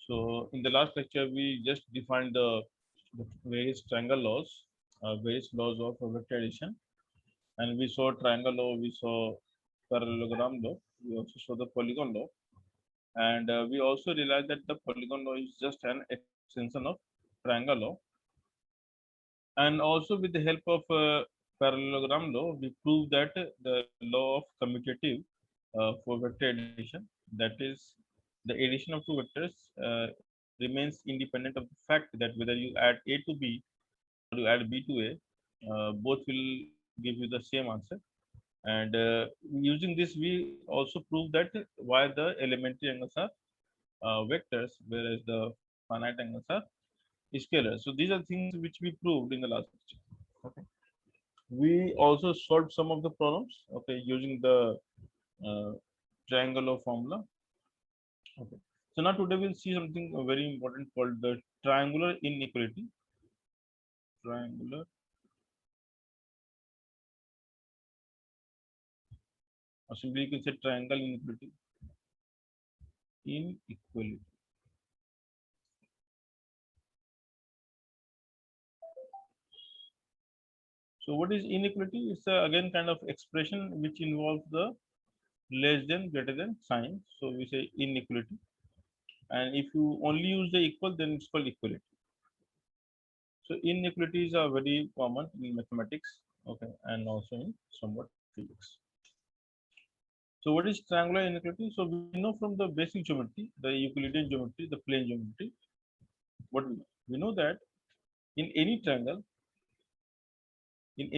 So in the last lecture, we just defined the various triangle laws, various laws of vector addition, and we saw triangle law, we saw parallelogram law, we also saw the polygon law, and we also realized that the polygon law is just an extension of triangle law. And also with the help of parallelogram law, we proved that the law of commutative for vector addition, that is, the addition of two vectors remains independent of the fact that whether you add A to B or you add B to A, both will give you the same answer. And using this, we also prove that why the elementary angles are vectors, whereas the finite angles are scalars. So these are things which we proved in the last lecture. Okay. We also solved some of the problems, okay, using the uh, triangular formula. Okay. So now today we'll see something very important called the triangular inequality. Triangular, or simply you can say triangle inequality. Inequality. So what is inequality? It's again kind of expression which involves the less than greater than sign. So we say inequality. And if you only use the equal, then it's called equality. So inequalities are very common in mathematics, okay, and also in somewhat physics. So what is triangular inequality? So we know from the basic geometry, the Euclidean geometry, the plane geometry, what we know that in any triangle, if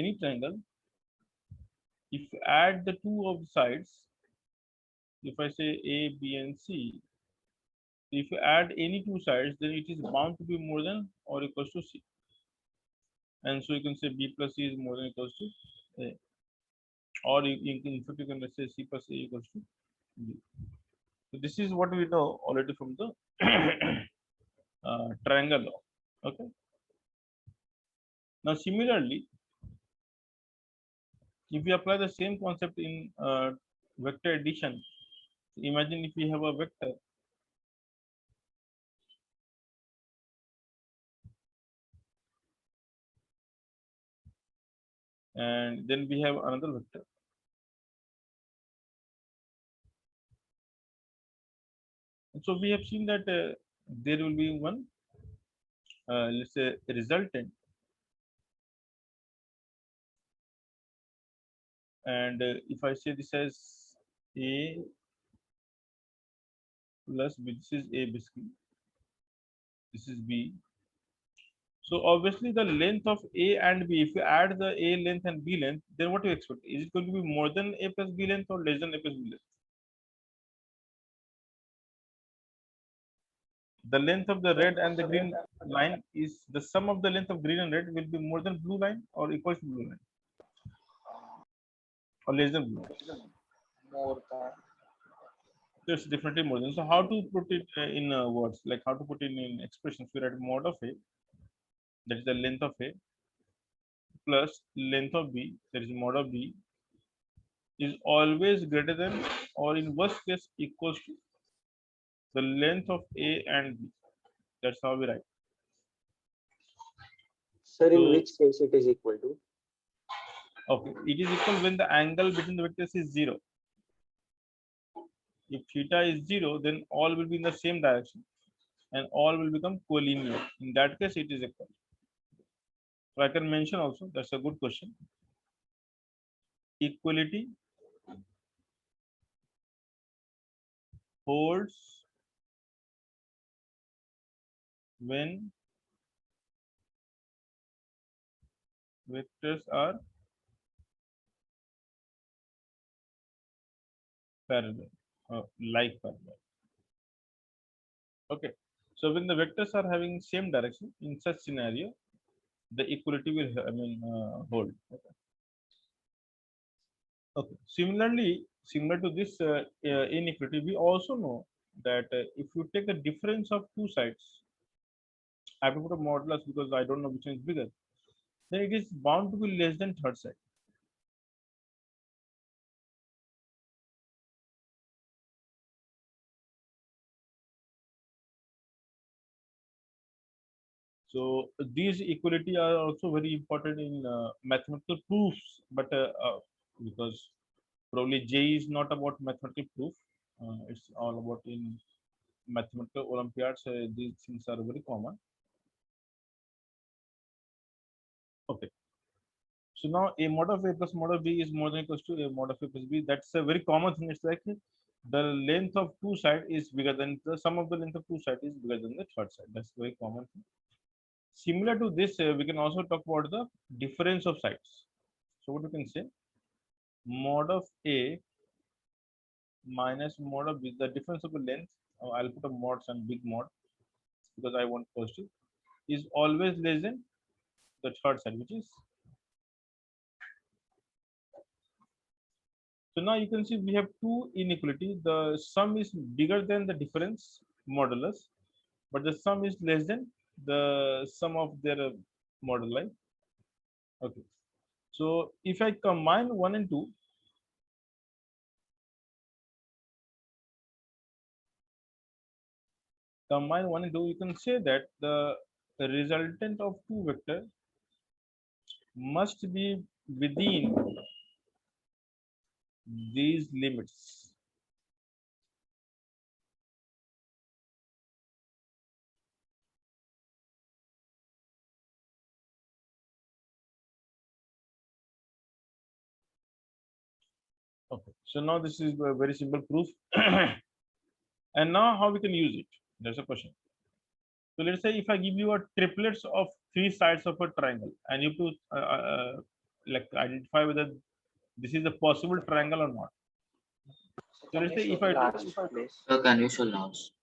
you add the two of the sides, if I say A, B, and C, if you add any two sides, then it is bound to be more than or equals to C. And so you can say B plus C is more than equals to A. Or in fact, you can say C plus A equals to B. So this is what we know already from the triangle law. Okay. Now, similarly, if we apply the same concept in vector addition, imagine if we have a vector and then we have another vector. And so we have seen that there will be one, let's say, resultant, and if I say this as A plus B, this is A basically, this is B. So obviously the length of A and B, if you add the A length and B length, then what do you expect? Is it going to be more than A plus B length or less than A plus B length? The length of the red and the green line is the sum of the length of green and red will be more than blue line or equal to blue line or less than blue line. More than. So it's definitely more than. So how to put it in words, like how to put it in expressions? We write mod of A, that is the length of A, plus length of B, that is mod of B, is always greater than or in worst case equals to the length of A and B. That's how we write. Sir, in So which case it is equal to? okay, it is equal when the angle between the vectors is 0. If theta is 0, then all will be in the same direction and all will become collinear. In that case, it is equal. So I can mention also, that's a good question. Equality holds when vectors are parallel, like parallel. Okay. So when the vectors are having same direction, in such scenario, the equality will, hold. Okay. Okay. Similarly, similar to this inequality, we also know that if you take the difference of two sides, I have to put a modulus because I don't know which one is bigger, then it is bound to be less than third side. So these equality are also very important in mathematical proofs, but because probably J is not about mathematical proof, it's all about in mathematical olympiads. These things are very common. Okay, so now a mod of a plus mod of b is more than equals to a mod of a plus b. That's a very common thing. It's like the length of two side is bigger than the sum of the length of two side is bigger than the third side. That's very common thing. Similar to this, we can also talk about the difference of sides. So what you can say, mod of a minus mod of b, the difference of the length, I'll put a mods and big mod because I want positive, is always less than the third side, which is, so now you can see we have two inequality. The sum is bigger than the difference modulus, but the sum is less than the sum of their moduli. Okay, so if I combine 1 and 2, you can say that the resultant of two vector must be within these limits. Okay, so now this is a very simple proof. And now how we can use it? There's a question. So let's say if I give you a triplets of three sides of a triangle, and you have to like identify whether this is a possible triangle or not. So let's say if I Sir, can you show last?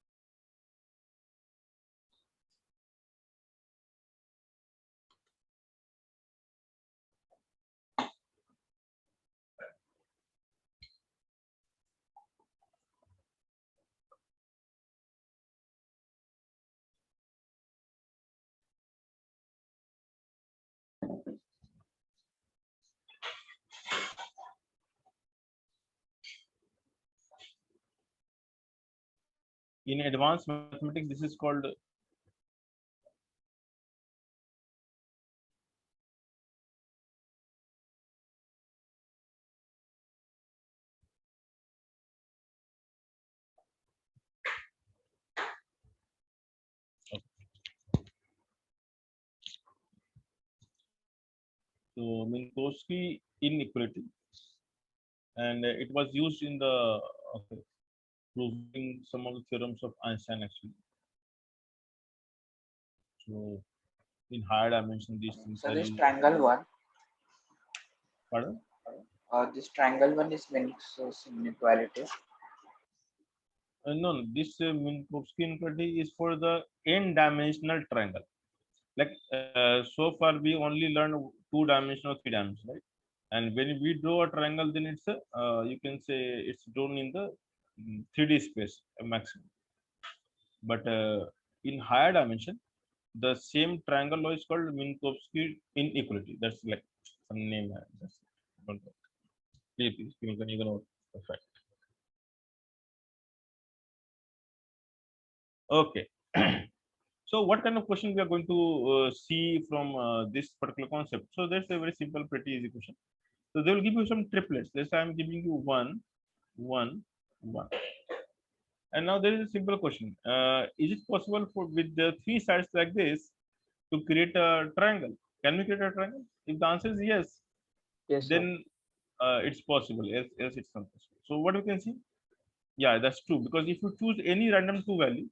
in advanced mathematics, this is called Minkowski inequality, and it was used in the proving some of the theorems of Einstein actually. So in higher dimension, these things So are this used. triangle one, Pardon? this triangle one is Minkowski inequality. No, this Minkowski inequality is for the n-dimensional triangle. Like so far, we only learned 2-dimensional, 3-dimensional, right? And when we draw a triangle, then it's a you can say it's drawn in the 3D space maximum. But in higher dimension, the same triangle law is called Minkowski inequality. That's like some name. That's don't know. Please, you can ignore the fact. Okay. So what kind of question we are going to see from this particular concept? So that's a very simple, pretty easy question. So they will give you some triplets. Let's say I'm giving you 1, 1, 1. And now there is a simple question. Is it possible for with the three sides like this to create a triangle? Can we create a triangle? If the answer is yes, Yes, sir. then it's possible. Else it's not possible. So what we can see? Yeah, that's true. Because if you choose any random two value,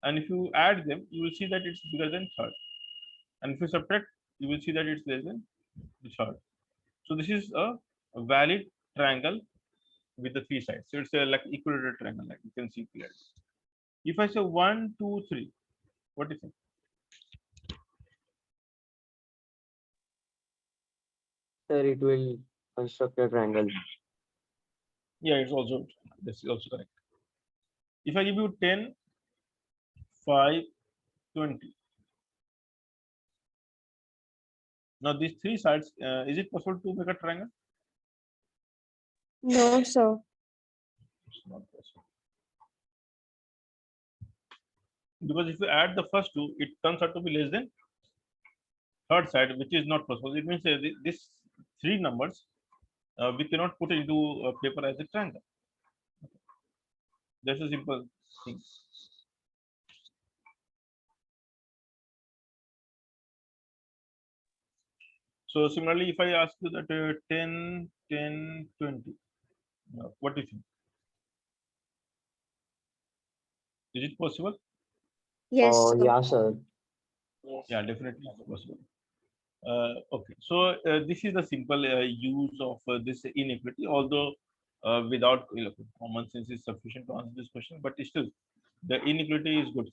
and if you add them, you will see that it's bigger than third. And if you subtract, you will see that it's less than the third. So this is a valid triangle with the three sides. So it's a like equilateral triangle, like you can see clearly. If I say 1, 2, 3, what do you think? Sir, it will construct a triangle. Yeah, it's also, this is also correct. If I give you 10, 5, 20. Now these three sides, is it possible to make a triangle? No, sir. It's not possible. because if you add the first two, it turns out to be less than third side, which is not possible. It means this three numbers we cannot put into a paper as a triangle. That's a simple thing. So similarly, if I ask you that 10, 10, 20, what do you think? Is it possible? Yes, sir. Yeah, sir. Yes. Yeah, definitely it's possible. Okay, so this is the simple use of this inequality, although without common sense is sufficient to answer this question, but still the inequality is good.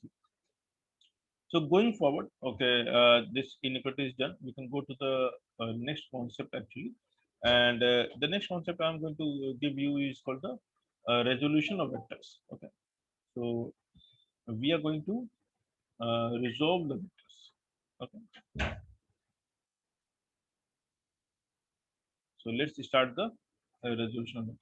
So going forward, okay, this inequality is done. We can go to the next concept actually, and the next concept I'm going to give you is called the resolution of vectors. Okay, so we are going to resolve the vectors. Okay, so let's start the resolution of vectors.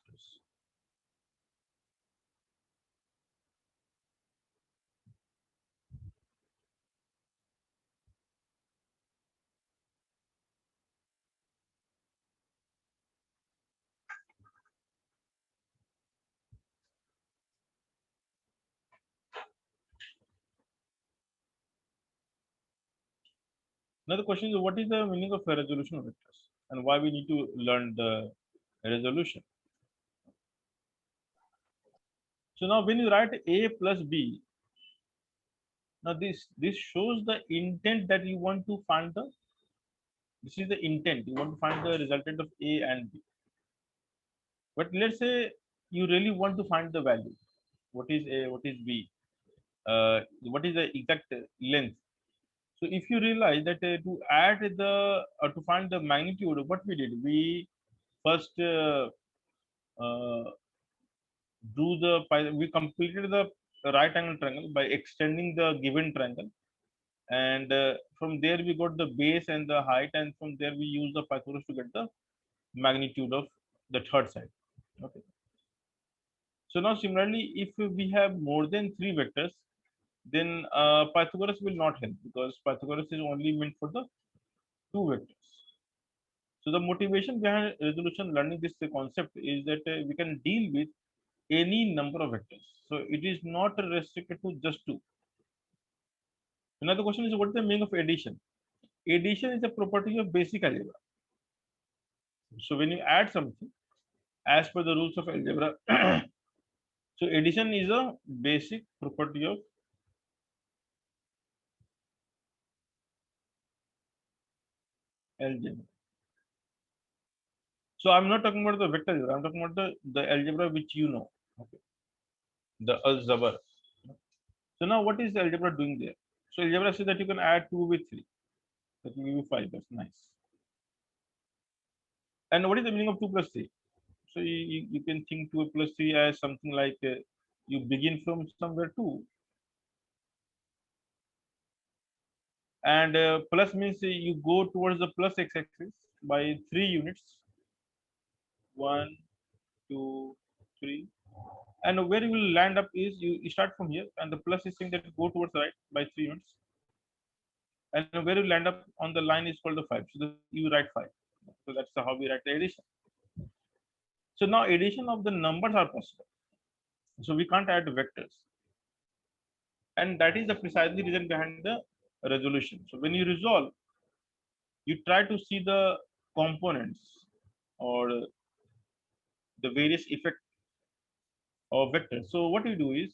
Now the question is, what is the meaning of a resolution of vectors, and why we need to learn the resolution? So now when you write a plus b, now this shows the intent that you want to find the. This is the intent you want to find the resultant of a and b. But let's say you really want to find the value. What is a? What is b? What is the exact length? So if you realize that to add the to find the magnitude, what we did, we first uh, we completed the right angle triangle by extending the given triangle, and from there we got the base and the height, and from there we use the Pythagoras to get the magnitude of the third side. Okay, so now similarly, if we have more than three vectors, then Pythagoras will not help, because Pythagoras is only meant for the two vectors. So the motivation behind resolution learning this concept is that we can deal with any number of vectors. So it is not restricted to just two. Another question is, what is the meaning of addition? Addition is a property of basic algebra. So when you add something as per the rules of algebra, so addition is a basic property of algebra. So I'm not talking about the vector algebra. I'm talking about the algebra which you know. Okay. The algebra. So now what is the algebra doing there? So algebra says that you can add 2 with 3. That will give you 5. That's nice. And what is the meaning of 2 plus 3? So you can think 2 plus 3 as something like you begin from somewhere 2. And plus means you go towards the plus x-axis by 3 units. 1, 2, 3. And where you will land up is you start from here, and the plus is saying that go towards the right by 3 units. And where you land up on the line is called the 5. So you write 5. So that's how we write the addition. So now addition of the numbers are possible. So we can't add vectors. And that is the precisely reason behind the resolution. So when you resolve, you try to see the components or the various effect of vectors. So what you do is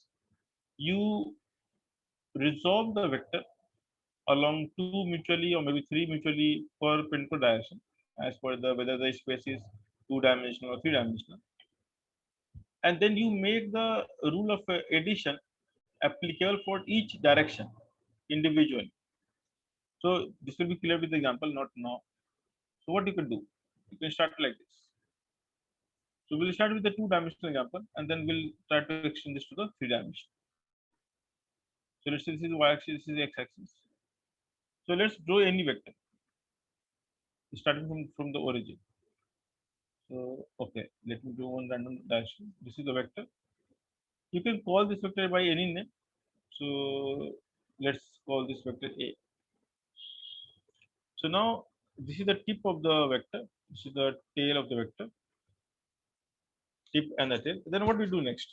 you resolve the vector along two mutually or maybe three mutually perpendicular direction, as per the whether the space is two-dimensional or three-dimensional, and then you make the rule of addition applicable for each direction individually. So this will be clear with the example, not now. So what you can do, you can start like this. So we'll start with the two-dimensional example, and then we'll try to extend this to the three-dimensional. So let's say this is y-axis, this is x-axis. So let's draw any vector starting from the origin. So okay, let me do one random direction. This is the vector. You can call this vector by any name. So Let's call this vector A. So now this is the tip of the vector. This is the tail of the vector, tip and the tail. Then what we do next?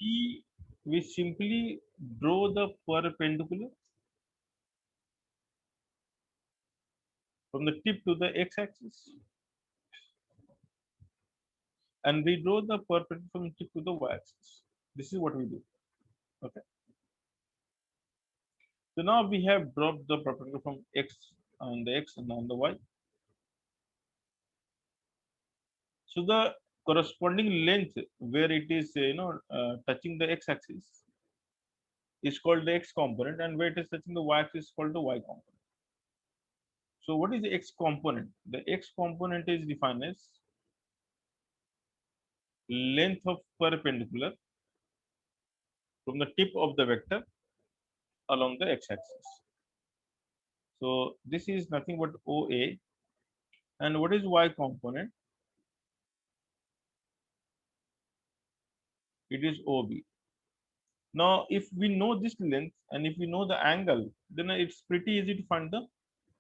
We simply draw the perpendicular from the tip to the x-axis, and we draw the perpendicular from the tip to the y-axis. This is what we do. Okay. So now we have dropped the perpendicular from x on the x and on the y. So the corresponding length where it is touching the x-axis is called the x component, and where it is touching the y-axis is called the y component. So what is the x component? The x component is defined as length of perpendicular from the tip of the vector along the x-axis. So this is nothing but OA. And what is y component? It is OB. Now, if we know this length and if we know the angle, then it's pretty easy to find the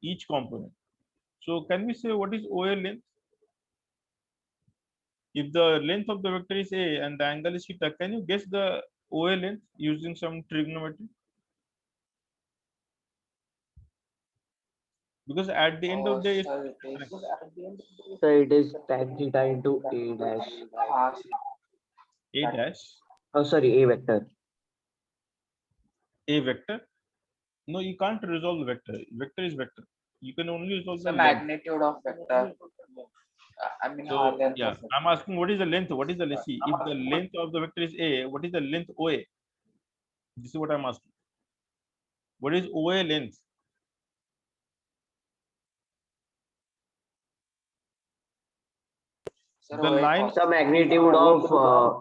each component. So can we say what is OA length? If the length of the vector is A and the angle is theta, can you guess the OA length using some trigonometry? Because at the end of the day, So it is So it is tan theta into A dash. A dash, Oh, sorry, A vector. A vector. No, you can't resolve the vector. Vector is vector. You can only resolve the the length. magnitude of vector. I mean, So length yeah, of I'm vector. asking what is the length? What is the, let's see, if the length of the vector is A, what is the length OA? This is what I'm asking. What is OA length? Sir, The OA line, cos The theta. magnitude of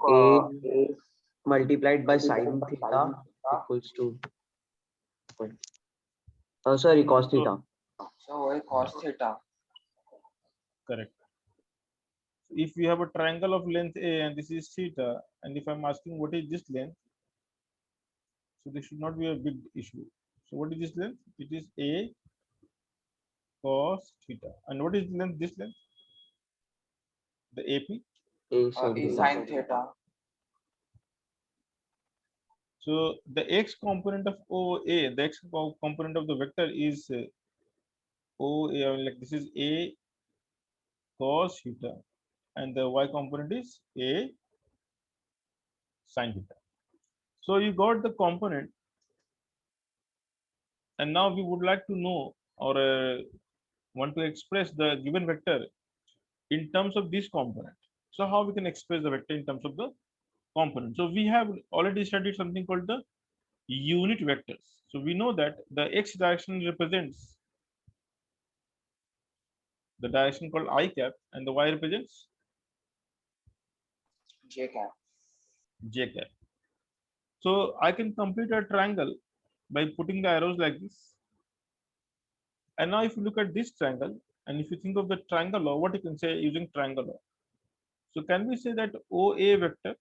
A multiplied by sine theta equals to, oh, sorry, cos so theta. So OA cos theta. correct. If we have a triangle of length A and this is theta, and if I'm asking what is this length, so this should not be a big issue. So what is this length? It is A cos theta. And what is the length? This length? The AP. A sin E theta. sin theta. So the x component of OA, the x component of the vector is OA, like this is A cos theta, and the y component is A sin theta. So you got the component, and now we would like to know or want to express the given vector in terms of this component. So how we can express the vector in terms of the component? So we have already studied something called the unit vectors. So we know that the x direction represents the direction called I cap, and the y represents J cap. j cap. So I can complete a triangle by putting the arrows like this. And now if you look at this triangle, and if you think of the triangle law, what you can say using triangle law. So can we say that OA vector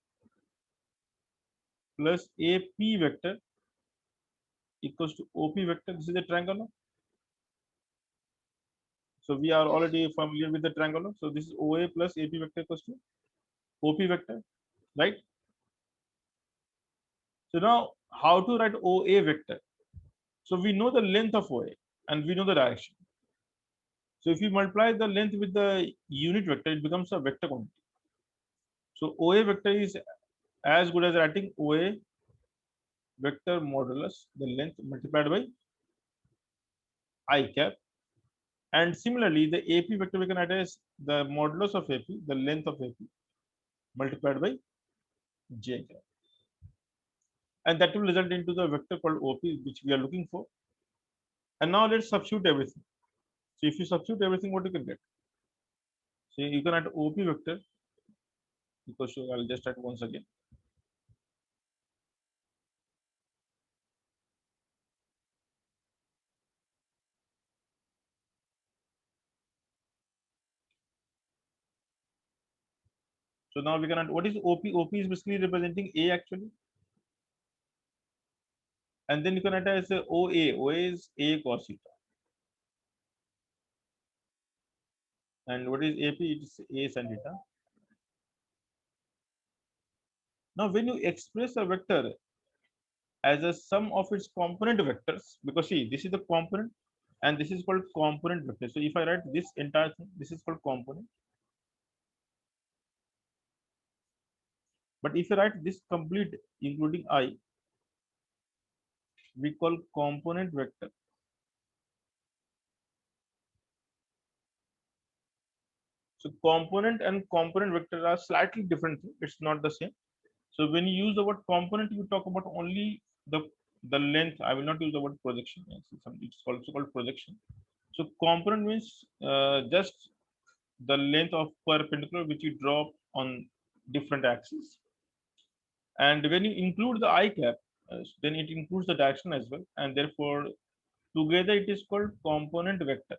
plus AP vector equals to OP vector? This is the triangle law. So we are Yes. already familiar with the triangle law. So this is OA plus AP vector equals to OP vector, right? So now how to write OA vector? So we know the length of OA and we know the direction. So if you multiply the length with the unit vector, it becomes a vector quantity. So OA vector is as good as writing OA vector modulus the length multiplied by I cap. And similarly, the AP vector we can write as the modulus of AP, the length of AP, multiplied by J cap. And that will result into the vector called OP, which we are looking for. And now let's substitute everything. So if you substitute everything, what you can get? So you can write OP vector because I'll just write once again. So now we can write what is OP? OP is basically representing A actually. and then you can write as OA. OA is A cos theta. And what is AP? It is A sin theta. Now, when you express a vector as a sum of its component vectors, because see, this is the component and this is called component vector. So if I write this entire thing, this is called component. But if I write this complete including I, we call component vector. So component and component vector are slightly different thing. It's not the same. So when you use the word component, you talk about only the length. I will not use the word projection. It's also called projection. So component means just the length of perpendicular which you draw on different axes. And when you include the I cap, then it includes the direction as well, and therefore together it is called component vector.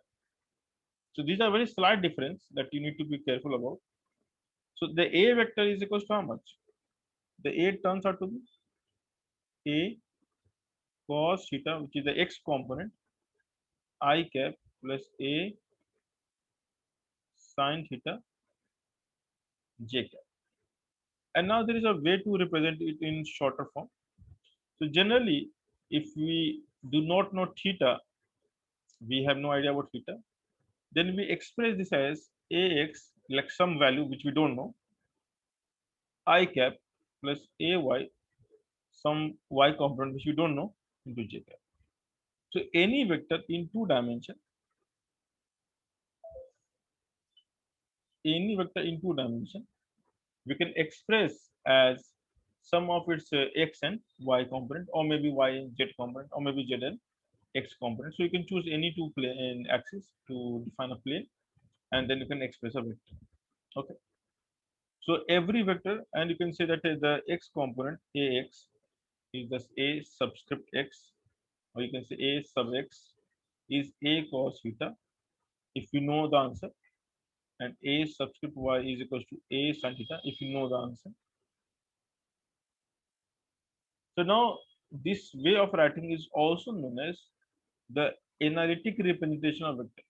So these are very slight difference that you need to be careful about. So the A vector is equals to how much? The A turns out to be A cos theta, which is the x component, I cap plus A sin theta j cap. And now there is a way to represent it in shorter form. So generally, if we do not know theta, we have no idea about theta, then we express this as ax, like some value which we don't know, I cap plus ay, some y component which we don't know, into j cap. So any vector in two dimension, we can express as sum of its x and y component, or maybe y and z component, or maybe z and x component. So you can choose any two plane axis to define a plane, and then you can express a vector. Okay. So every vector, and you can say that the x component ax is just a subscript x, or you can say a sub x is a cos theta if you know the answer, and a subscript y is equals to a sin theta if you know the answer. So now this way of writing is also known as the analytic representation of vector.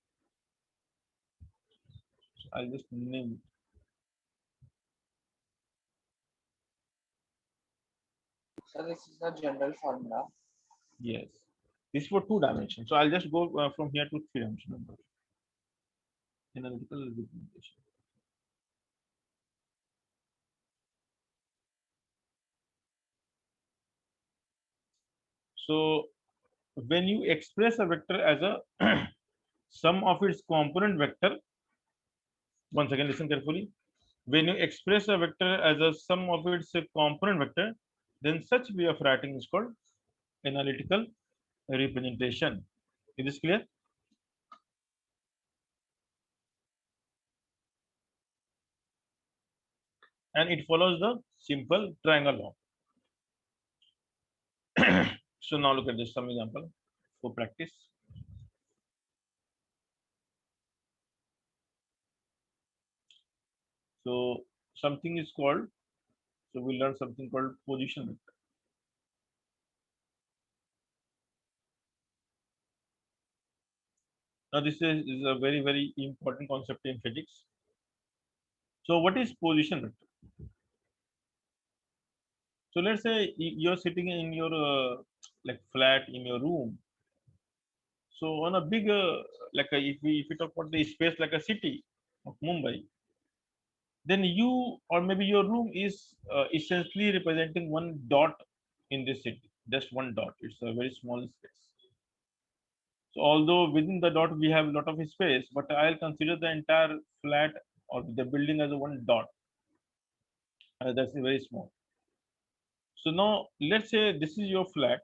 So I'll just name it. So this is the general formula. Yes, this is for two dimensions. So I'll just go from here to three dimension analytical representation. So when you express a vector as a sum of its component vector, once again listen carefully. When you express a vector as a sum of its component vector, then such way of writing is called analytical representation. Is this clear? And it follows the simple triangle law. So now look at this some example for practice. So something is called, so we learn something called position vector. Now this is a very important concept in physics. So what is position vector? So let's say you're sitting in your like flat in your room. So on a big if we talk about the space like a city of Mumbai, then you or maybe your room is essentially representing one dot in this city, just one dot. It's a very small space. So although within the dot we have a lot of space, but I'll consider the entire flat or the building as a one dot. That's very small. So now let's say this is your flat,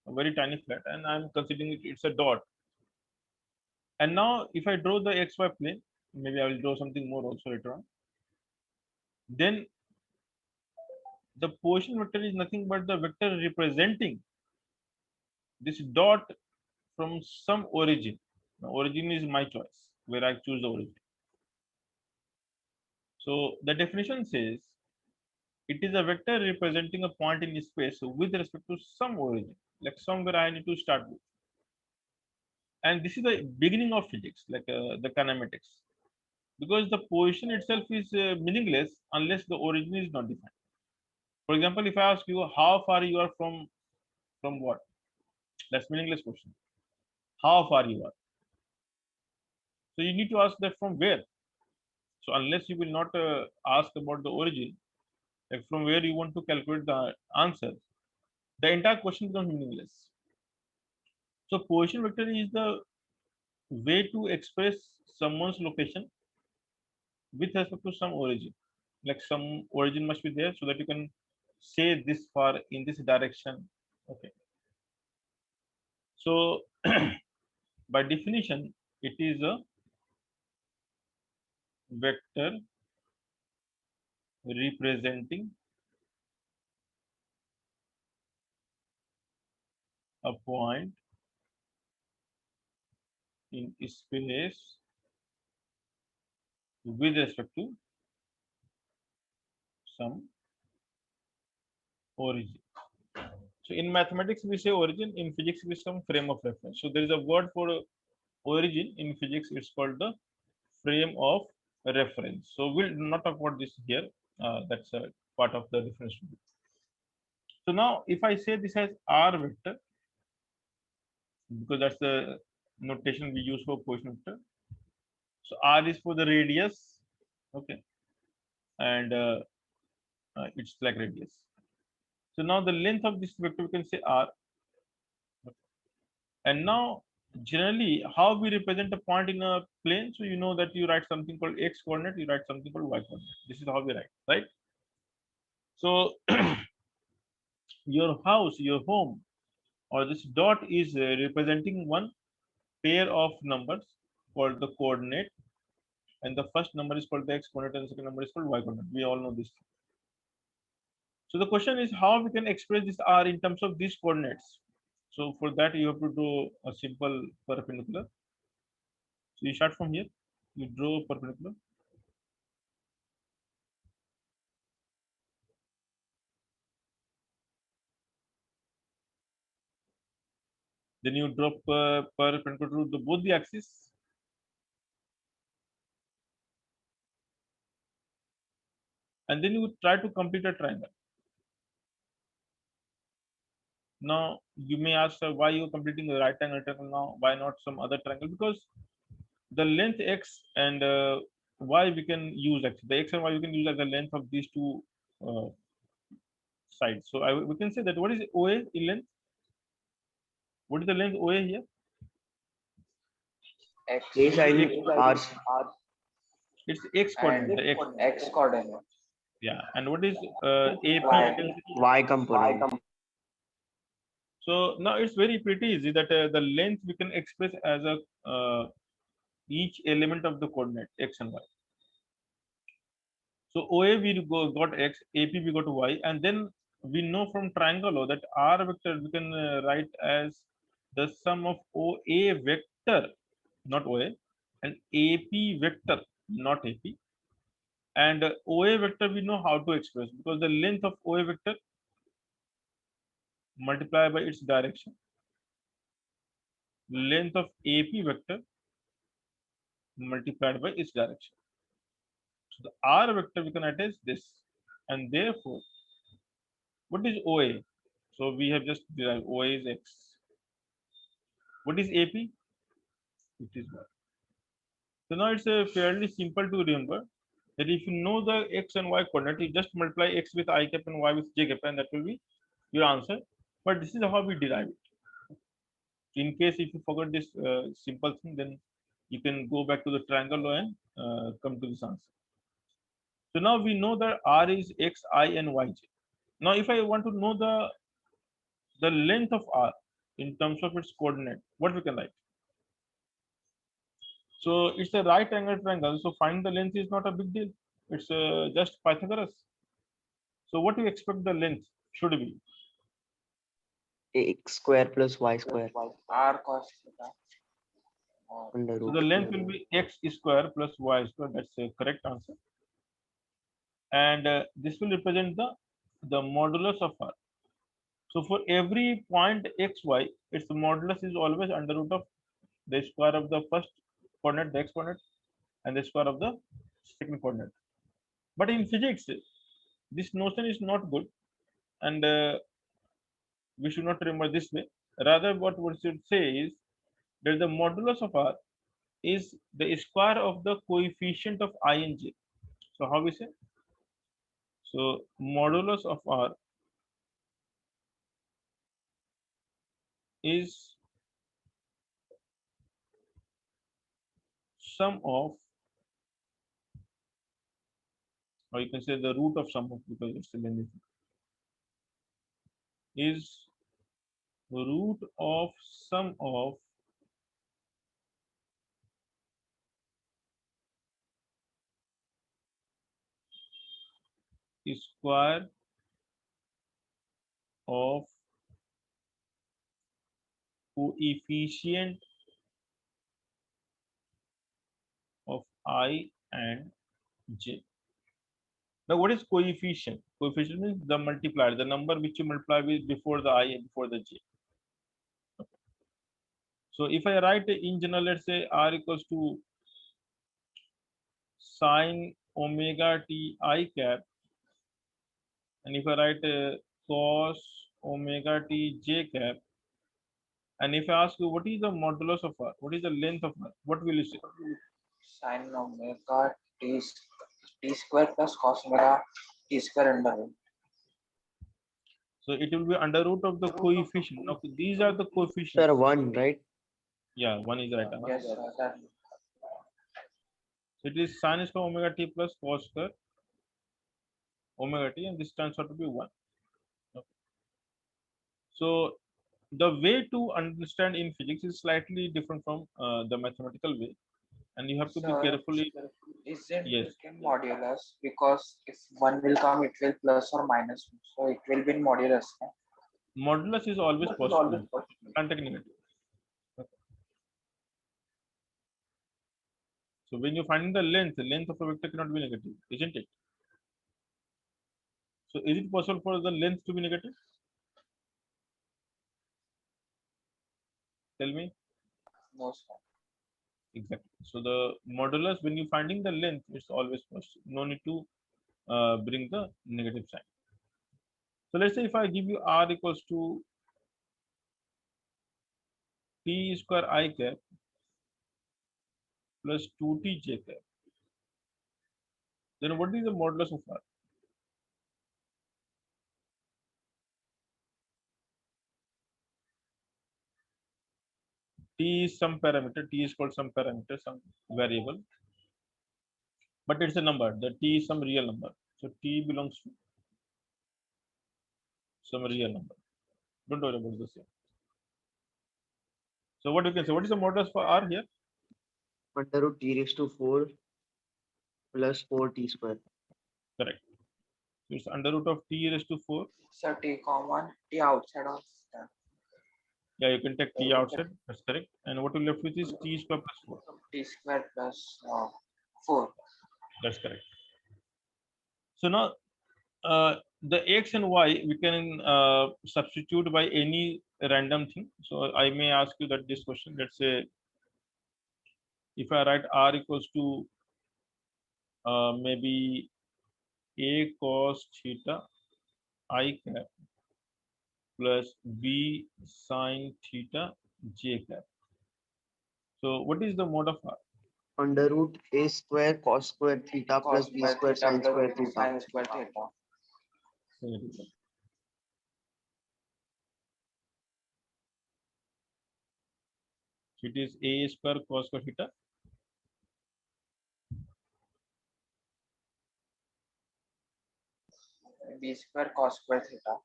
a very tiny flat, and I'm considering it's a dot. And now if I draw the xy plane, maybe I will draw something more also later on. Then the position vector is nothing but the vector representing this dot from some origin. Now, origin is my choice, where I choose the origin. So the definition says It is a vector representing a point in space with respect to some origin, like somewhere I need to start with. And this is the beginning of physics, like the kinematics, because the position itself is meaningless unless the origin is not defined. For example, if I ask you how far you are from what, that's meaningless question. How far you are, so you need to ask that from where. So unless you will not ask about the origin, like from where you want to calculate the answer, the entire question becomes meaningless. So position vector is the way to express someone's location with respect to some origin. Like some origin must be there so that you can say this far in this direction. Okay. So by definition, it is a vector representing a point in space with respect to some origin. So in mathematics we say origin, in physics we say some frame of reference. So there is a word for origin in physics. It's called the frame of reference. So we'll not talk about this here. That's a part of the difference. So now if I say this as R vector, because that's the notation we use for position vector. So R is for the radius, okay, and it's like radius. So now the length of this vector we can say R. And now generally how we represent a point in a plane. So you know that you write something called x coordinate, you write something called y coordinate. This is how we write, right? So your house, your home, or this dot is representing one pair of numbers called the coordinate, and the first number is called the x coordinate and the second number is called y coordinate. We all know this. So the question is how we can express this r in terms of these coordinates. So for that you have to do a simple perpendicular. So you start from here, you draw a perpendicular. Then you drop perpendicular to both the axes. And then you try to complete a triangle. Now you may ask why you're completing a right angle triangle now, why not some other triangle? Because the length x and y we can use, actually the x and y we can use as the length of these two uh, sides. So we can say that what is OA in length? What is the length OA here? X A sine R. It's x coordinate, and the x. X coordinate. Yeah, and what is AP? Y. Y component. So now it's very pretty easy that the length we can express as a each element of the coordinate x and y. So OA we got x, AP we got y, and then we know from triangle law that R vector we can write as the sum of OA vector, not OA, and AP vector, not AP. And OA vector we know how to express because the length of OA vector multiplied by its direction, length of AP vector multiplied by its direction. So the R vector we can attach this, and therefore, what is OA? So we have just derived OA is x. What is AP? It is y. So now it's fairly simple to remember that if you know the x and y coordinate, you just multiply x with I cap and y with j cap, and that will be your answer. But this is how we derive it. In case if you forget this simple thing, then you can go back to the triangle law and come to this answer. So now we know that R is x, I, and yj. Now if I want to know the length of R in terms of its coordinate, what we can write? So it's a right angle triangle. So find the length is not a big deal. It's just Pythagoras. So what do you expect the length should be? X square plus Y square R cos theta. under So root the length 2. will be x square plus y square. That's a correct answer. and this will represent the modulus of r. So for every point xy, its modulus is always under root of the square of the first coordinate, the x coordinate, and the square of the second coordinate. But in physics, this notion is not good, and we should not remember this way. Rather, what we should say is that the modulus of r is the square of the coefficient of I and j. So how we say? So modulus of r is sum of, or you can say the root of sum of, because it's still anything, is root of sum of square of coefficient of I and j. Now, what is coefficient? Coefficient means the multiplier, the number which you multiply with before the I and before the j. So if I write in general, let's say r equals to sine omega t I cap, and if I write cos omega t j cap, and if I ask you what is the modulus of r, what is the length of r, what will you say? Sine omega t square plus cos omega t square under root. So it will be under root of the coefficient. Now these are the coefficients. Sir, 1, right? Yeah, one is right. Yes, sir, that. So it is sin square omega t plus cos square omega t, and this turns out to be 1. Okay. So the way to understand in physics is slightly different from the mathematical way, and you have to be Sir, carefully. isn't Yes. it in modulus? Because if one will come, it will plus or minus, so it will be in modulus. No? Modulus is always positive. Can't take negative. Okay. So when you're finding the length of a vector cannot be negative, isn't it? So is it possible for the length to be negative? Tell me. No, sir. Exactly. So the modulus, when you're finding the length, it's always positive. No need to bring the negative sign. So let's say if I give you r equals to t square I cap plus 2t j cap, then what is the modulus of r? T is some parameter, t is called some parameter, some variable, but it's a number. The t is some real number. So t belongs to some real number. Don't worry about this here. So what you can say, what is the modulus for r here? Under root t raised to 4 plus 4t square. Correct. So it's under root of t raised to 4. So t common, t outside of that. Yeah, you can take t outside. That's correct. And what you left with is t square plus 4. T square plus 4. That's correct. So now the x and y we can substitute by any random thing. So I may ask you that this question. Let's say if I write r equals to maybe a cos theta I cap plus b sin theta j cap. So what is the mode of r? Under root a square cos square theta plus b square sin square theta. Sin square theta. So it is a square cos square theta B square cos square theta.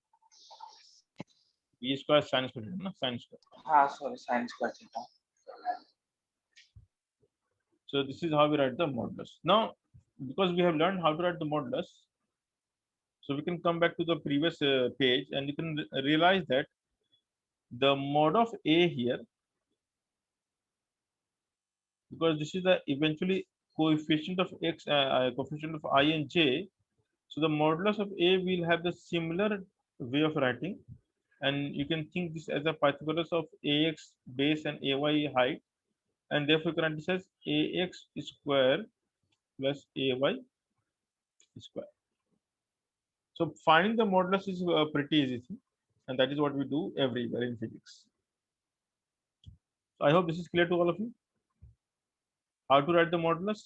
b square sin square theta, no? Sin square. Sorry, sin square theta. So this is how we write the modulus. Now, because we have learned how to write the modulus, so we can come back to the previous page, and you can realize that the mod of a here, because this is the eventually coefficient of x, coefficient of I and j. So the modulus of A will have the similar way of writing, and you can think this as a Pythagoras of AX base and AY height, and therefore you can write this as AX square plus AY square. So finding the modulus is a pretty easy thing, and that is what we do everywhere in physics. So I hope this is clear to all of you. How to write the modulus?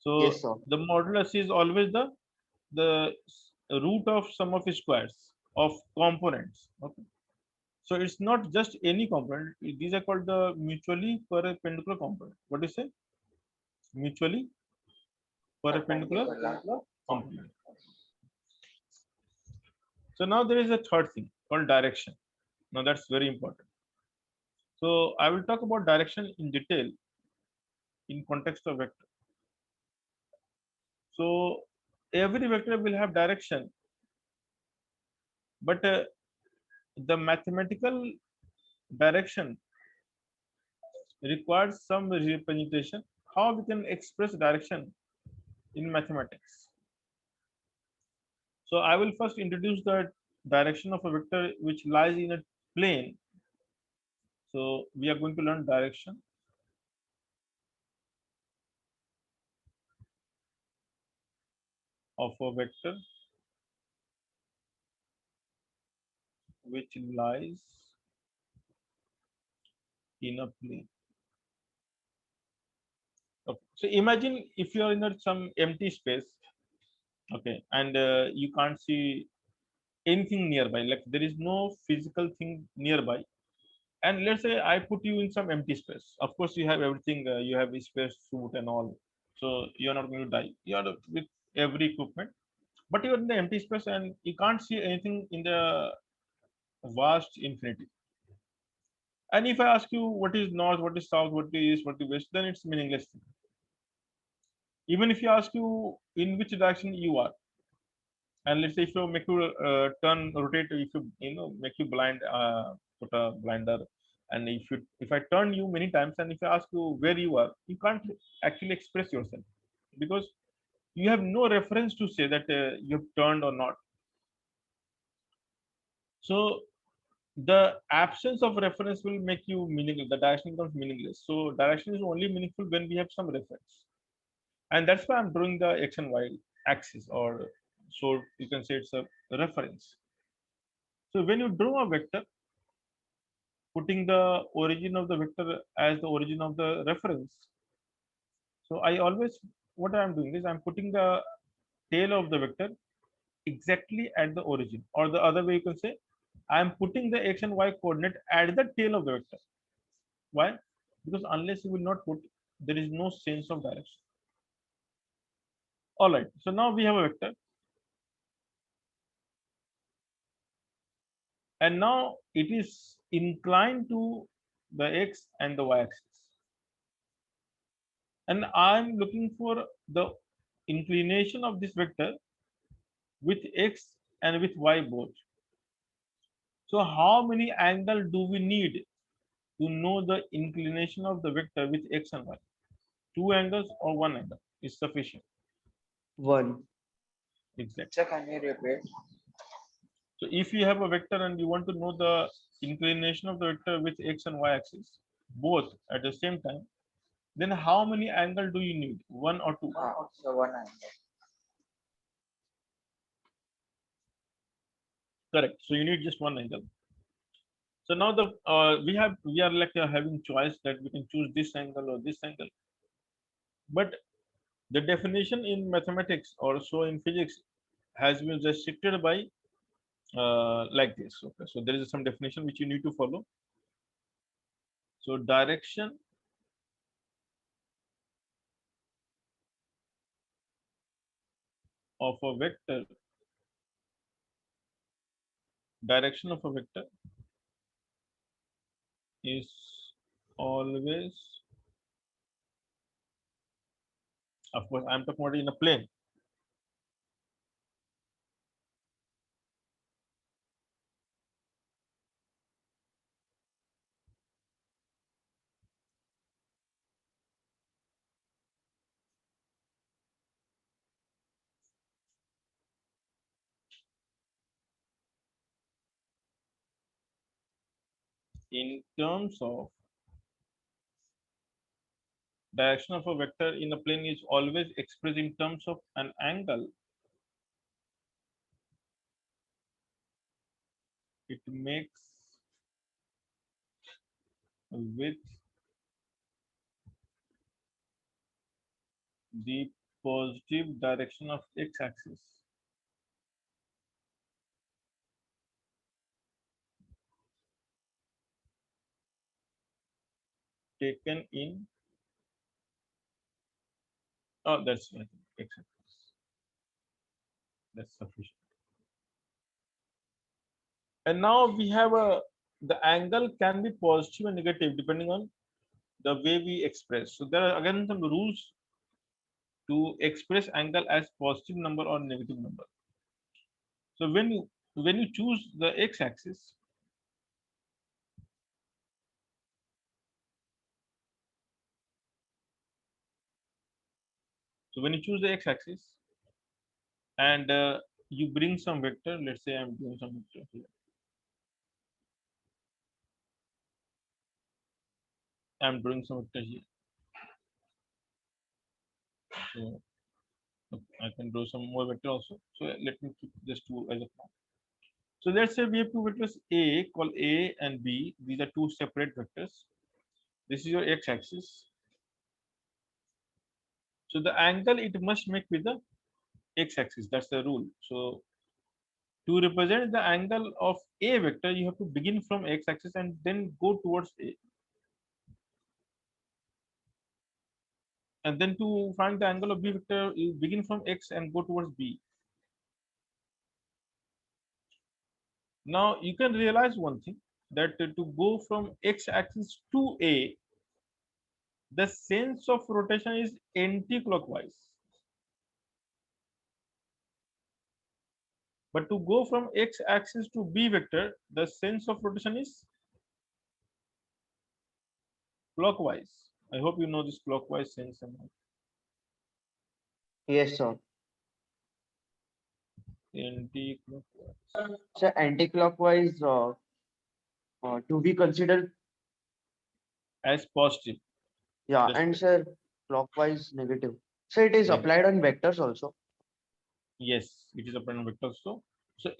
So Yes, sir. the modulus is always the root of sum of squares of components. Okay. So it's not just any component. These are called the mutually perpendicular component. What is it? Mutually perpendicular component. So now there is a third thing called direction. Now that's very important. So I will talk about direction in detail in context of vector. So every vector will have direction, but the mathematical direction requires some representation. How we can express direction in mathematics? So I will first introduce the direction of a vector which lies in a plane. So we are going to learn direction of a vector which lies in a plane. Okay. So imagine if you are in some empty space, okay, and you can't see anything nearby, like there is no physical thing nearby. And let's say I put you in some empty space. Of course, you have everything. You have a space suit and all, so you're not going to die. You are with every equipment, but you're in the empty space and you can't see anything in the vast infinity. And if I ask you what is north, what is south, what is east, what is west, then it's meaningless thing. Even if you ask you in which direction you are, and let's say if you make you turn rotate, if you make you blind, put a blinder, and if I turn you many times and if I ask you where you are, you can't actually express yourself because you have no reference to say that you have turned or not. So the absence of reference will make you meaningless. The direction becomes meaningless. So direction is only meaningful when we have some reference, and that's why I'm drawing the x and y axis, or so you can say it's a reference. So when you draw a vector, putting the origin of the vector as the origin of the reference, so I always, what I'm doing is I'm putting the tail of the vector exactly at the origin, or the other way you can say I'm putting the x and y coordinate at the tail of the vector. Why? Because unless you will not put, there is no sense of direction. All right. So now we have a vector, and now it is inclined to the x and the y axis, and I'm looking for the inclination of this vector with x and with y both. So how many angle do we need to know the inclination of the vector with x and y? Two angles or one angle is sufficient. One. Exactly. So can you repeat? So if you have a vector and you want to know the inclination of the vector with x and y axis both at the same time, then how many angle do you need? One or two? So one angle. Correct. So you need just one angle. So now the we are like having choice that we can choose this angle or this angle. But the definition in mathematics or so in physics has been restricted by like this. Okay, so there is some definition which you need to follow. So direction of a vector, direction of a vector is always, of course, I'm talking about in a plane. in terms of direction of a vector in a plane is always expressed in terms of an angle, it makes with the positive direction of x-axis. Taken in, oh, that's I think x-axis. That's sufficient. And now we have the angle can be positive and negative depending on the way we express. So there are again some rules to express angle as positive number or negative number. So when you choose the x-axis, so when you choose the x-axis and you bring some vector, let's say I'm doing some vector here. I'm drawing some vector here. So I can draw some more vector also. So let me keep just two as of now. So let's say we have two vectors A called A and B. These are two separate vectors. This is your x-axis. So the angle it must make with the x-axis. That's the rule. So to represent the angle of A vector, you have to begin from x-axis and then go towards A. And then to find the angle of B vector, you begin from x and go towards B. Now you can realize one thing, that to go from x-axis to A, the sense of rotation is anti-clockwise. But to go from x-axis to B vector, the sense of rotation is clockwise. I hope you know this clockwise sense. Yes, sir. Anti-clockwise. So anti-clockwise to be considered, As positive. yeah, That's and correct. sir, clockwise negative. So it is Yeah. applied on vectors also. Yes, it is a pattern vector. So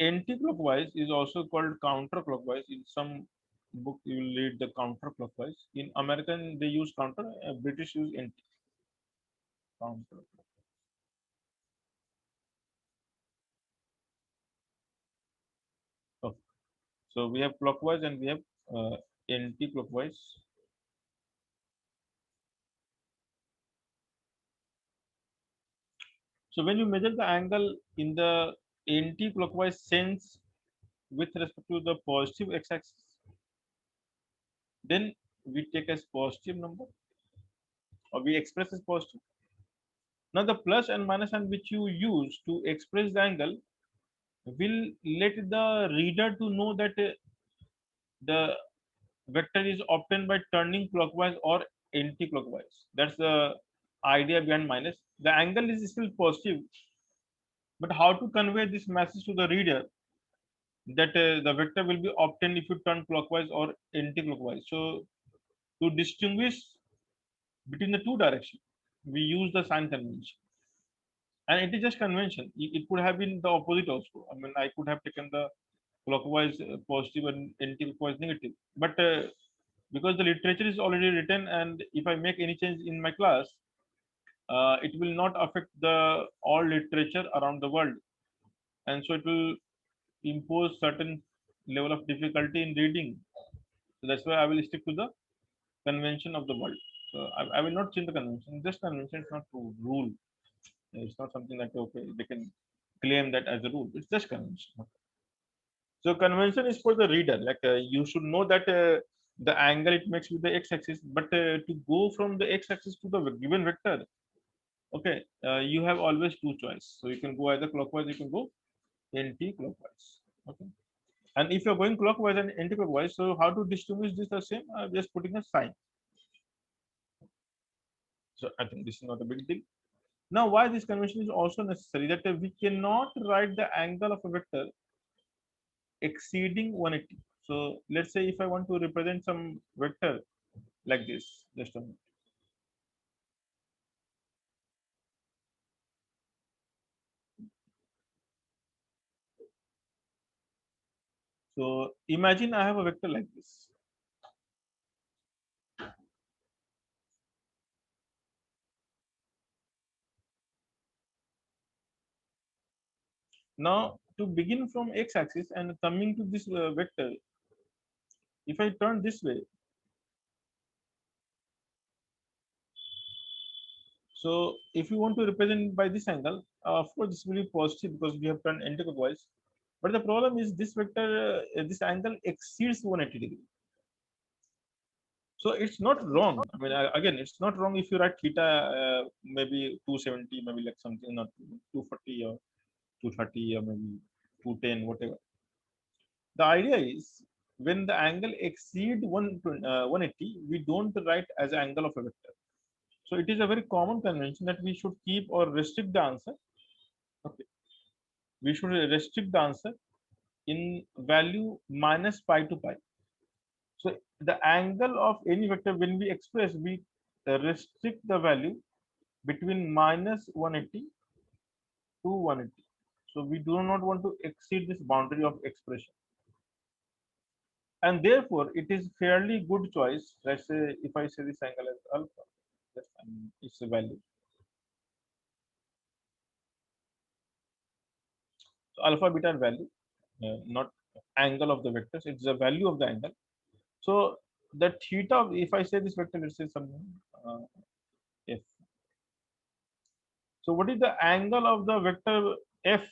anti-clockwise is also called counterclockwise. In some book, you will read the counterclockwise. In American, they use counter. British use anti. Counter. Okay. So we have clockwise and we have anti-clockwise. So when you measure the angle in the anti-clockwise sense with respect to the positive x-axis, then we take as positive number or we express as positive. Now the plus and minus sign which you use to express the angle will let the reader to know that the vector is obtained by turning clockwise or anti-clockwise. That's the idea behind minus. The angle is still positive, but how to convey this message to the reader that the vector will be obtained if you turn clockwise or anti-clockwise. So to distinguish between the two directions, we use the sign convention. And it is just convention. It could have been the opposite also. I mean, I could have taken the clockwise positive and anti-clockwise negative. But because the literature is already written, and if I make any change in my class, it will not affect the all literature around the world, and so it will impose certain level of difficulty in reading. So that's why I will stick to the convention of the world. So I will not change the convention. Just convention is not to rule. It's not something that okay they can claim that as a rule. It's just convention. So convention is for the reader. Like you should know that the angle it makes with the x-axis, but to go from the x-axis to the given vector, okay, you have always two choice. So you can go either clockwise, you can go anti-clockwise. Okay, and if you're going clockwise and anti-clockwise, so how to distinguish this the same? Just putting a sign. So I think this is not a big deal. Now, why this convention is also necessary, that we cannot write the angle of a vector exceeding 180. So let's say if I want to represent some vector like this, just a minute. So imagine I have a vector like this. Now to begin from x-axis and coming to this vector, if I turn this way, so if you want to represent by this angle, of course this will be positive because we have turned anti-clockwise. But the problem is this vector, this angle exceeds 180 degree. So it's not wrong. I mean, again, it's not wrong if you write theta maybe 270, maybe like something, not 240 or 230 or maybe 210, whatever. The idea is when the angle exceed 180, we don't write as an angle of a vector. So it is a very common convention that we should keep or restrict the answer. Okay, we should restrict the answer in value minus pi to pi. So the angle of any vector when we express, we restrict the value between minus 180 to 180. So we do not want to exceed this boundary of expression. And therefore, it is fairly good choice. Let's say if I say this angle as alpha, yes, it's a value. So alpha beta are value, not angle of the vectors. It's the value of the angle. So the theta, if I say this vector, let's say something f. So what is the angle of the vector f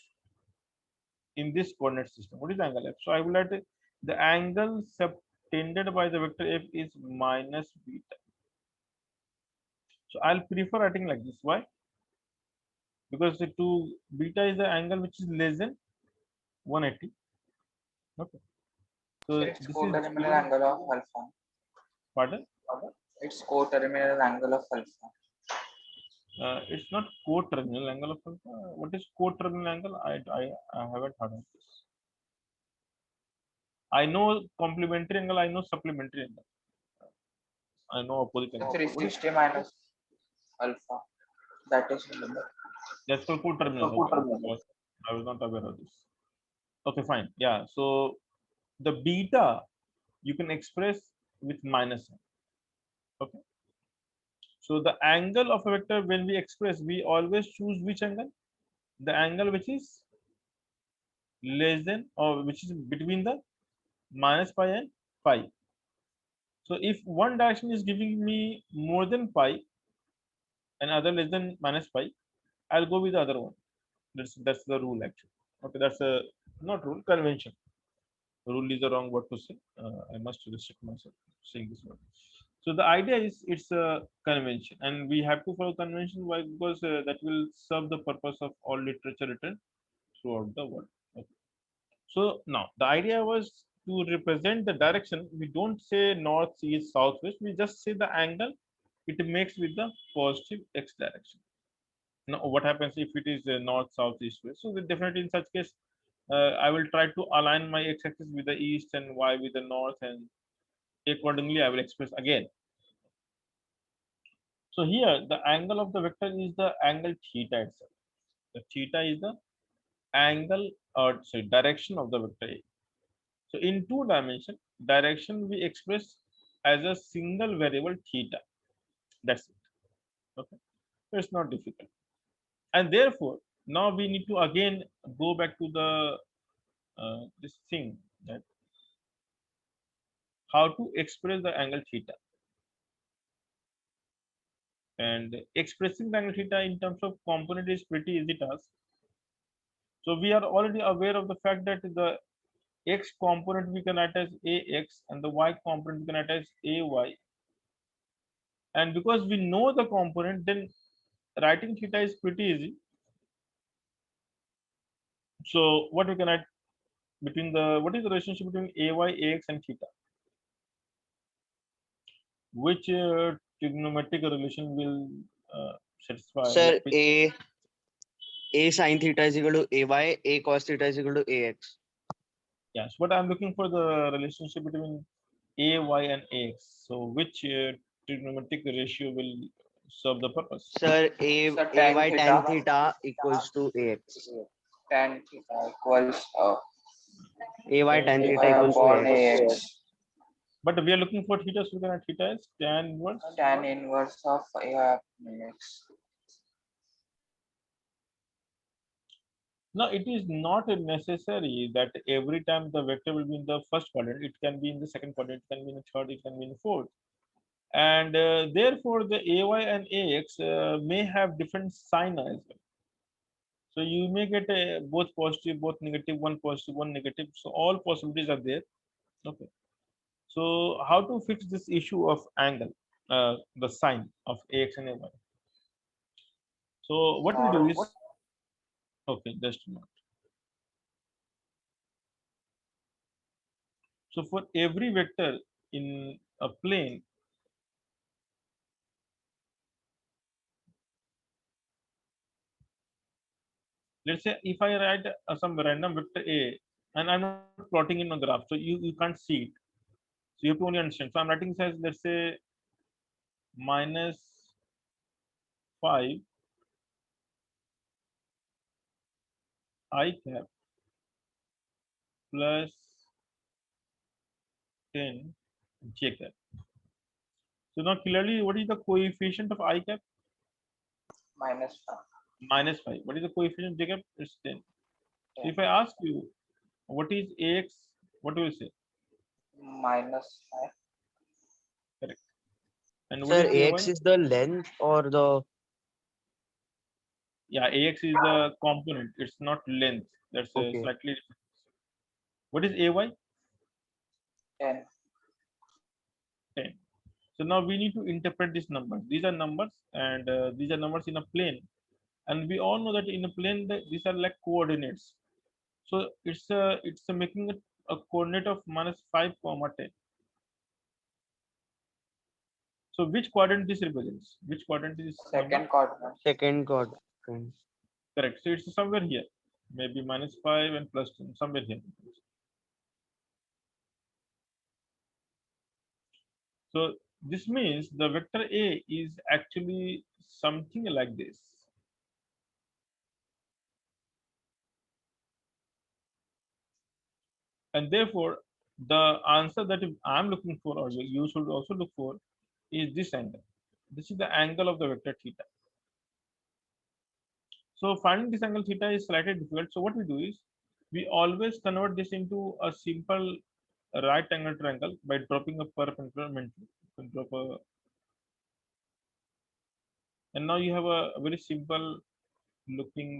in this coordinate system? What is the angle f? So I will write the angle subtended by the vector f is minus beta. So I'll prefer writing like this. Why? Because the 2 beta is the angle which is less than 180. Okay. So It's this is coterminal angle of alpha. pardon. It's coterminal angle of alpha. It's not coterminal angle of alpha. What is coterminal angle? I haven't heard of this. I know complementary angle. I know supplementary angle. I know opposite It's angle. 360 minus alpha. That is That's called coterminal. Okay. I was not aware of this. Okay, fine. Yeah. So the beta you can express with minus sign. Okay. So the angle of a vector when we express, we always choose which angle? The angle which is less than or which is between the minus pi and pi. So if one direction is giving me more than pi and other less than minus pi, I'll go with the other one. That's the rule actually. Okay, that's a not rule, convention. Rule is the wrong word to say. I must restrict myself saying this word. So the idea is it's a convention, and we have to follow convention. Why? Because that will serve the purpose of all literature written throughout the world. Okay. So now the idea was to represent the direction. We don't say north, east, south, west. We just say the angle it makes with the positive x direction. Now, what happens if it is north, south, east, west? So definitely in such case, I will try to align my x-axis with the east and y with the north, and accordingly I will express again. So here the angle of the vector is the angle theta itself. The theta is the angle or sorry direction of the vector A. So in 2 dimension direction we express as a single variable theta. That's it. Okay, so it's not difficult. And therefore now we need to again go back to the this thing that how to express the angle theta. And expressing the angle theta in terms of component is pretty easy task. So we are already aware of the fact that the x component we can write as ax and the y component we can write as ay. And because we know the component, then writing theta is pretty easy. So what we can write between the what is the relationship between ay, ax, and theta? Which trigonometric relation will satisfy? Sir, A sin theta is equal to AY, A cos theta is equal to AX. Yes, but I'm looking for the relationship between a, y, and ax. So which trigonometric ratio will serve the purpose? Sir, So tan AY theta, tan theta equals to AX. tan theta equals AY tan theta theta equals to upon AX. ax, But we are looking for theta, so we can have theta is tan inverse. tan inverse of ax. Now, it is not necessary that every time the vector will be in the first quadrant. It can be in the second quadrant, it can be in the third, it can be in the fourth. And therefore, the ay and ax may have different sign as well. So you may get both positive, both negative, one positive, one negative. So all possibilities are there. Okay. So how to fix this issue of angle, the sign of ax and ay? So what we'll do is, okay, just a minute. So for every vector in a plane, let's say if I write some random vector a, and I'm not plotting it on the graph, so you can't see it. So you have to only understand. So I'm writing this as, let's say, minus 5 I cap plus 10 j cap. So now clearly, what is the coefficient of I cap? -5. Minus 5. What is the coefficient of j cap? It's 10. So if I ask you, what is ax? What do you say? -5. Correct. And what Sir, is AX ay? is the length or the Yeah, ax is the component. It's not length. That's okay. slightly different. What is ay? 10. 10. So now we need to interpret these numbers. These are numbers, and these are numbers in a plane. And we all know that in a plane, these are like coordinates. So it's making a coordinate of -5, 10. So which quadrant this represents? Which quadrant is this number? Second quadrant. Second quadrant. Correct. So it's somewhere here, maybe -5 and +10, somewhere here. So this means the vector A is actually something like this. And therefore, the answer that I'm looking for, or you should also look for, is this angle. This is the angle of the vector theta. So finding this angle theta is slightly difficult. So what we do is, we always convert this into a simple right angle triangle by dropping a perpendicular. Drop a, and now you have a very simple looking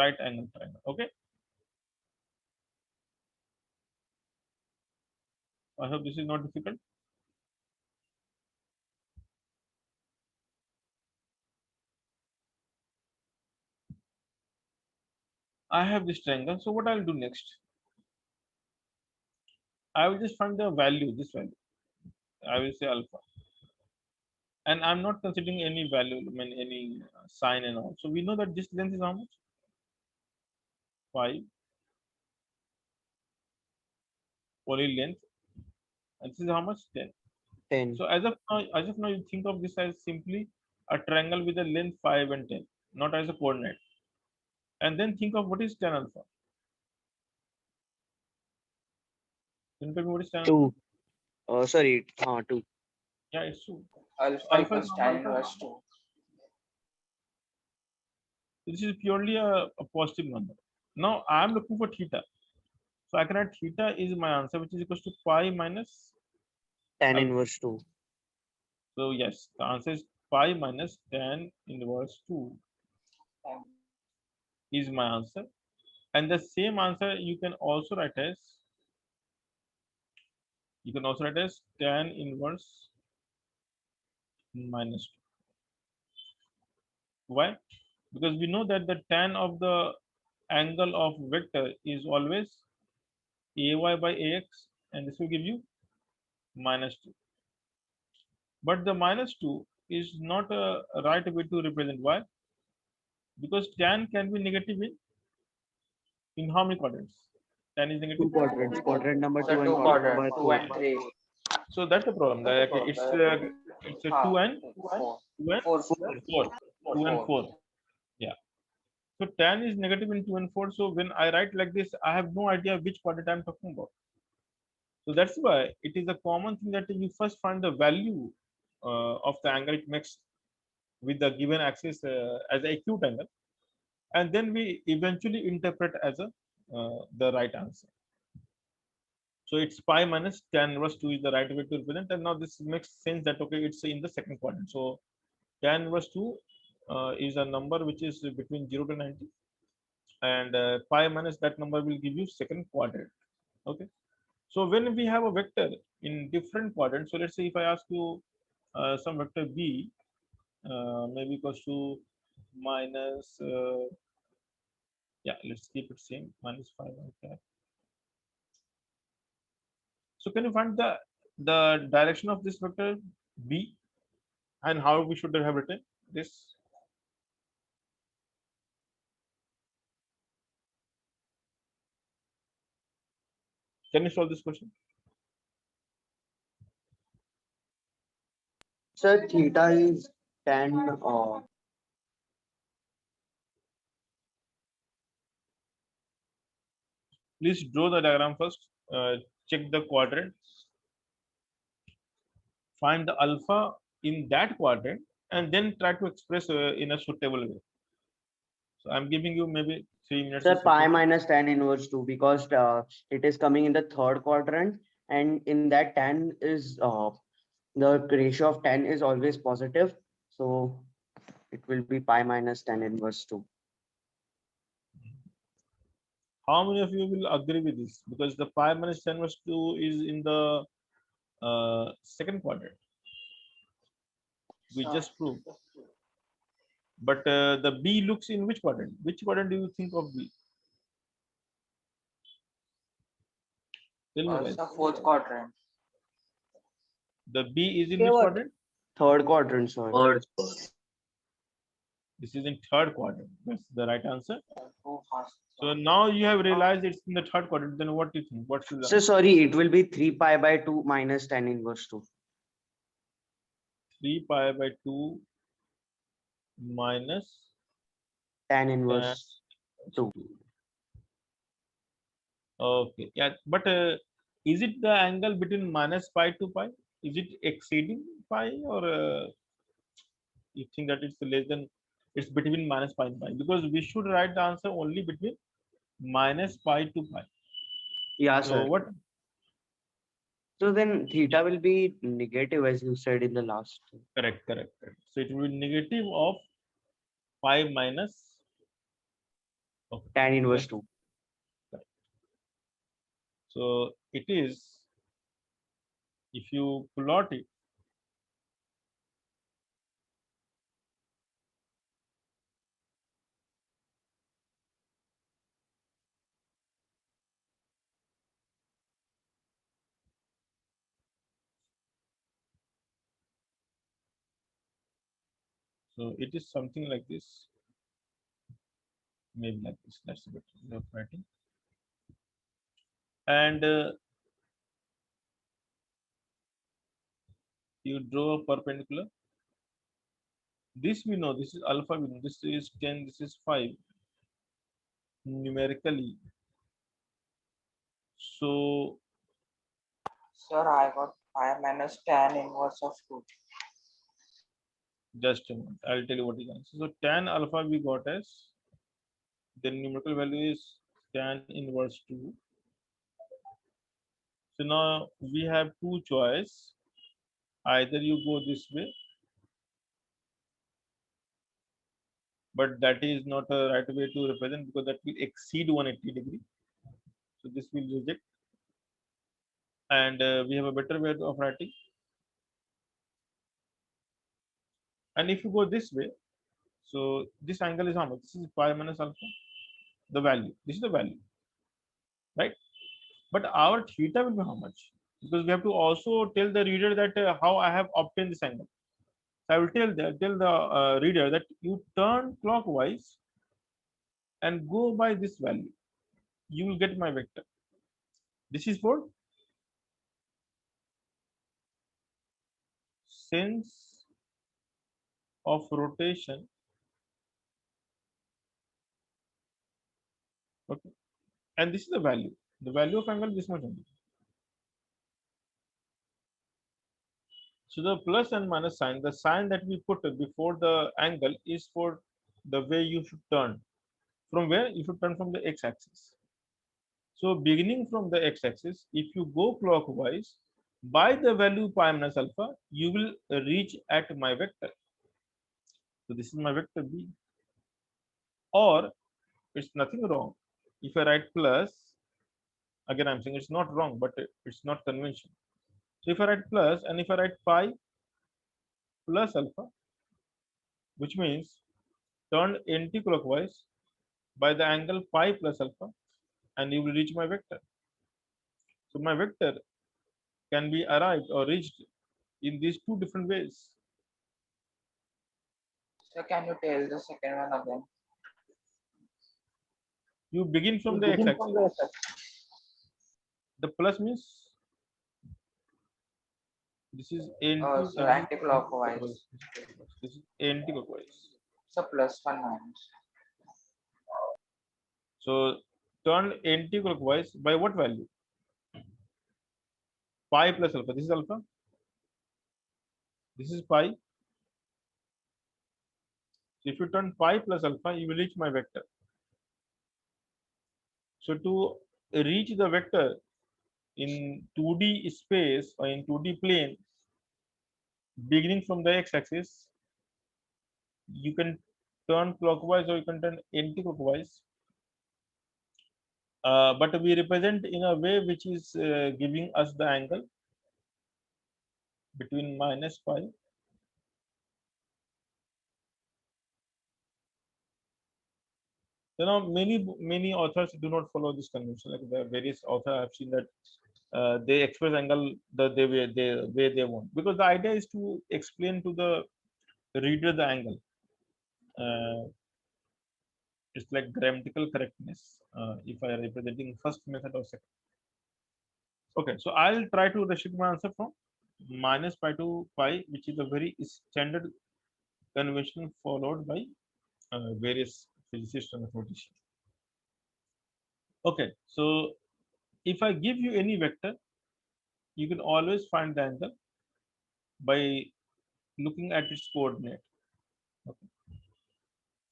right angle triangle. Okay. I hope this is not difficult. I have this triangle. So what I'll do next? I will just find the value, this value. I will say alpha. And I'm not considering any value, I mean any sign and all. So we know that this length is how much? 5. Only length. And this is how much? 10. 10. So as of now, you think of this as simply a triangle with a length 5 and 10, not as a coordinate. And then think of what is tan alpha. Can you tell me what is tan alpha? 2. Sorry, 2. Yeah, it's 2. So Alpha alpha is equals how tan much? inverse 2. This is purely a positive number. Now I am looking for theta. So I can write theta is my answer, which is equals to pi minus Tan alpha. inverse 2. So yes, the answer is pi minus tan inverse 2 And is my answer. And the same answer you can also write as tan inverse minus 2. Why? Because we know that the tan of the angle of vector is always ay by ax, and this will give you -2. But the -2 is not a right way to represent. Why? Because tan can be negative in how many quadrants? 10 is negative. Two quadrants. Quadrant number Sir, 2 and two quadrant quadrant, number 2 3. and 3. So that's the problem. Like it's a 2 and 4. 2 and 4. 4. 2 and 4. Yeah. So tan is negative in 2 and 4. So when I write like this, I have no idea which quadrant I'm talking about. So that's why it is a common thing that you first find the value of the angle it makes with the given axis as an acute angle, and then we eventually interpret as a the right answer. So it's pi minus tan inverse 2 is the right way to represent, and now this makes sense that okay, it's in the second quadrant. So tan inverse 2 is a number which is between 0 to 90, and pi minus that number will give you second quadrant. Okay. So when we have a vector in different quadrants, so let's say if I ask you some vector b maybe equals to minus yeah, let's keep it same, minus 5. Okay. So can you find the direction of this vector b and how we should have written this? Can you solve this question? Sir, theta is tan. Please draw the diagram first. Check the quadrant. Find the alpha in that quadrant, and then try to express in a suitable way. So I'm giving you maybe 3 minutes. Sir, pi minus tan inverse 2 because it is coming in the third quadrant, and in that tan is the ratio of tan is always positive, so it will be pi minus tan inverse 2. How many of you will agree with this? Because the pi minus tan inverse 2 is in the second quadrant. We just proved. But the B looks in which quadrant? Which quadrant do you think of B? Tell me, guys. The fourth quadrant. The B is in which quadrant? Third quadrant, sir. This is in third quadrant. That's the right answer. Too fast. So now you have realized it's in the third quadrant. Then what do you think? What should So sorry, it will be 3 pi by 2 minus tan inverse 2. 3 pi by 2 minus Tan tan inverse 2. Okay, yeah, but is it the angle between minus pi to pi? Is it exceeding pi, or you think that it's less than? It's between minus pi and pi, because we should write the answer only between minus pi to pi. Yeah, So sir. what? So then theta will be negative, as you said in the last. Correct, correct, correct. So it will be negative of pi minus. Okay, Tan inverse 2. correct. So it is, if you plot it, so it is something like this, maybe like this. That's a bit way of writing. And you draw a perpendicular. This we know, this is alpha, we know, this is 10, this is 5 numerically. So Sir, I got pi minus tan inverse of 2. just a moment, I'll tell you what is the answer. So tan alpha we got as, the numerical value is tan inverse 2. So now we have two choice. Either you go this way, but that is not a right way to represent because that will exceed 180 degree. So this will reject. And we have a better way of writing. And if you go this way, so this angle is how much? This is pi minus alpha, the value. This is the value, right? But our theta will be how much? Because we have to also tell the reader that how I have obtained this angle. So I will tell the reader that you turn clockwise and go by this value. You will get my vector. This is for sense of rotation. Okay, and this is the value. The value of angle this much only. So the plus and minus sign, the sign that we put before the angle is for the way you should turn. From where? You should turn from the x-axis. So beginning from the x-axis, if you go clockwise, by the value pi minus alpha, you will reach at my vector. So this is my vector B. Or it's nothing wrong. If I write plus, again I'm saying it's not wrong, but it's not convention. So if I write plus and if I write pi plus alpha, which means turn anti-clockwise by the angle pi plus alpha, and you will reach my vector. So my vector can be arrived or reached in these two different ways. So can you tell the second one again? You begin from the x-axis. The plus means this is So anti-clockwise. This is anti-clockwise. So plus one minus. So turn anti-clockwise by what value? Pi plus alpha. This is alpha. This is pi. So if you turn pi plus alpha, you will reach my vector. So to reach the vector in 2D space or in 2D plane, beginning from the x-axis, you can turn clockwise or you can turn anti-clockwise. But we represent in a way which is giving us the angle between minus pi many authors do not follow this convention. Like the various authors I've seen that they express angle the way they want, because the idea is to explain to the reader the angle. It's like grammatical correctness if I am representing first method or second. Okay, so I'll try to restrict my answer from minus pi to pi, which is a very standard convention followed by various physicists and mathematicians. Okay, so if I give you any vector, you can always find the angle by looking at its coordinate. Okay.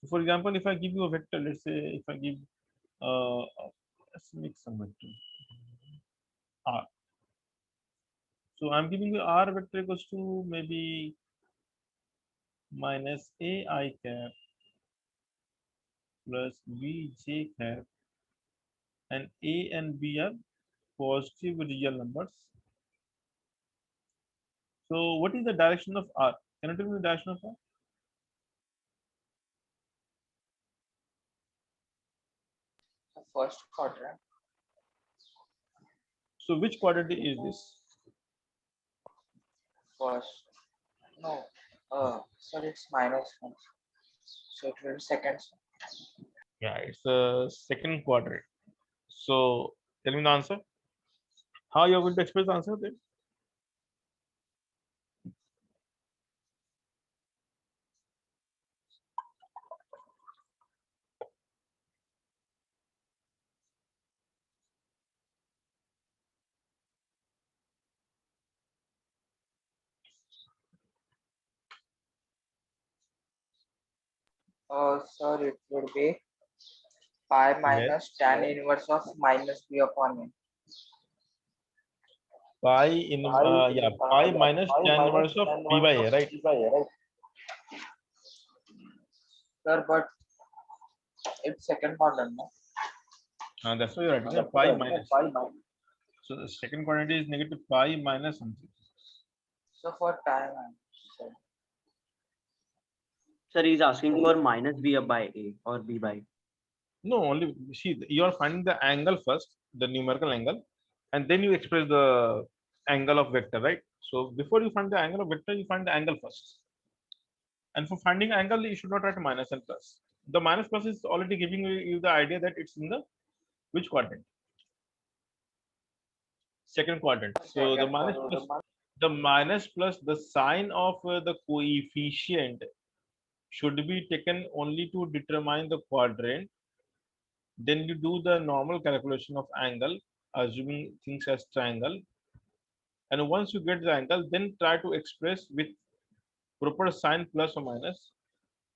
So for example, if I give you a vector, let's say if I give let's make some vector r. So I'm giving you r vector equals to maybe minus ai cap plus bj cap, and a and b are positive real numbers. So what is the direction of r? Can you tell me the direction of r? The first quadrant. So which quadrant is this? First. No. Sorry, it's minus one. So it will be second. Yeah, it's a second quadrant. So tell me the answer. How you are going to express the answer then? Sir, it would be pi minus Yes. tan inverse of minus b upon a. Pi in yeah, pi minus tan inverse of b by a, right? Sir, but it's second quadrant, no? That's why you're writing pi minus. So the second quadrant is negative pi minus something. So for time, so Sir, he's asking for minus b by a or b by. No, only see you are finding the angle first, the numerical angle, and then you express the angle of vector, right? So before you find the angle of vector, you find the angle first. And for finding angle, you should not write minus and plus. The minus plus is already giving you the idea that it's in the which quadrant. second quadrant. So the minus plus the sign of the coefficient should be taken only to determine the quadrant. Then you do the normal calculation of angle, assuming things as triangle. And once you get the angle, then try to express with proper sign plus or minus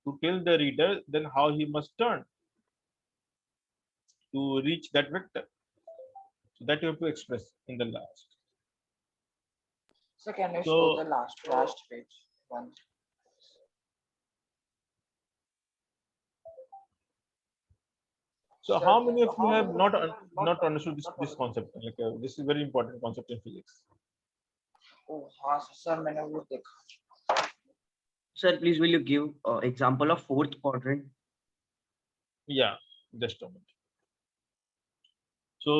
to tell the reader then how he must turn to reach that vector. So that you have to express in the last. So can you show So the last page once? so Sir, how many of you have not understood this concept? Like this is very important concept in physics. oh हाँ sir मैंने वो देखा. Sir, please will you give example of fourth quadrant? Yeah, just a moment. So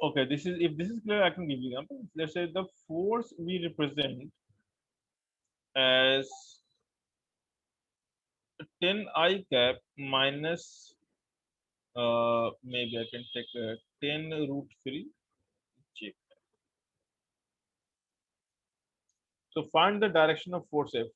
okay, this is if this is clear, I can give you example. Let's say the force we represent as 10 I cap minus maybe I can take 10 root 3 J. So find the direction of force F.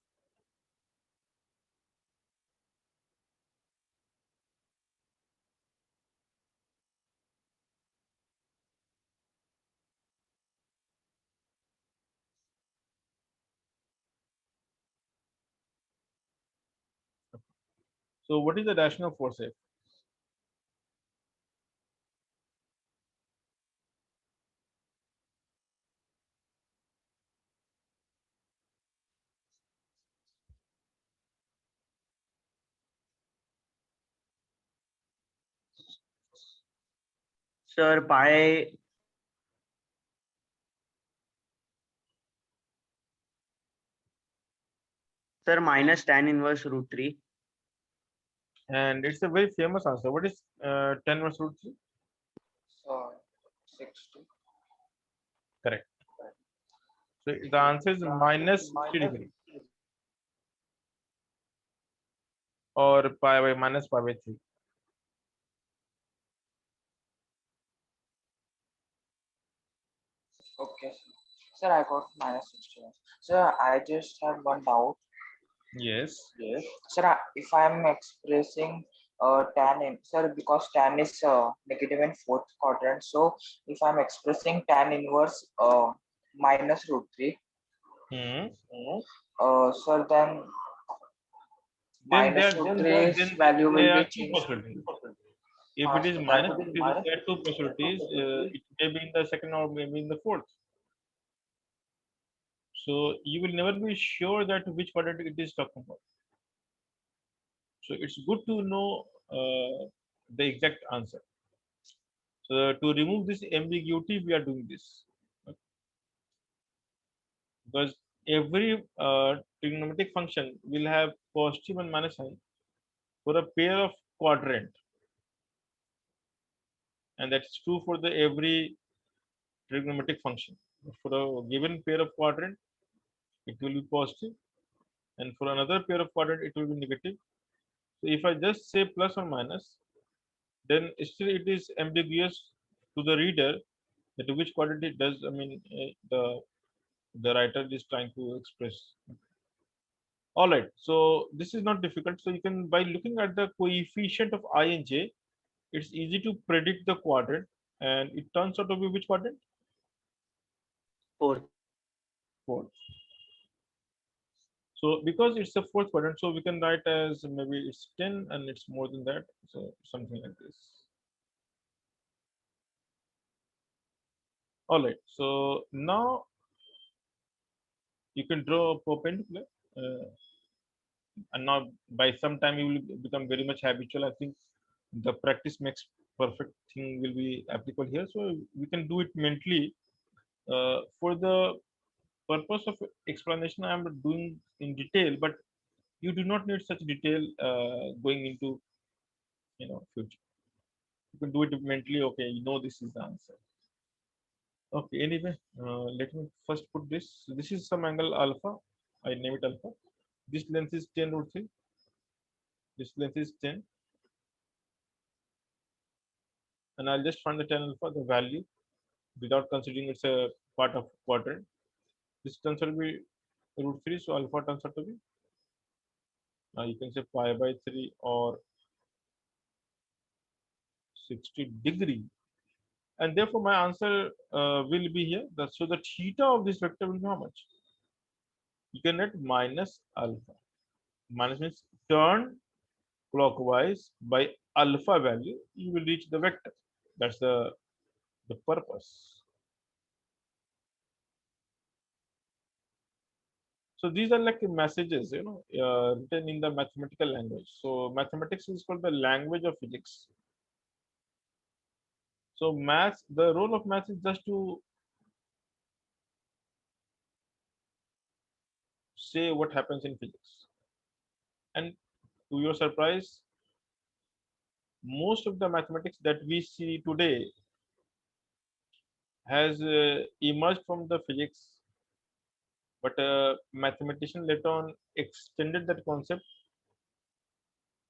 So what is the direction of force F? Sir, pi. Sir, minus tan inverse root 3. And it's a very famous answer. What is 10 minus root 3? So 60. Correct. So the answer is minus 60 or pi by minus pi by 3. Okay, sir. Sir, I got minus 61. Sir, I just have one doubt. Yes. Sir, if I'm expressing tan in, sir, because tan is negative in fourth quadrant, so if I'm expressing tan inverse minus root 3, Hmm. sir, then Then minus root 3's value will there are be two changed. possibilities. If it is Sir, minus 50, then there are two possibilities. It may be in the second or maybe in the fourth. So you will never be sure that which quadrant it is talking about. So it's good to know the exact answer. So to remove this ambiguity, we are doing this. Because every trigonometric function will have positive and minus sign for a pair of quadrant, and that's true for the every trigonometric function. For a given pair of quadrant, it will be positive, and for another pair of quadrant, it will be negative. So if I just say plus or minus, then still it is ambiguous to the reader that which quadrant it does. I mean, the writer is trying to express. All right, so this is not difficult. So you can, by looking at the coefficient of I and j, it's easy to predict the quadrant, and it turns out to be which quadrant? Fourth. Fourth. So because it's the fourth quadrant, so we can write as maybe it's 10 and it's more than that. So something like this. All right, so now you can draw a perpendicular. And now by some time you will become very much habitual. I think the practice makes perfect thing will be applicable here. So we can do it mentally. For the purpose of explanation, I am doing in detail, but you do not need such detail going into future. You can do it mentally. Okay, you know this is the answer. Okay, anyway, let me first put this. This is some angle alpha. I name it alpha. This length is 10 root 3. This length is 10. And I'll just find the tan alpha, the value, without considering it's a part of quadrant. This turns out to be √3, so alpha turns out to be you can say pi by 3 or 60°, and therefore my answer will be here. So the theta of this vector will be how much? You can write minus alpha. Minus means turn clockwise by alpha value, you will reach the vector. That's the purpose. So these are like messages, written in the mathematical language. So mathematics is called the language of physics. So maths, the role of maths is just to say what happens in physics. And to your surprise, most of the mathematics that we see today has emerged from the physics, but a mathematician later on extended that concept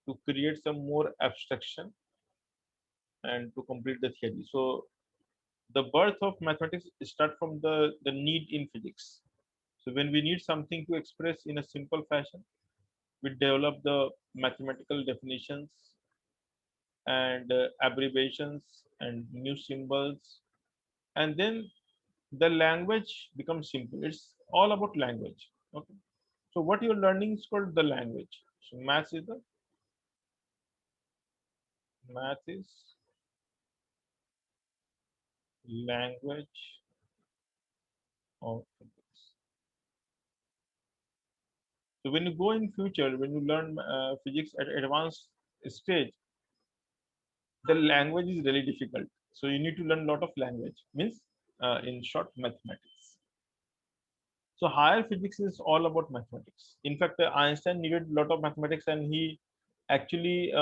to create some more abstraction and to complete the theory. So the birth of mathematics start from the need in physics. So when we need something to express in a simple fashion, we develop the mathematical definitions and abbreviations and new symbols, and then the language becomes simple. It's all about language. Okay. So what you're learning is called the language. So math is language of physics. So when you go in future, when you learn physics at advanced stage, the language is really difficult. So you need to learn a lot of language. Means, in short, mathematics. So higher physics is all about mathematics. In fact, Einstein needed a lot of mathematics, and he actually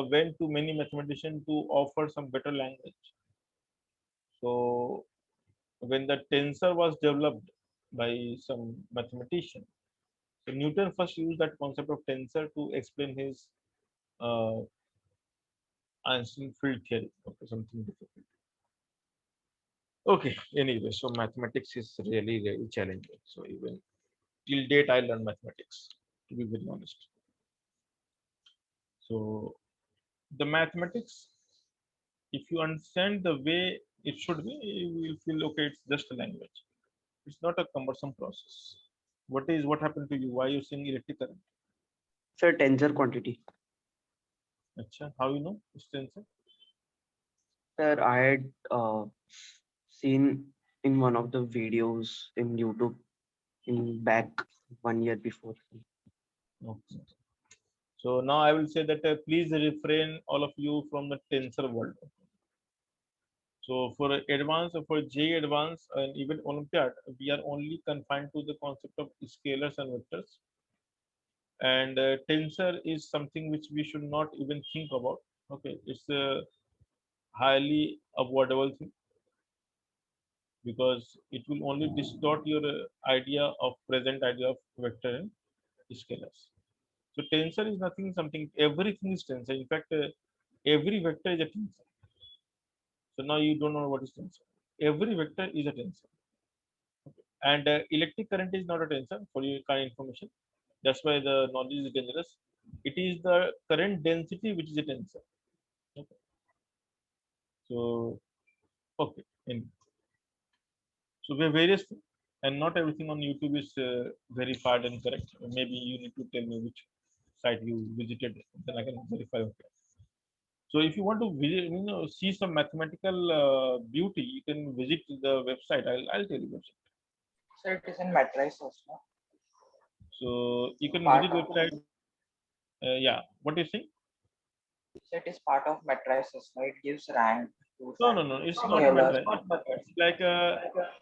went to many mathematicians to offer some better language. So when the tensor was developed by some mathematician, so Newton first used that concept of tensor to explain his uh, Einstein field theory. Okay, something difficult. Okay, anyway, so mathematics is really, really challenging. So even till date, I learn mathematics, to be very honest. So the mathematics, if you understand the way it should be, you will feel okay, it's just a language. It's not a cumbersome process. What happened to you? Why you seeing electric current? It's a tensor quantity. Acha, how you know it's tensor? Sir, I had seen in one of the videos in YouTube in back 1 year before. Okay. So now I will say that please refrain all of you from the tensor world. So for advanced, for J advanced and even Olympiad, we are only confined to the concept of scalars and vectors. And tensor is something which we should not even think about. Okay, it's a highly avoidable thing because it will only distort your idea of present idea of vector and scalars. So tensor is nothing something. Everything is tensor. In fact, every vector is a tensor. So now you don't know what is tensor. Every vector is a tensor. Okay. And electric current is not a tensor for your kind of information. That's why the knowledge is dangerous. It is the current density which is a tensor. Okay. So okay. So we have various things, and not everything on YouTube is verified and correct. Maybe you need to tell me which site you visited, then I can verify. Okay. So if you want to visit, see some mathematical beauty, you can visit the website. I'll tell you website. So it is in matrices, no? So you can Part visit of website. Yeah. What do you think? so it is part of matrices, no? It gives rank to No, no, no. It's not a scalar. matrix. It's like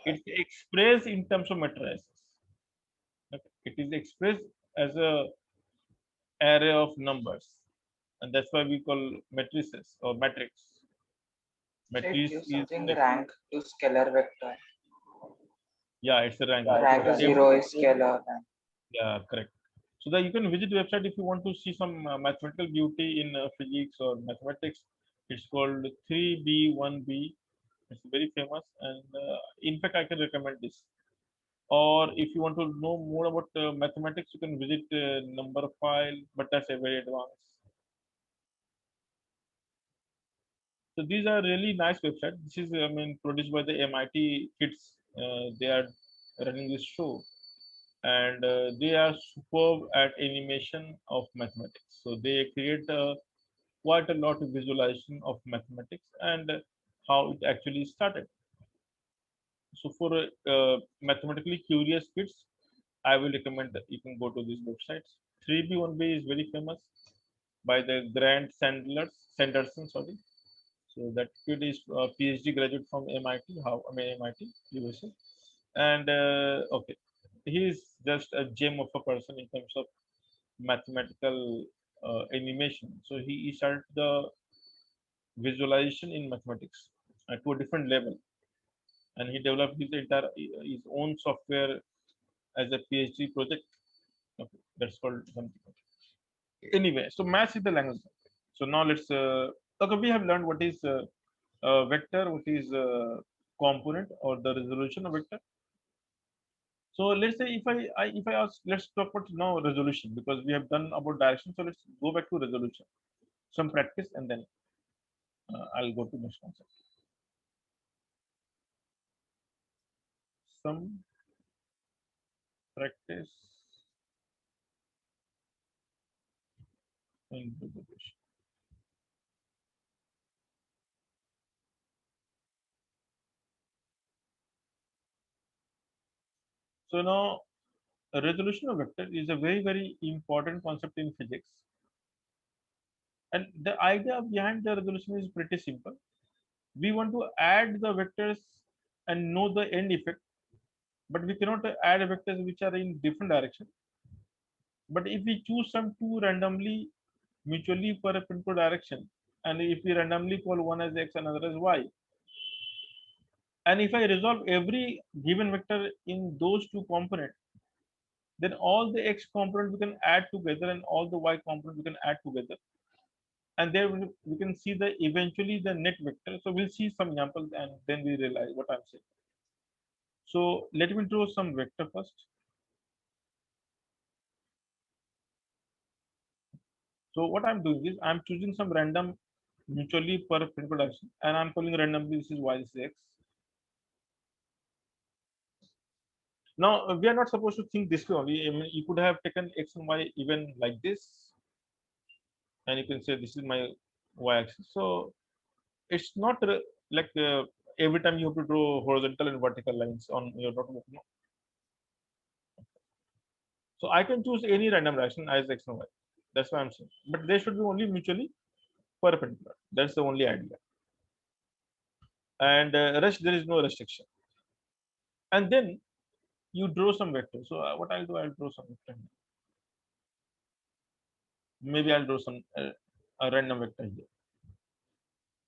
it's expressed in terms of matrices. Okay. It is expressed as a array of numbers, and that's why we call matrices or matrix. So it Matrix gives is something like, rank to scalar vector. yeah, it's a rank. Rank So is zero is scalar. yeah, correct. So that you can visit the website if you want to see some mathematical beauty in physics or mathematics. It's called 3B1B It's very famous, and in fact, I can recommend this. Or if you want to know more about mathematics, you can visit number file, but that's a very advanced. So these are really nice websites. This is, I mean, produced by the MIT kids. They are running this show, and they are superb at animation of mathematics. So they create quite a lot of visualization of mathematics and how it actually started. So for mathematically curious kids, I will recommend that you can go to these websites. 3B1B is very famous by the Grant Sanderson, sorry. So that kid is a PhD graduate from MIT, MIT, USA. And okay, he is just a gem of a person in terms of mathematical animation. So he started the visualization in mathematics to a different level, and he developed his own software as a PhD project. Okay, that's called something. Anyway, so math is the language. So now let's okay, we have learned what is vector, what is component or the resolution of vector. So let's say if I ask, let's talk about now resolution, because we have done about direction. So let's go back to resolution, some practice, and then I'll go to next concept. Some practice in resolution. So now a resolution of vector is a very important concept in physics, and the idea behind the resolution is pretty simple. We want to add the vectors and know the end effect, but we cannot add vectors which are in different direction. But if we choose some two randomly mutually perpendicular direction, and if we randomly call one as x and another as y, and if I resolve every given vector in those two components, then all the x component we can add together and all the y component we can add together, and there we can see the eventually the net vector. So we'll see some examples and then we realize what I'm saying. So let me draw some vector first. So what I'm doing is I'm choosing some random mutually perpendicular direction, and I'm calling randomly this is y, this is x. Now we are not supposed to think this way only. I mean, you could have taken x and y even like this, and you can say this is my y-axis. So it's not like every time you have to draw horizontal and vertical lines on your notebook. No? So I can choose any random direction as x and y. That's what I'm saying. But they should be only mutually perpendicular. That's the only idea. And rest there is no restriction. And then you draw some vector. So what I'll do, I'll draw some vector. Maybe I'll draw some a random vector here.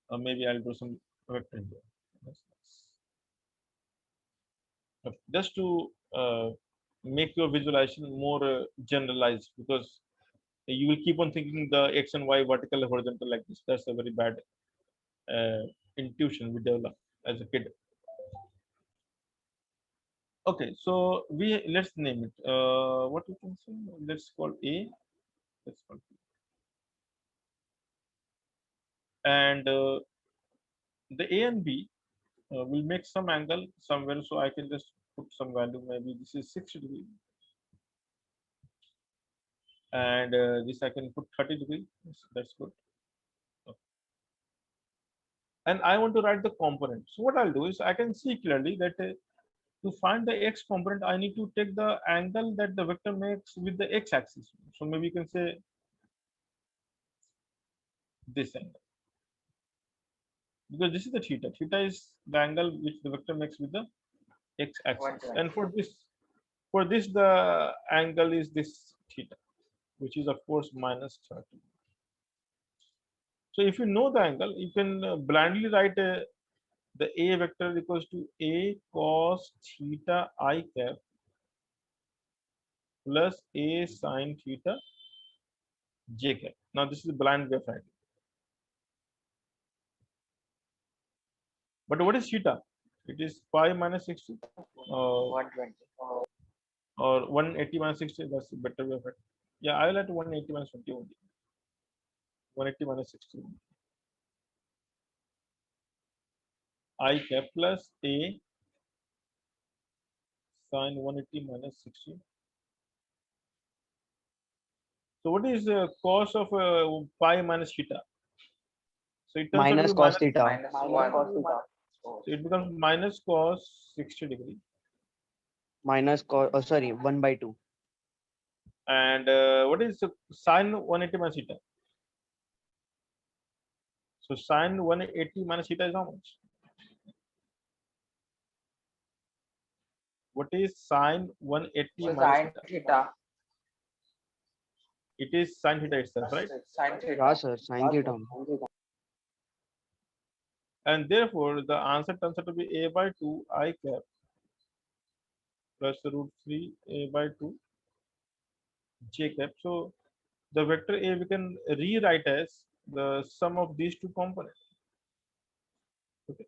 Or maybe I'll draw some vector here. That's nice. Okay. Just to make your visualization more generalized, because you will keep on thinking the x and y vertical horizontal like this. That's a very bad intuition we develop as a kid. Okay, so let's name it. What we can say? Let's call A. Let's call B. And the A and B will make some angle somewhere. So I can just put some value. Maybe this is 60 degree, and this I can put 30 degree. That's good. Okay. And I want to write the component. So what I'll do is I can see clearly that to find the x component, I need to take the angle that the vector makes with the x-axis. So maybe you can say this angle, because this is the theta. Theta is the angle which the vector makes with the x-axis, and 120. for this the angle is this theta, which is of course minus 30. So if you know the angle, you can blindly write the a vector equals to a cos theta I cap plus a sin theta j cap. Now this is a blind way of writing. But what is theta? It is pi minus 60 120. or 180 minus 60. That's a better way of it. Yeah, I will at 180 minus 20 only. 180 minus 60. I cap plus a sine 180 minus 60. So what is the cos of pi minus theta? So it turns out to Minus be cos minus. theta. Minus 1. So it becomes minus cos 60 degree. Minus cos, oh, sorry, 1/2. And what is sine 180 minus theta? So sine 180 minus theta is how much? What is sine 180 So minus sine theta? theta. It is sine theta itself, right? Sine Yeah, theta. sir, sin theta. And therefore, the answer turns out to be a by 2 I cap plus root 3 a by 2 j cap. So the vector a we can rewrite as the sum of these two components. Okay.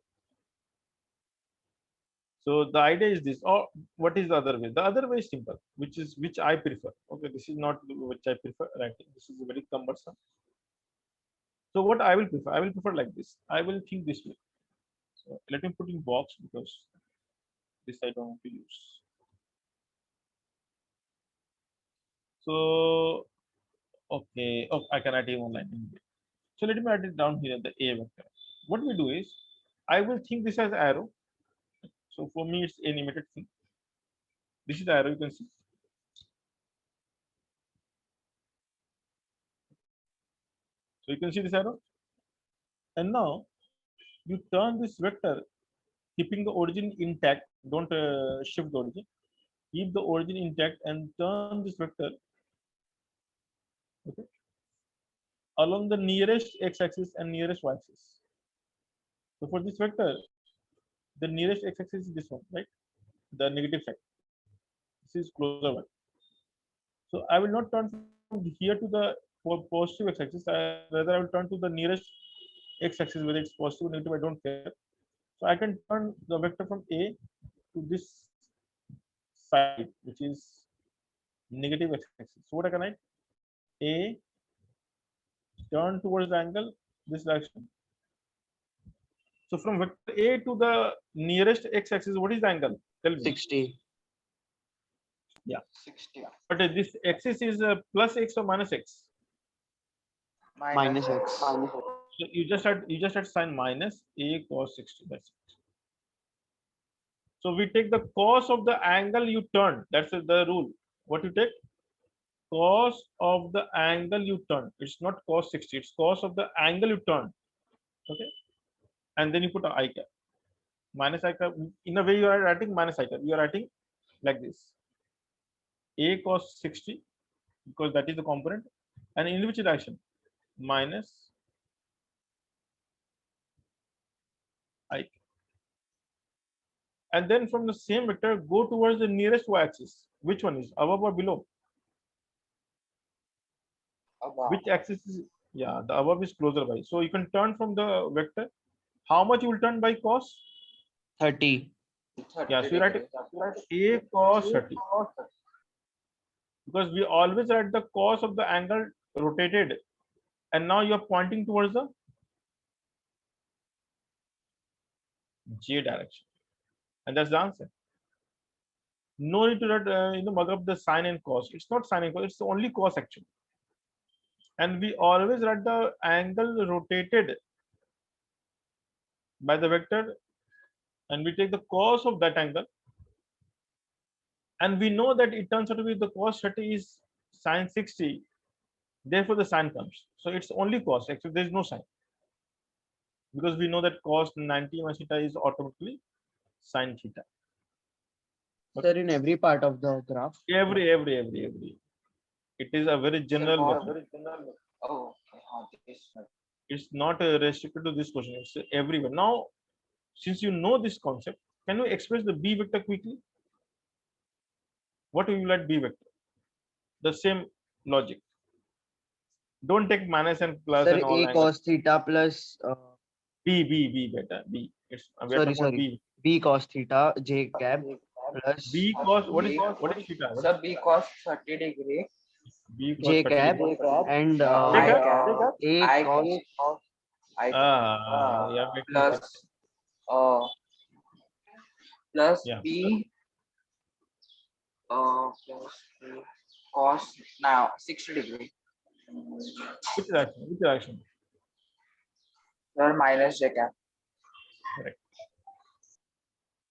So the idea is this, or what is the other way? The other way is simple, which I prefer. Okay, this is not which I prefer writing. This is very cumbersome. So what I will prefer? I will prefer like this. I will think this way. So let me put in box because this I don't want to use. So okay, oh, I can write it one line. So let me write it down here, the a vector. What we do is, I will think this as arrow. So for me, it's animated thing. This is the arrow, you can see. So you can see this arrow. And now you turn this vector, keeping the origin intact. Don't shift the origin. Keep the origin intact and turn this vector, okay, along the nearest x-axis and nearest y-axis. So for this vector, the nearest x-axis is this one, right? The negative side. This is closer one. So I will not turn from here to the positive x-axis. Rather, I will turn to the nearest x-axis, whether it's positive or negative, I don't care. So I can turn the vector from A to this side, which is negative x-axis. So what I can write? A turn towards the angle this direction. So from vector A to the nearest x-axis, what is the angle? Tell me. 60. Yeah. 60. But this axis is plus x or minus x. Minus x. So you just had sign minus a cos 60. That's it. So we take the cos of the angle you turn. That's the rule. What you take? Cos of the angle you turn. It's not cos 60. It's cos of the angle you turn. Okay. And then you put a I cap. Minus I cap. In a way, you are writing minus I cap. You are writing like this. A cos 60, because that is the component. And in which direction? Minus I cap. And then from the same vector, go towards the nearest y-axis. Which one is above or below? Above. Which axis is? Yeah, the above is closer by. So you can turn from the vector. How much you will turn by cos? 30. 30 Yeah, so you write degree. a cos 30. Because we always write the cos of the angle rotated, and now you are pointing towards the j direction, and that's the answer. No need to write, mug up the sine and cos. It's not sine and cos. It's only cos actually. And we always write the angle rotated by the vector, and we take the cos of that angle, and we know that it turns out to be the cos 30 is sine 60. Therefore, the sine comes. So it's only cos. Actually, there is no sine, because we know that cos 90 minus theta is automatically sine theta. Sir, in every part of the graph. Every. It is a very general method. Oh, okay. This one. It's not restricted to this question. It's everywhere. Now, since you know this concept, can you express the b vector quickly? What will you let b vector? The same logic. Don't take minus and plus Sir, and all a angles. cos theta plus B beta B. It's we are Sorry, talking about sorry. B. B cos theta j cap plus B cos what is theta? What is Sir, B cos 30 degree. B cos j 30 cap degree? and J I cap? cap. a I cos. cap. I cap. Yeah, makes more sense. Plus uh plus Yeah. B plus B cos now 60 degree. Which direction? Which direction? Sir, minus J cap. Correct.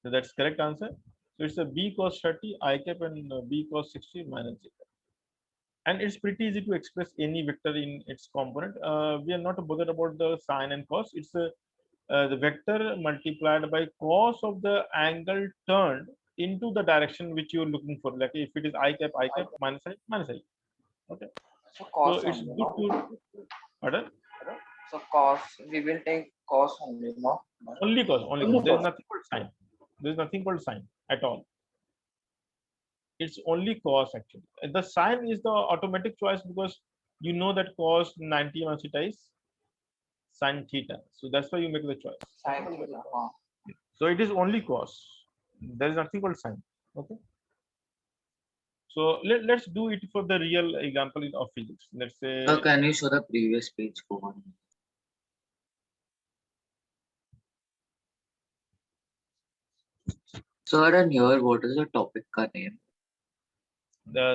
So that's correct answer. So it's a B cos 30 I cap and B cos 60 minus J cap. And it's pretty easy to express any vector in its component. We are not bothered about the sign and cos. It's the vector multiplied by cos of the angle turned into the direction which you're looking for. Like if it is I cap minus I minus I. Okay. So So cos it's only, good no? to pardon? So cos, we will take cos only, no? Only cos, only cos. There is nothing called sine. There is nothing called sine at all. It's only cos actually. The sine is the automatic choice because you know that cos 90 minus theta is sine theta. So that's why you make the choice. Sin theta. So it is only cos. There is nothing called sine. Okay. So let's do it for the real example of physics. Let's say Sir, can you show the previous page for 1 minute? Sir, and here, what is the topic ka name?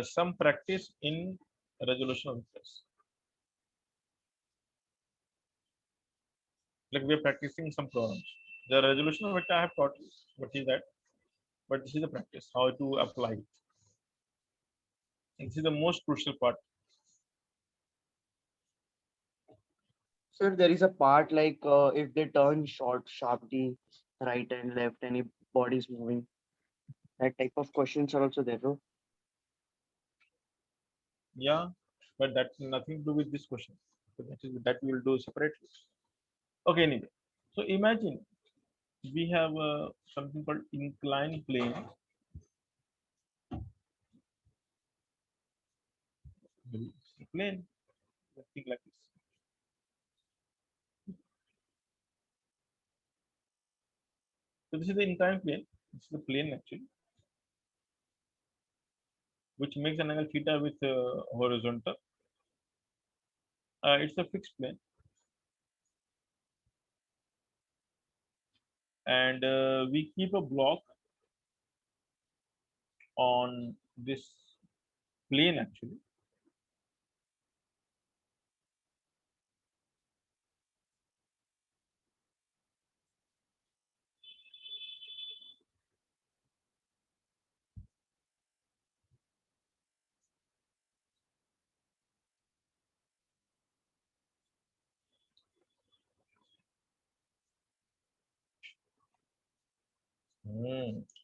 some practice in resolution of vectors. Like we are practicing some problems. The resolution of vector I have taught you. What is that? But this is the practice, how to apply it. This is the most crucial part. Sir, there is a part like if they turn short sharply right and left and if body is moving. That type of questions are also there, bro. Yeah, but that's nothing to do with this question. So that we will do separately. Okay, anyway. So imagine we have something called incline plane. Plane, something like this. So this is the inclined plane. This is the plane actually, which makes an angle theta with horizontal. It's a fixed plane, and we keep a block on this plane actually.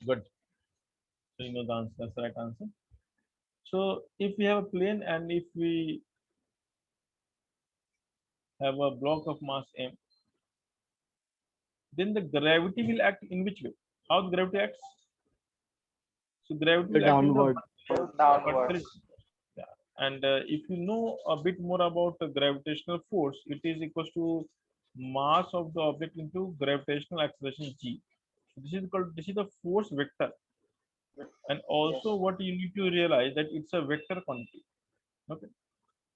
Good. So you know the answer. That's the right answer. So if we have a plane and if we have a block of mass m, then the gravity will act in which way? How the gravity acts? So gravity The will act in the downward. Downwards. yeah. And if you know a bit more about the gravitational force, it is equals to mass of the object into gravitational acceleration g. So this is the force vector, and also what you need to realize that it's a vector quantity. Okay.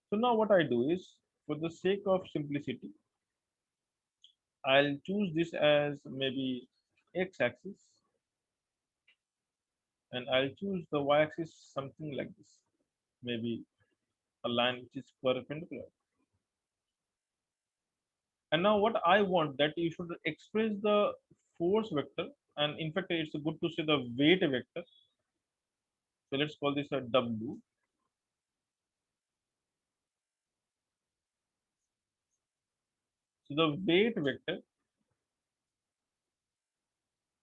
So now what I do is, for the sake of simplicity, I'll choose this as maybe x-axis, and I'll choose the y-axis something like this, maybe a line which is perpendicular. And now what I want that you should express the force vector, and in fact it's good to say the weight vector. So let's call this a W. So the weight vector,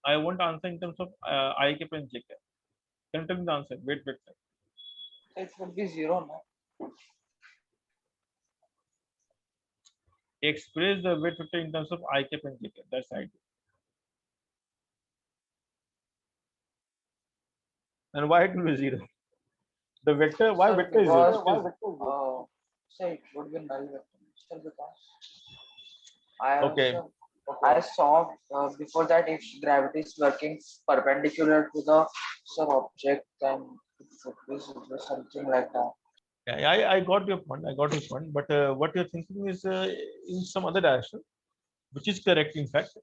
I want answer in terms of I cap and j cap. Can you tell me the answer? Weight vector. It would be 0, no? Express the weight vector in terms of I cap and j cap. That's the idea. And why it will be 0? The vector, why Sir, vector is 0? because say it would be null vector. Sir, because I Okay. also I saw before that if gravity is working perpendicular to the object, then it should be something like that. Yeah, I got your point. I got your point. But what you're thinking is in some other direction, which is correct, in fact.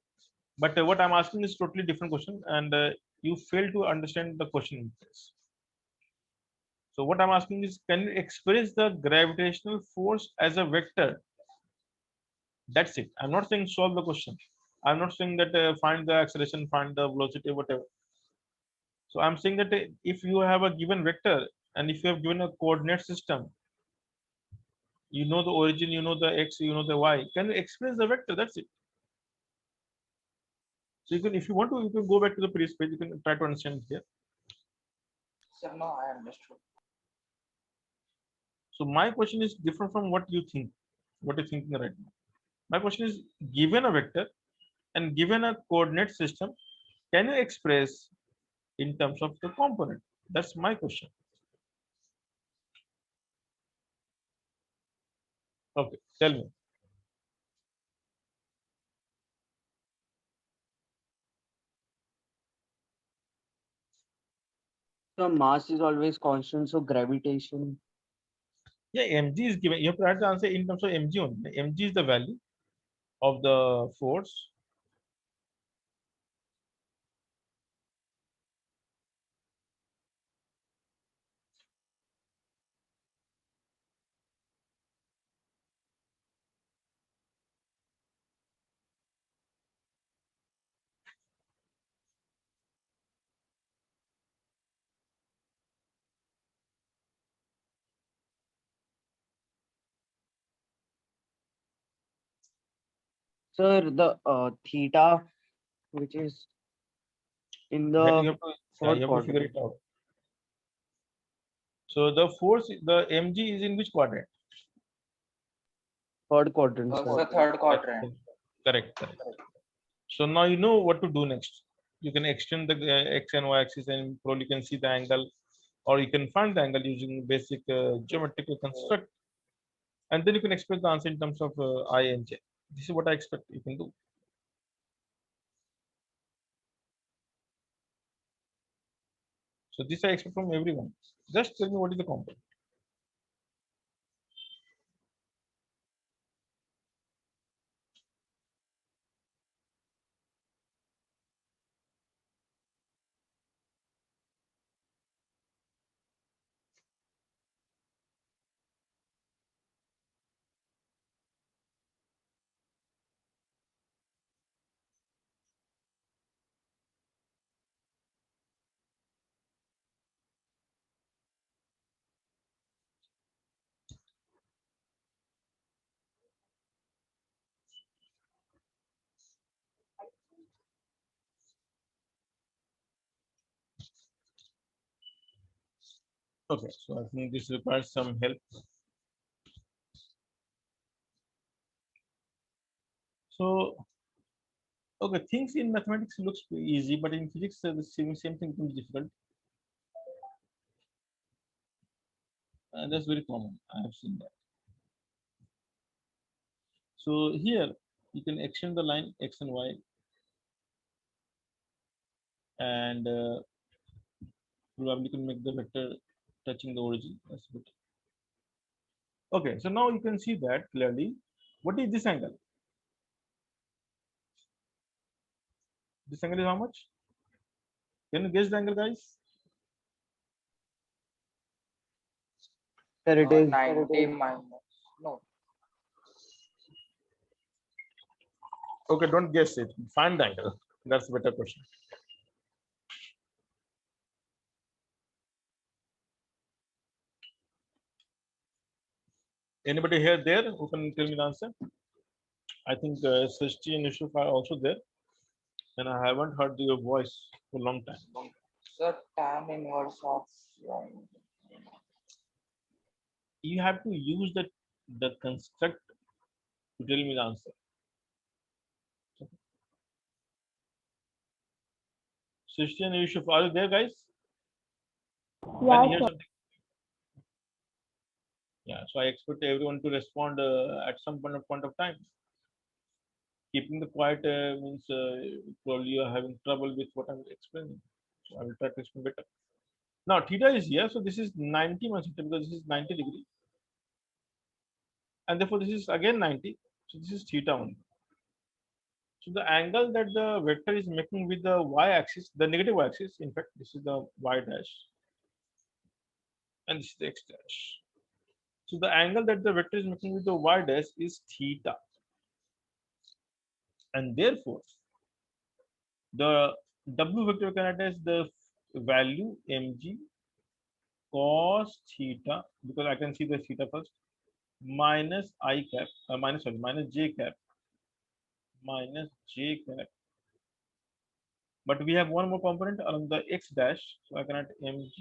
But what I'm asking is totally different question, and you fail to understand the question. So what I'm asking is, can you express the gravitational force as a vector? That's it. I'm not saying solve the question. I'm not saying that find the acceleration, find the velocity, whatever. So I'm saying that if you have a given vector and if you have given a coordinate system, you know the origin, you know the x, you know the y. Can you express the vector? That's it. So you can, if you want to, you can go back to the previous page. You can try to understand here. Sir, no, I understood. So my question is different from what you think, what you're thinking right now. My question is, given a vector and given a coordinate system, can you express in terms of the component? That's my question. Okay, tell me. So mass is always constant, so gravitation. Yeah, mg is given. You have to try to answer in terms of mg only. Mg is the value of the force. Sir, the theta, which is in That the you third have to figure quadrant. it out. So the force, the mg is in which quadrant? Third quadrant, It's sir. the third quadrant. Correct, correct. So now you know what to do next. You can extend the x and y axis and probably can see the angle, or you can find the angle using basic geometrical construct, and then you can express the answer in terms of I and j. This is what I expect you can do. So this I expect from everyone. Just tell me what is the component. Okay, so I think this requires some help. So okay, things in mathematics looks easy, but in physics the same thing becomes difficult. That's very common. I have seen that. So here you can extend the line x and y, and probably can make the vector touching the origin. That's good. Okay, so now you can see that clearly. What is this angle? This angle is how much? Can you guess the angle, guys? Sir, it is 90 minus. No, Okay, don't guess it. Find the angle. That's a better question. Anybody here there who can tell me the answer? I think Srishti and Yusuf are also there, and I haven't heard your voice for a long time. sir, tan inverse of You have to use the construct to tell me the answer. Srishti and Yusuf, are you there, guys? Can Yeah, you hear sure. something? Yeah, so I expect everyone to respond at some point of time. Keeping the quiet means probably you are having trouble with what I'm explaining. So I will try to explain better. Now theta is here, so this is 90 minus theta because this is 90 degree, and therefore this is again 90. So this is theta only. So the angle that the vector is making with the y-axis, the negative y-axis, in fact, this is the y dash, and this is the x dash. So the angle that the vector is making with the y dash is theta, and therefore the w vector can act as the value mg cos theta, because I can see the theta first, minus I cap, minus j cap, but we have one more component along the x dash, so I can add mg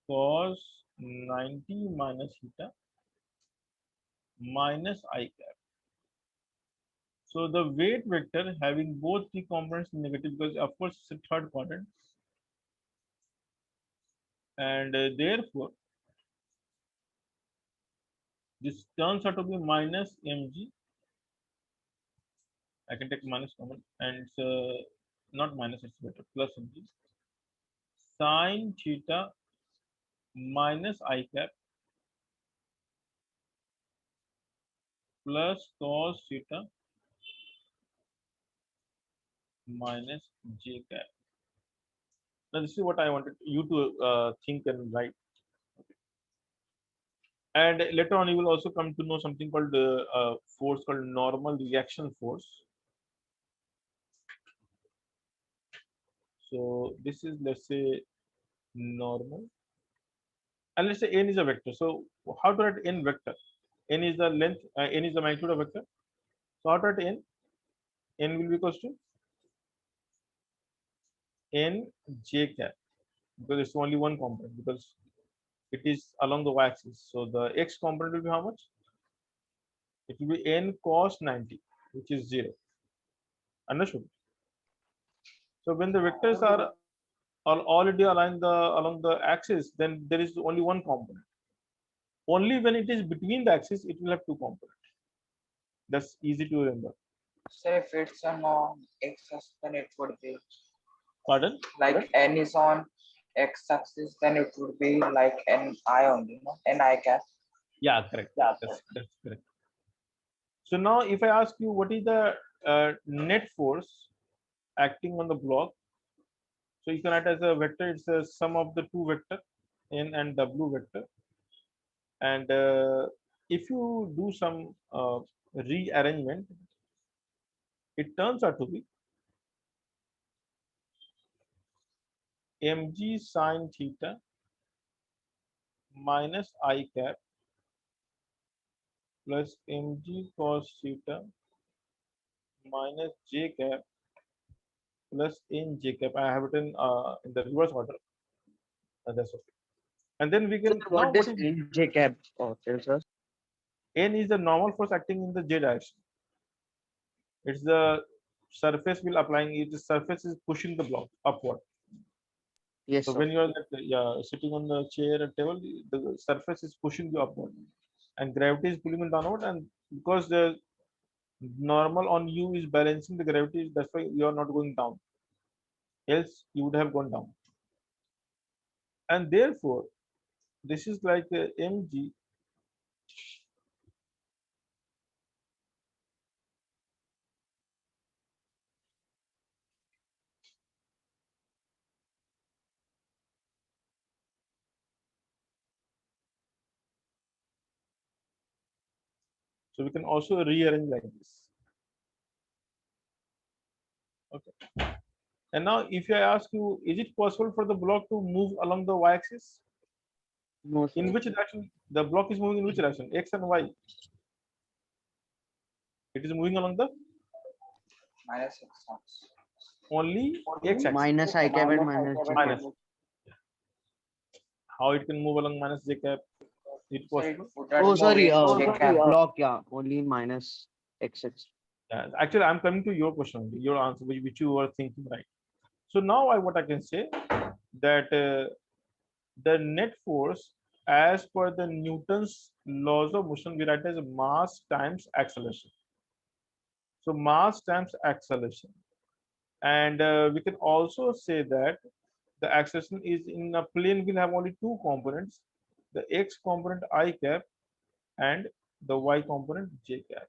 cos 90 minus theta minus I cap. So the weight vector having both the components negative, because of course it's a third quadrant, and therefore this turns out to be minus mg. I can take minus common, and it's not minus, it's better, plus mg sine theta minus I cap plus cos theta minus j cap. Now this is what I wanted you to think and write. And later on, you will also come to know something called force called normal reaction force. So this is, let's say, normal, and let's say n is a vector. So how to write n vector? N is the length, n is the magnitude of vector. So how to write n? N will be equals to n j cap, because it's only one component, because it is along the y-axis. So the x component will be how much? It will be n cos 90, which is 0. Understood? So when the vectors are already aligned along the axis, then there is only one component. Only when it is between the axis, it will have two components. That's easy to remember. So if it's on x-axis, then it would be Pardon? like n is on x-axis, then it would be like n I only, no? N I cap. Yeah, correct. That's correct. So now, if I ask you what is the net force acting on the block, so you can write as a vector. It's a sum of the two vector, n and w vector. And if you do some rearrangement, it turns out to be mg sine theta minus I cap plus mg cos theta minus j cap plus n j cap. I have it in the reverse order. That's okay. And then we can Sir, now what does what is NJ cap tells us? n is the normal force acting in the j direction. It's the surface will applying it. The surface is pushing the block upward. Yes, So sir. when you are sitting on the chair or table, the surface is pushing you upward, and gravity is pulling you downward. And because the normal on you is balancing the gravity, that's why you are not going down. Else you would have gone down. And therefore, this is like mg So we can also rearrange like this. Okay. And now if I ask you, is it possible for the block to move along the y-axis? No, sir. In which direction? The block is moving in which direction? X and Y. It is moving along the Minus x-axis. only x-axis. Minus I cap and minus J cap. Minus. How it can move along minus j cap? It So it possible? wouldn't Oh, move sorry. in J cap. Block, yeah. Only minus XX. Yeah. Actually, I'm coming to your question only, your answer, which you were thinking, right? So now what I can say that the net force as per the Newton's laws of motion, we write as mass times acceleration. So mass times acceleration. And we can also say that the acceleration is in a plane will have only two components, the x component I cap and the y component j cap.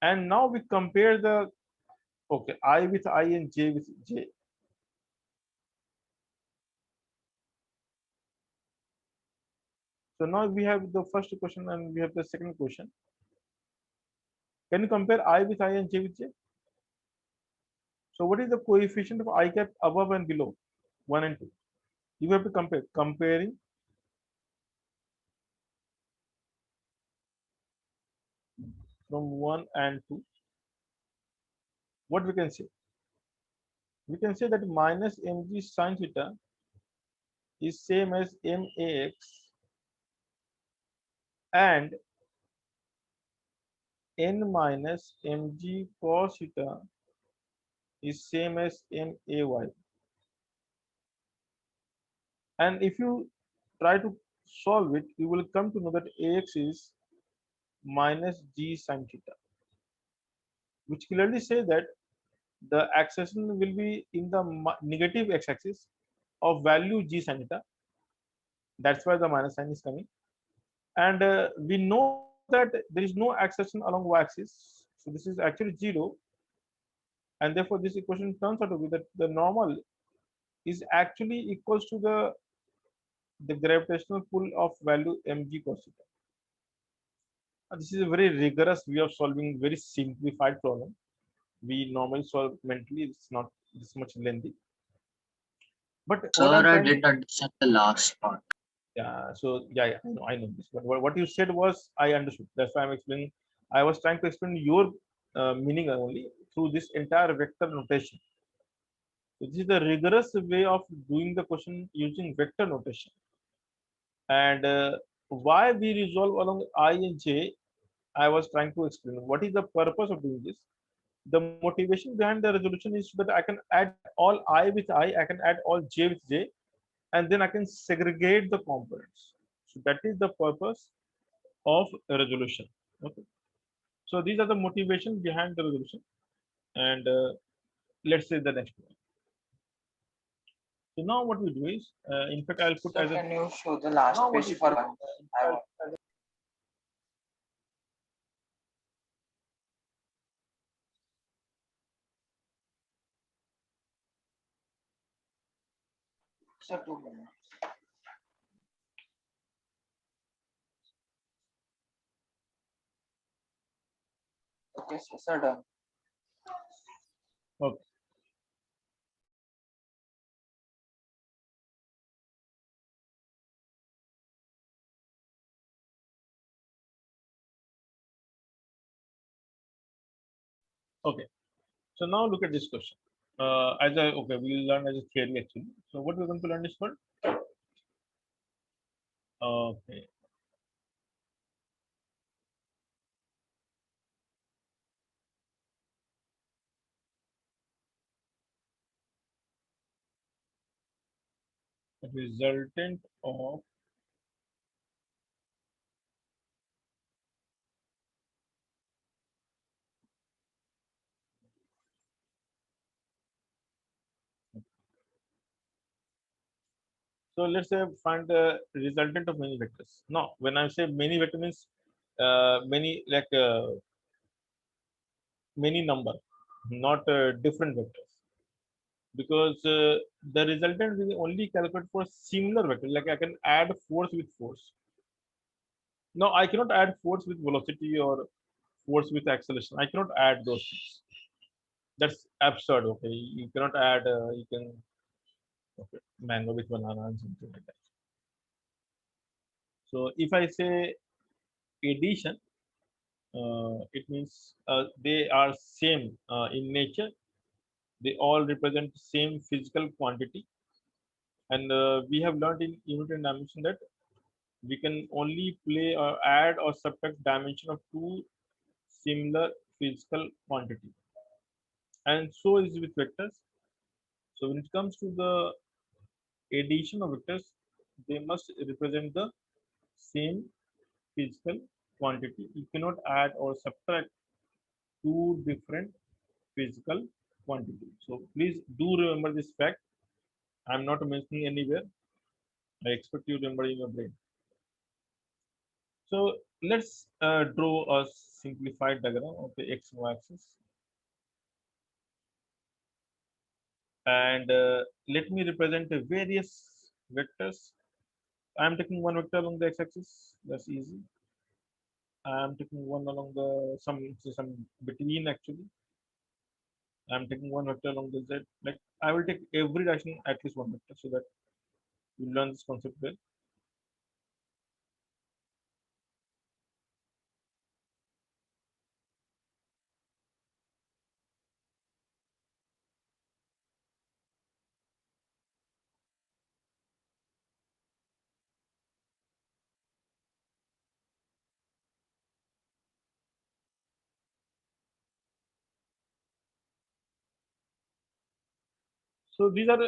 And now we compare the, okay, I with I and j with j. So now we have the first question and we have the second question. Can you compare I with I and j with j? So what is the coefficient of I cap above and below 1 and 2? You have to compare. Comparing from 1 and 2. What we can say? We can say that minus mg sin theta is same as max and n minus mg cos theta is same as may. And if you try to solve it, you will come to know that ax is minus g sin theta, which clearly say that the acceleration will be in the negative x-axis of value g sin theta. That's why the minus sign is coming. And we know that there is no acceleration along y-axis. So this is actually 0. And therefore, this equation turns out to be that the normal is actually equals to the gravitational pull of value mg cos theta. This is a very rigorous way of solving very simplified problem. We normally solve mentally, it's not this much lengthy. But what I'm Sir, I trying, didn't understand the last part. yeah, so yeah, I know this. But what you said was I understood. That's why I'm explaining. I was trying to explain your meaning only through this entire vector notation. So this is the rigorous way of doing the question using vector notation. And why we resolve along I and j, I was trying to explain. What is the purpose of doing this? The motivation behind the resolution is so that I can add all I with I can add all j with j, and then I can segregate the components. So that is the purpose of a resolution. Okay. So these are the motivation behind the resolution. And let's say the next one. So now what we do is, in fact, I'll put Sir, as a can you show the last now what page we for do, one? I want. Sir, 2 minutes. Okay, sir, done. okay. Okay. So now look at this question. As I okay, we'll learn as a theory actually. So what we're going to learn is called okay. Resultant of so let's say find the resultant of many vectors. Now, when I say many vector means many like many number, not different vectors. Because the resultant will only calculate for similar vector. Like I can add force with force. Now I cannot add force with velocity or force with acceleration. I cannot add those things. That's absurd. Okay, you cannot add. You can okay mango with banana and something like that. So if I say addition, it means they are same in nature. They all represent same physical quantity, and we have learned in unit and dimension that we can only play or add or subtract dimension of two similar physical quantity, and so is with vectors. So when it comes to the addition of vectors, they must represent the same physical quantity. You cannot add or subtract two different physical quantities. So please do remember this fact. I'm not mentioning anywhere. I expect you to remember in your brain. So let's draw a simplified diagram of the x and y axis. And let me represent the various vectors. I'm taking one vector along the x-axis. That's easy. I'm taking one along the some between actually. I'm taking one vector along the z. Like I will take every direction at least one vector so that you learn this concept well. So these are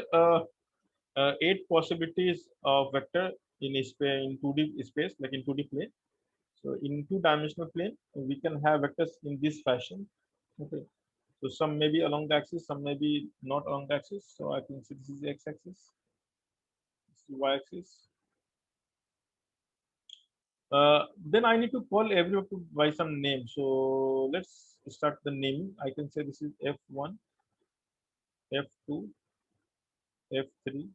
8 possibilities of vector in a space in 2D space, like in 2D plane. So in two-dimensional plane, we can have vectors in this fashion. Okay. So some may be along the axis, some may be not along the axis. So I can say this is the x-axis, this is y-axis. Then I need to call every vector by some name. So let's start the naming. I can say this is F1, F2, F3.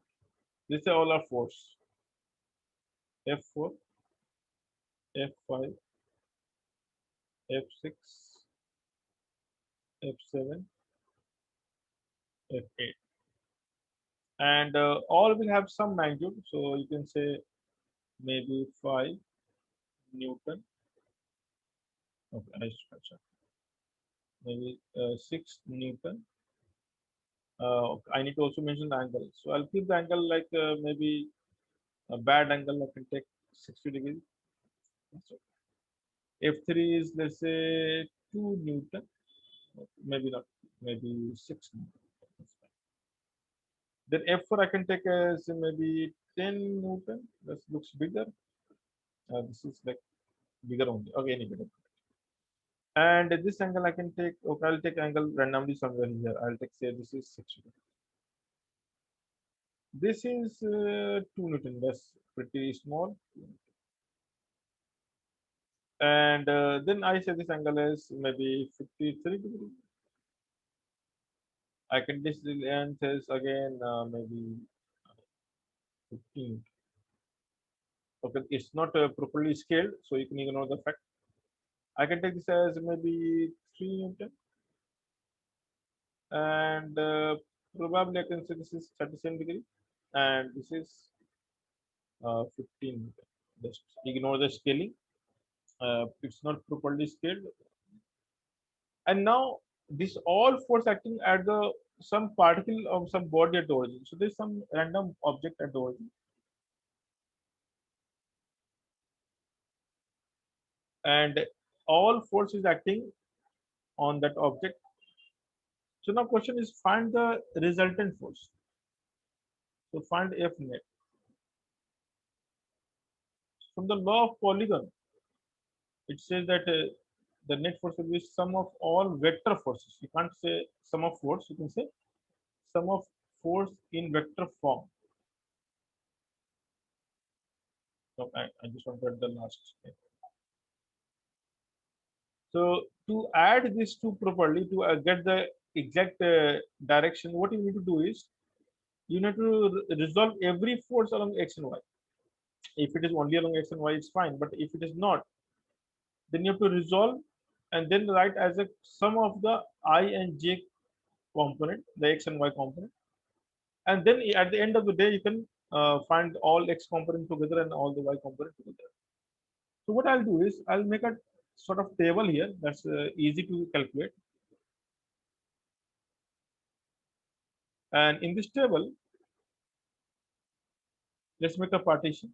These are all our force. F4, F5, F6, F7, F8. And all will have some magnitude. So you can say maybe 5 Newton. Okay, I stretch up. Maybe 6 Newton. I need to also mention the angle. So I'll keep the angle like maybe a bad angle. I can take 60 degrees. So F3 is let's say 2 Newton. Maybe not. Maybe 6 Newton. Then F4 I can take as maybe 10 Newton. That looks bigger. This is like bigger only. Okay, any better. And this angle I can take. Okay, I'll take angle randomly somewhere here. I'll take say this is 60. This is 2 Newton. That's pretty small. And then I say this angle is maybe 53 degrees. I can this length is again maybe 15. Okay, it's not properly scaled, so you can ignore the fact. I can take this as maybe 3 Newton, and probably I can say this is 37 degree, and this is 15 Newton. Just ignore the scaling. It's not properly scaled. And now this all force acting at the some particle of some body at the origin. So there's some random object at the origin, and all force is acting on that object. So now question is find the resultant force. So find F net. From the law of polygon, it says that the net force will be sum of all vector forces. You can't say sum of force. You can say sum of force in vector form. So I just want to get the last step. So to add these two properly, to get the exact direction, what you need to do is you need to resolve every force along x and y. If it is only along x and y, it's fine. But if it is not, then you have to resolve and then write as a sum of the I and j component, the x and y component. And then at the end of the day, you can find all x component together and all the y component together. So what I'll do is I'll make a sort of table here that's easy to calculate. And in this table, let's make a partition.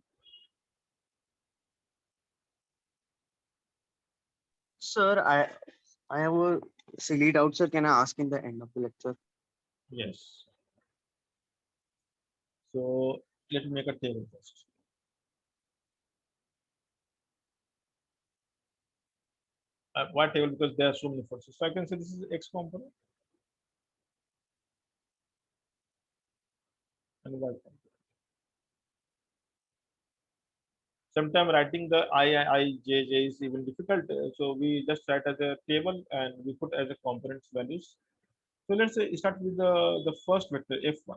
Sir, I have a silly doubt, sir. Can I ask in the end of the lecture? Yes. So let me make a table first. Why table? Because there are so many forces. So I can say this is X component and Y component. Sometimes writing the J is even difficult. So we just write as a table and we put as a components values. So let's say start with the first vector F1.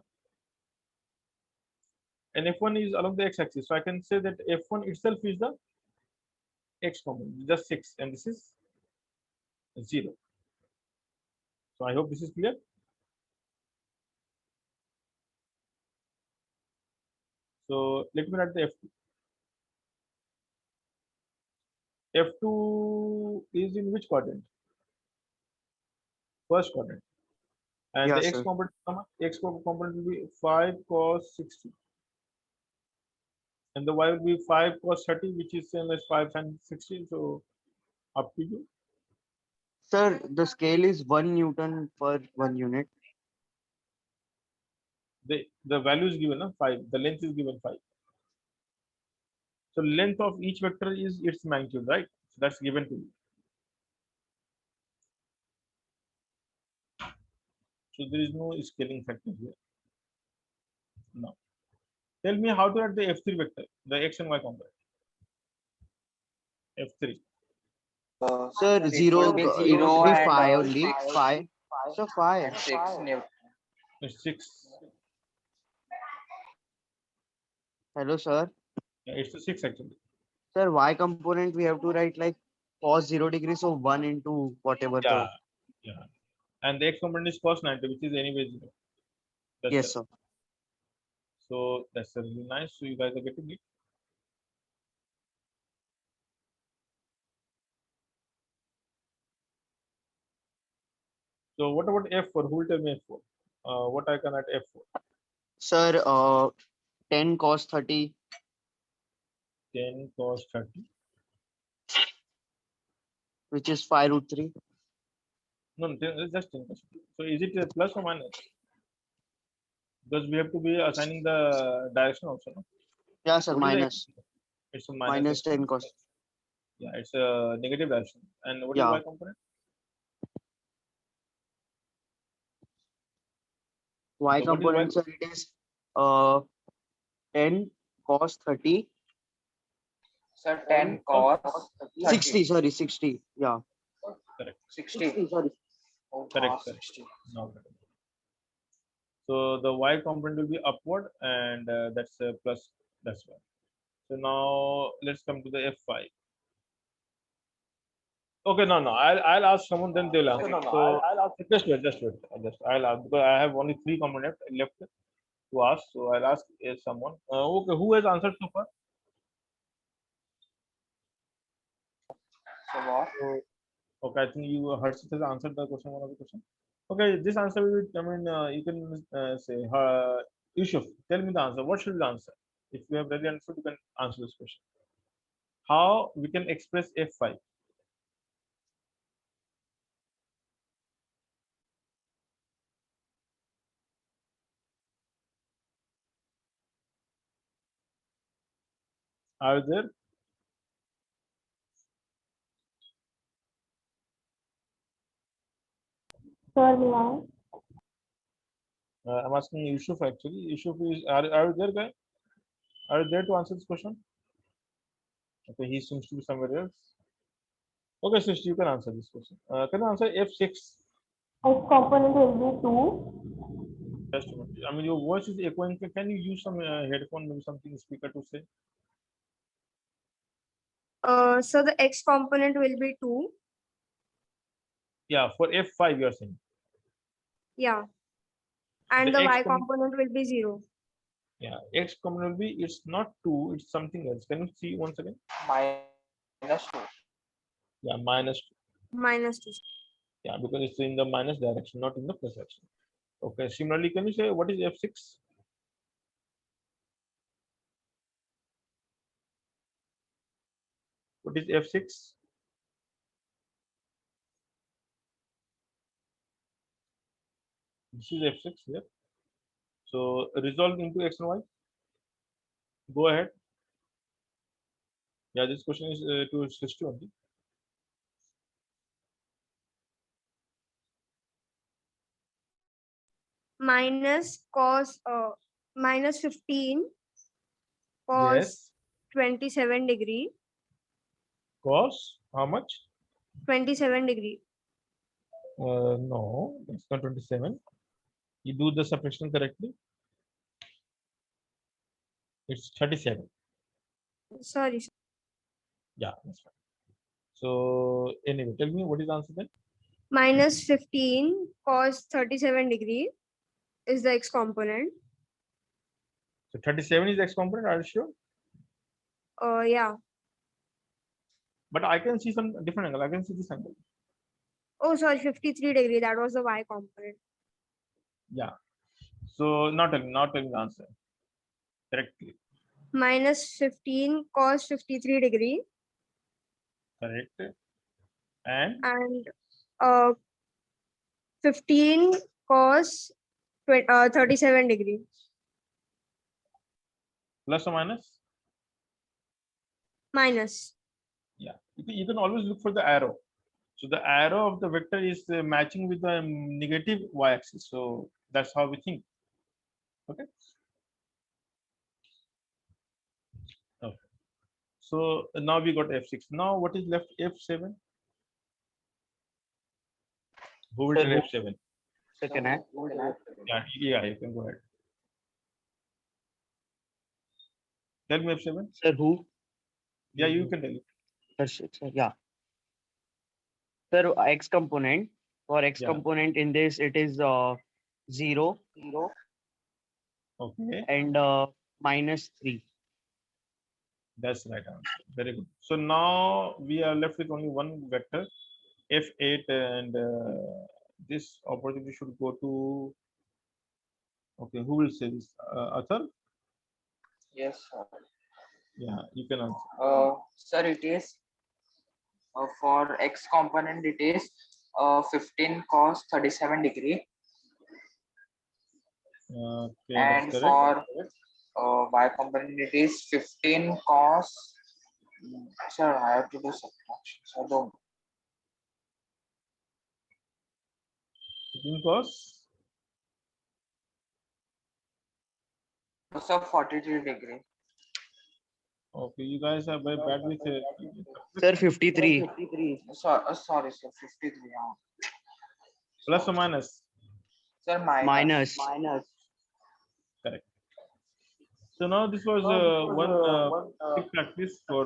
And F1 is along the x-axis. So I can say that F1 itself is the X component, just 6, and this is 0. So I hope this is clear. So let me write the F2. F2 is in which quadrant? First quadrant. And Yeah, the X sir. component will be 5 cos 60. And the Y will be 5 cos 30, which is same as 5 sin 60. So up to you. Sir, the scale is 1 Newton per 1 unit. The value is given 5. The length is given 5. So length of each vector is its magnitude, right? So that's given to you. So there is no scaling factor here. Now, tell me how to write the F3 vector, the X and Y component. F3. Sir, It 0, would be it 0 would be and 5 only. 6 5. So 5. and 6 Newton. It's 6. Hello, sir. Yeah, it's a 6 actually. Sir, Y component we have to write like cos 0 degrees, so 1 into whatever Yeah, the. yeah. And the X component is cos 90, which is anyway 0. That's Yes, correct. sir. So that's really nice. So you guys are getting it. So what about F4? Who will tell me F4? What I can write F4? Sir, 10 cos 30, 10 cos 30. which is 5 root 3. No, it's just 10 cos 30. So is it a plus or minus? Because we have to be assigning the direction also. No? Yeah, sir, What is the minus. It's a minus. Minus 10 cos. Yeah, it's a negative direction. And what is Yeah. Y component? Y So what is Y? component, sir, it is 10 cos 30. So 10 cos 60, 30. sorry, 60. Yeah. Correct. 60. Sorry. Oh, Correct. cos Correct. 60. Now correct. So the Y component will be upward, and that's a plus. That's why. So now let's come to the F5. Okay, no, no. I'll ask someone, then they'll answer. So just wait, I'll ask because I have only 3 components left to ask. So I'll ask someone. Okay, who has answered so far? So what? Okay, I think you Harshit has answered the question, one of the question. Okay, this answer will be, I mean, you can say, Yusuf, tell me the answer. What should be the answer? If you have really answered, you can answer this question. How we can express F5? Are you there? I'm asking Yusuf actually. Yusuf is, are you there, guy? Are you there to answer this question? Okay, he seems to be somewhere else. Okay, sister, you can answer this question. Can you answer F6? X component will be 2. Just a minute. I mean, your voice is echoing. Can you use some headphone, maybe something speaker to say? So the X component will be 2. Yeah, for F5 you are saying. Yeah. And The the X Y component, component will be 0. yeah, X component will be, it's not 2, it's something else. Can you see once again? Minus 2. Yeah, minus 2. Minus 2. Yeah, because it's in the minus direction, not in the plus direction. Okay, similarly, can you say what is F6? What is F6? This is F6 here. So resolve into X and Y. Go ahead. Yeah, this question is to Srishti only. minus cos minus 15 cos Yes. 27 degree. Cos how much? 27 degree. No, it's not 27. You do the subtraction correctly. It's 37. Sorry. Yeah, that's fine. So anyway, tell me what is the answer then? Minus 15 cos 37 degree is the x component. So 37 is x component, are you sure? Yeah. But I can see some different angle. I can see this angle. Oh, sorry, 53 degree. That was the y component. Yeah. So not telling the answer correctly. Minus 15 cos 53 degree Correct. And and 15 cos 37 degree. plus or minus? Minus. Yeah. You can always look for the arrow. So the arrow of the vector is matching with the negative y-axis. So that's how we think. Okay. Okay. So now we got F6. Now what is left? F7. Who will Sir, tell who- F7? So can I? Yeah, you can go ahead. Tell me F7. Sir, who? Yeah, you can tell it. Sir, yeah. Sir, x component. For x Yeah. component in this, it is 0 Okay, and -3. that's right answer. Very good. So now we are left with only one vector, F8, and this opportunity should go to. Okay, who will say this? Athar? Yes, sir. Yeah, you can answer. Sir, it is for x component, it is 15 cos 37 degree, Okay, and that's correct. for y component, it is 15 cos. Sir, I have to do subtraction. So don't. Because So 43 degree. okay, you guys are very bad with Sir, 53. Sorry, sir, 53. plus or minus. Sir, minus. Minus. Correct. So now this was one quick practice for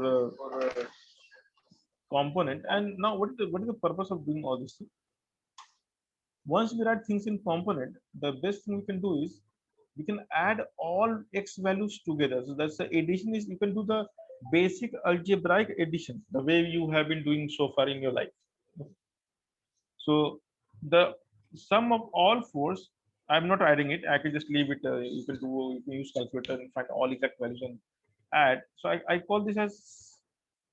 component. And now what is the purpose of doing all this? Once we write things in component, the best thing we can do is we can add all x values together. So that's the addition is you can do the basic algebraic addition the way you have been doing so far in your life. So the sum of all fours, I'm not adding it. I can just leave it. You can use calculator and find all exact values and add. So I call this as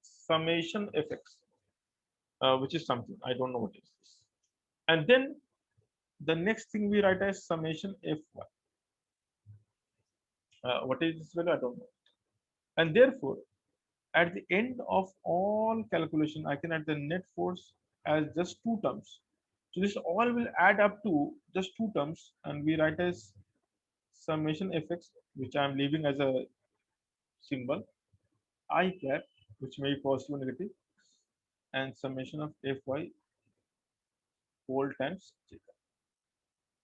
summation fx, which is something I don't know what is this. And then the next thing we write as summation fy. What is this value? I don't know. And therefore, at the end of all calculation, I can add the net force as just two terms. So this all will add up to just two terms, and we write as summation fx, which I am leaving as a symbol, I cap, which may be positive or negative, and summation of fy whole times j.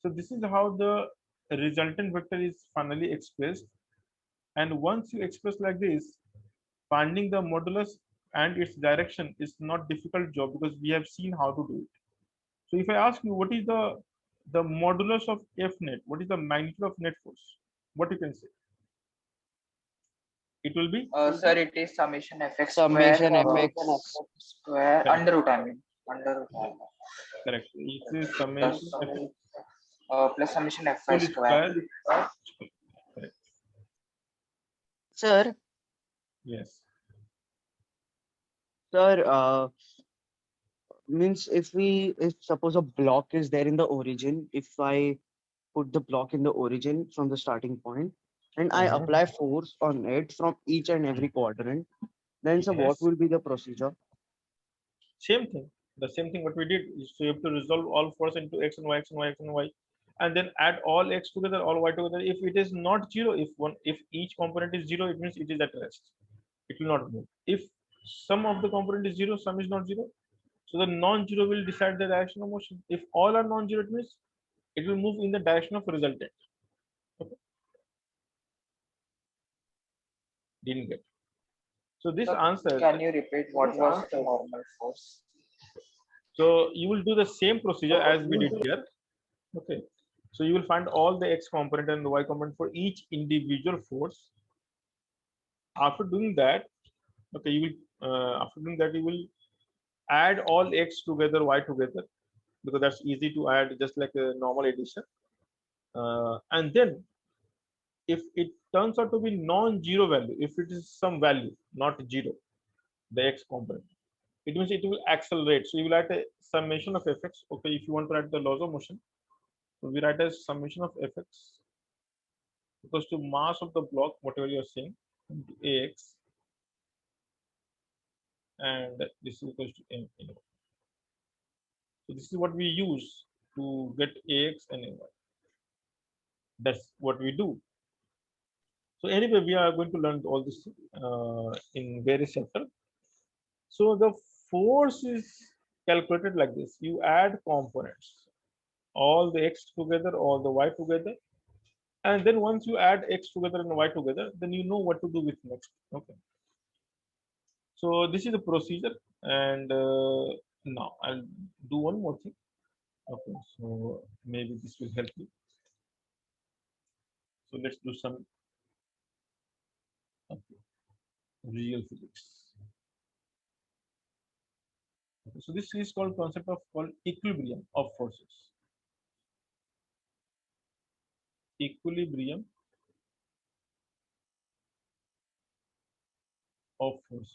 So this is how the resultant vector is finally expressed. And once you express like this, finding the modulus and its direction is not difficult job because we have seen how to do it. So if I ask you what is the modulus of F net, what is the magnitude of net force? What you can say? It will be Sir, it is summation fx Summation square, fx. square Correct. under root. I mean under root. correct. It is summation F Plus summation fy full square. square. Correct. Sir, Yes. sir, means if suppose a block is there in the origin, if I put the block in the origin from the starting point and I Mhm. apply force on it from each and every quadrant, then so what Yes. will be the procedure? Same thing. The same thing what we did is so you have to resolve all force into x and y, x and y, x and y. and then add all x together, all y together. If it is not zero, if each component is zero, it means it is at rest. It will not move. If sum of the component is zero, sum is not zero. So the non-zero will decide the direction of motion. If all are non-zero, it means it will move in the direction of resultant. Okay. Didn't get. So this Sir, answer. can you repeat what was the normal force? So you will do the same procedure as we did here. Okay. So you will find all the x component and the y component for each individual force. After doing that, okay, you will after doing that you will add all x together, y together, because that's easy to add, just like a normal addition. And then if it turns out to be non-zero value, if it is some value not zero, the x component, it means it will accelerate. So you will write a summation of fx. Okay, if you want to write the laws of motion, so we write as summation of fx equals to mass of the block, whatever you are saying, into ax, and this is equals to m. So this is what we use to get ax and ay. That's what we do. So anyway, we are going to learn all this in various chapters. So the force is calculated like this: you add components, all the x together, all the y together, and then once you add x together and y together, then you know what to do with next. Okay. So this is the procedure, and now I'll do one more thing. Okay, so maybe this will help you. So let's do some real physics. Okay, so this is called concept of called equilibrium of forces. Equilibrium of forces.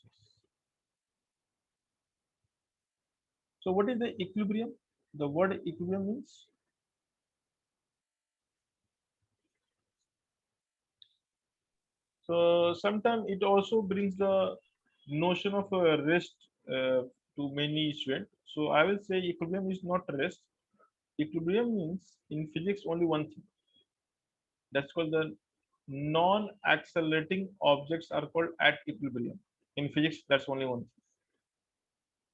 So what is the equilibrium? The word equilibrium means so sometimes it also brings the notion of a rest to many students. So I will say equilibrium is not rest. Equilibrium means in physics only one thing. That's called the non-accelerating objects are called at equilibrium. In physics, that's only one thing.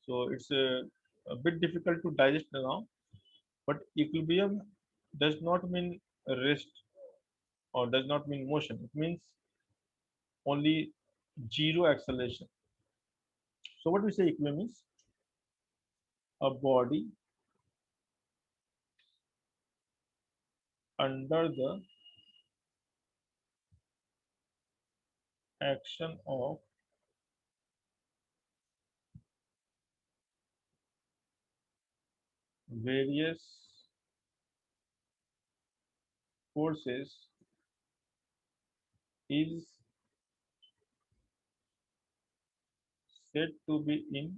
So it's a bit difficult to digest now. But equilibrium does not mean rest or does not mean motion. It means only zero acceleration. So what we say equilibrium is a body under the action of various forces is said to be in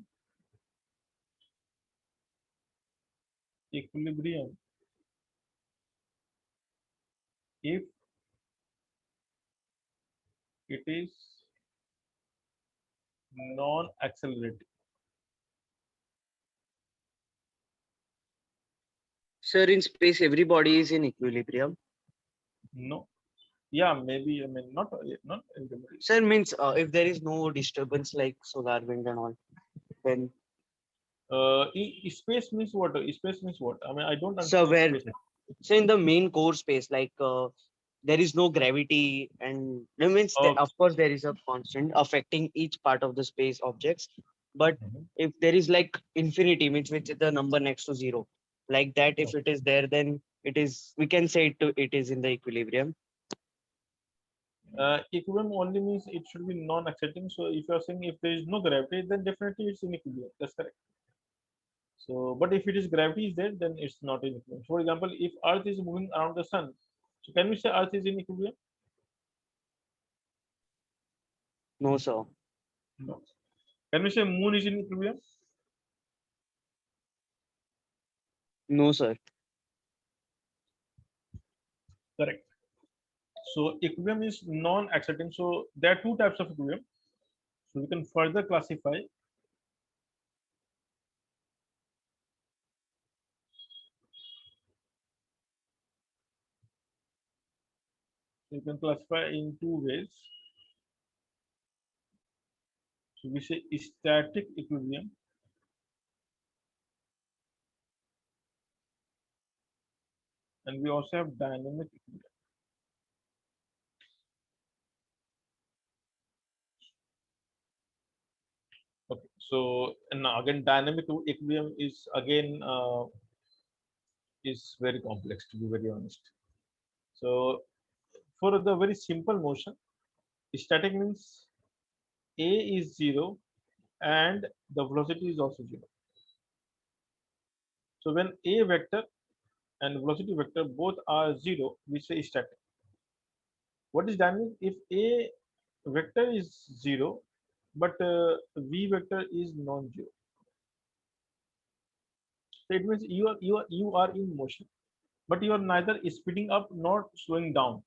equilibrium if it is non-accelerating. Sir, in space, everybody is in equilibrium. No, yeah, maybe I mean not everybody. Sir, means if there is no disturbance like solar wind and all, then Space means what? Space means what? I mean, I don't so understand where space. so in the main core space, like there is no gravity, and that means that Okay. of course there is a constant affecting each part of the space objects. But Mhm. if there is like infinity, means which is the number next to zero, like that, if it is there, then it is, we can say it is in the equilibrium. Equilibrium only means it should be non-accelerating. So if you are saying if there is no gravity, then definitely it's in equilibrium. That's correct. So, but if it is gravity is there, then it's not in equilibrium. For example, if Earth is moving around the sun, so can we say Earth is in equilibrium? No, sir. No. Can we say Moon is in equilibrium? No, sir. Correct. So equilibrium is non-accelerating. So there are two types of equilibrium. So we can further classify You can classify in two ways. So we say static equilibrium and we also have dynamic equilibrium. Okay, so and now again dynamic equilibrium is again is very complex, to be very honest. So for the very simple motion, static means a is 0 and the velocity is also 0. So when a vector and velocity vector both are 0, we say static. What is dynamic? If a vector is 0 but v vector is non-zero, so it means you are in motion, but you are neither speeding up nor slowing down.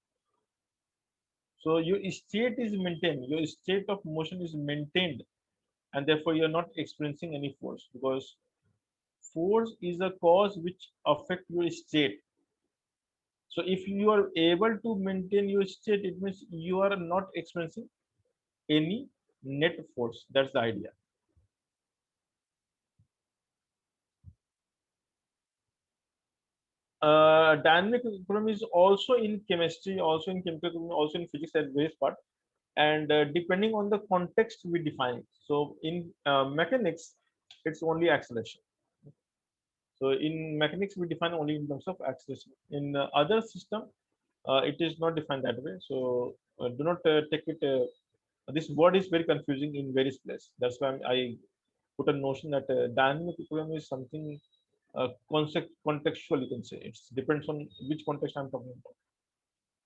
So your state is maintained, your state of motion is maintained, and therefore you are not experiencing any force, because force is a cause which affect your state. So if you are able to maintain your state, it means you are not experiencing any net force. That's the idea. Dynamic equilibrium is also in chemistry, also in chemical equilibrium, also in physics at various part, and depending on the context we define it. So in mechanics, it's only acceleration. So in mechanics, we define only in terms of acceleration. In other system, it is not defined that way. So do not take it. This word is very confusing in various places. That's why I put a notion that dynamic equilibrium is something contextual. You can say it depends on which context I'm talking about.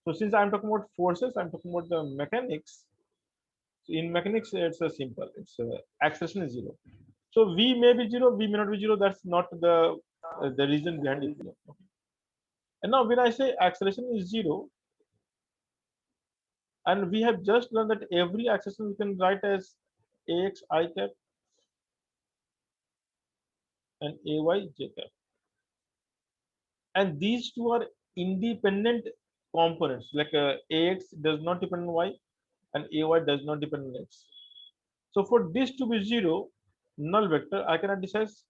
So since I'm talking about forces, I'm talking about the mechanics. So in mechanics, it's a simple. It's acceleration is 0. So v may be 0, v may not be 0. That's not the reason behind equilibrium. Okay. And now when I say acceleration is 0, and we have just learned that every acceleration we can write as ax I cap and ay j cap, and these two are independent components. Like ax does not depend on y, and ay does not depend on x. So for this to be 0, null vector, I can write this as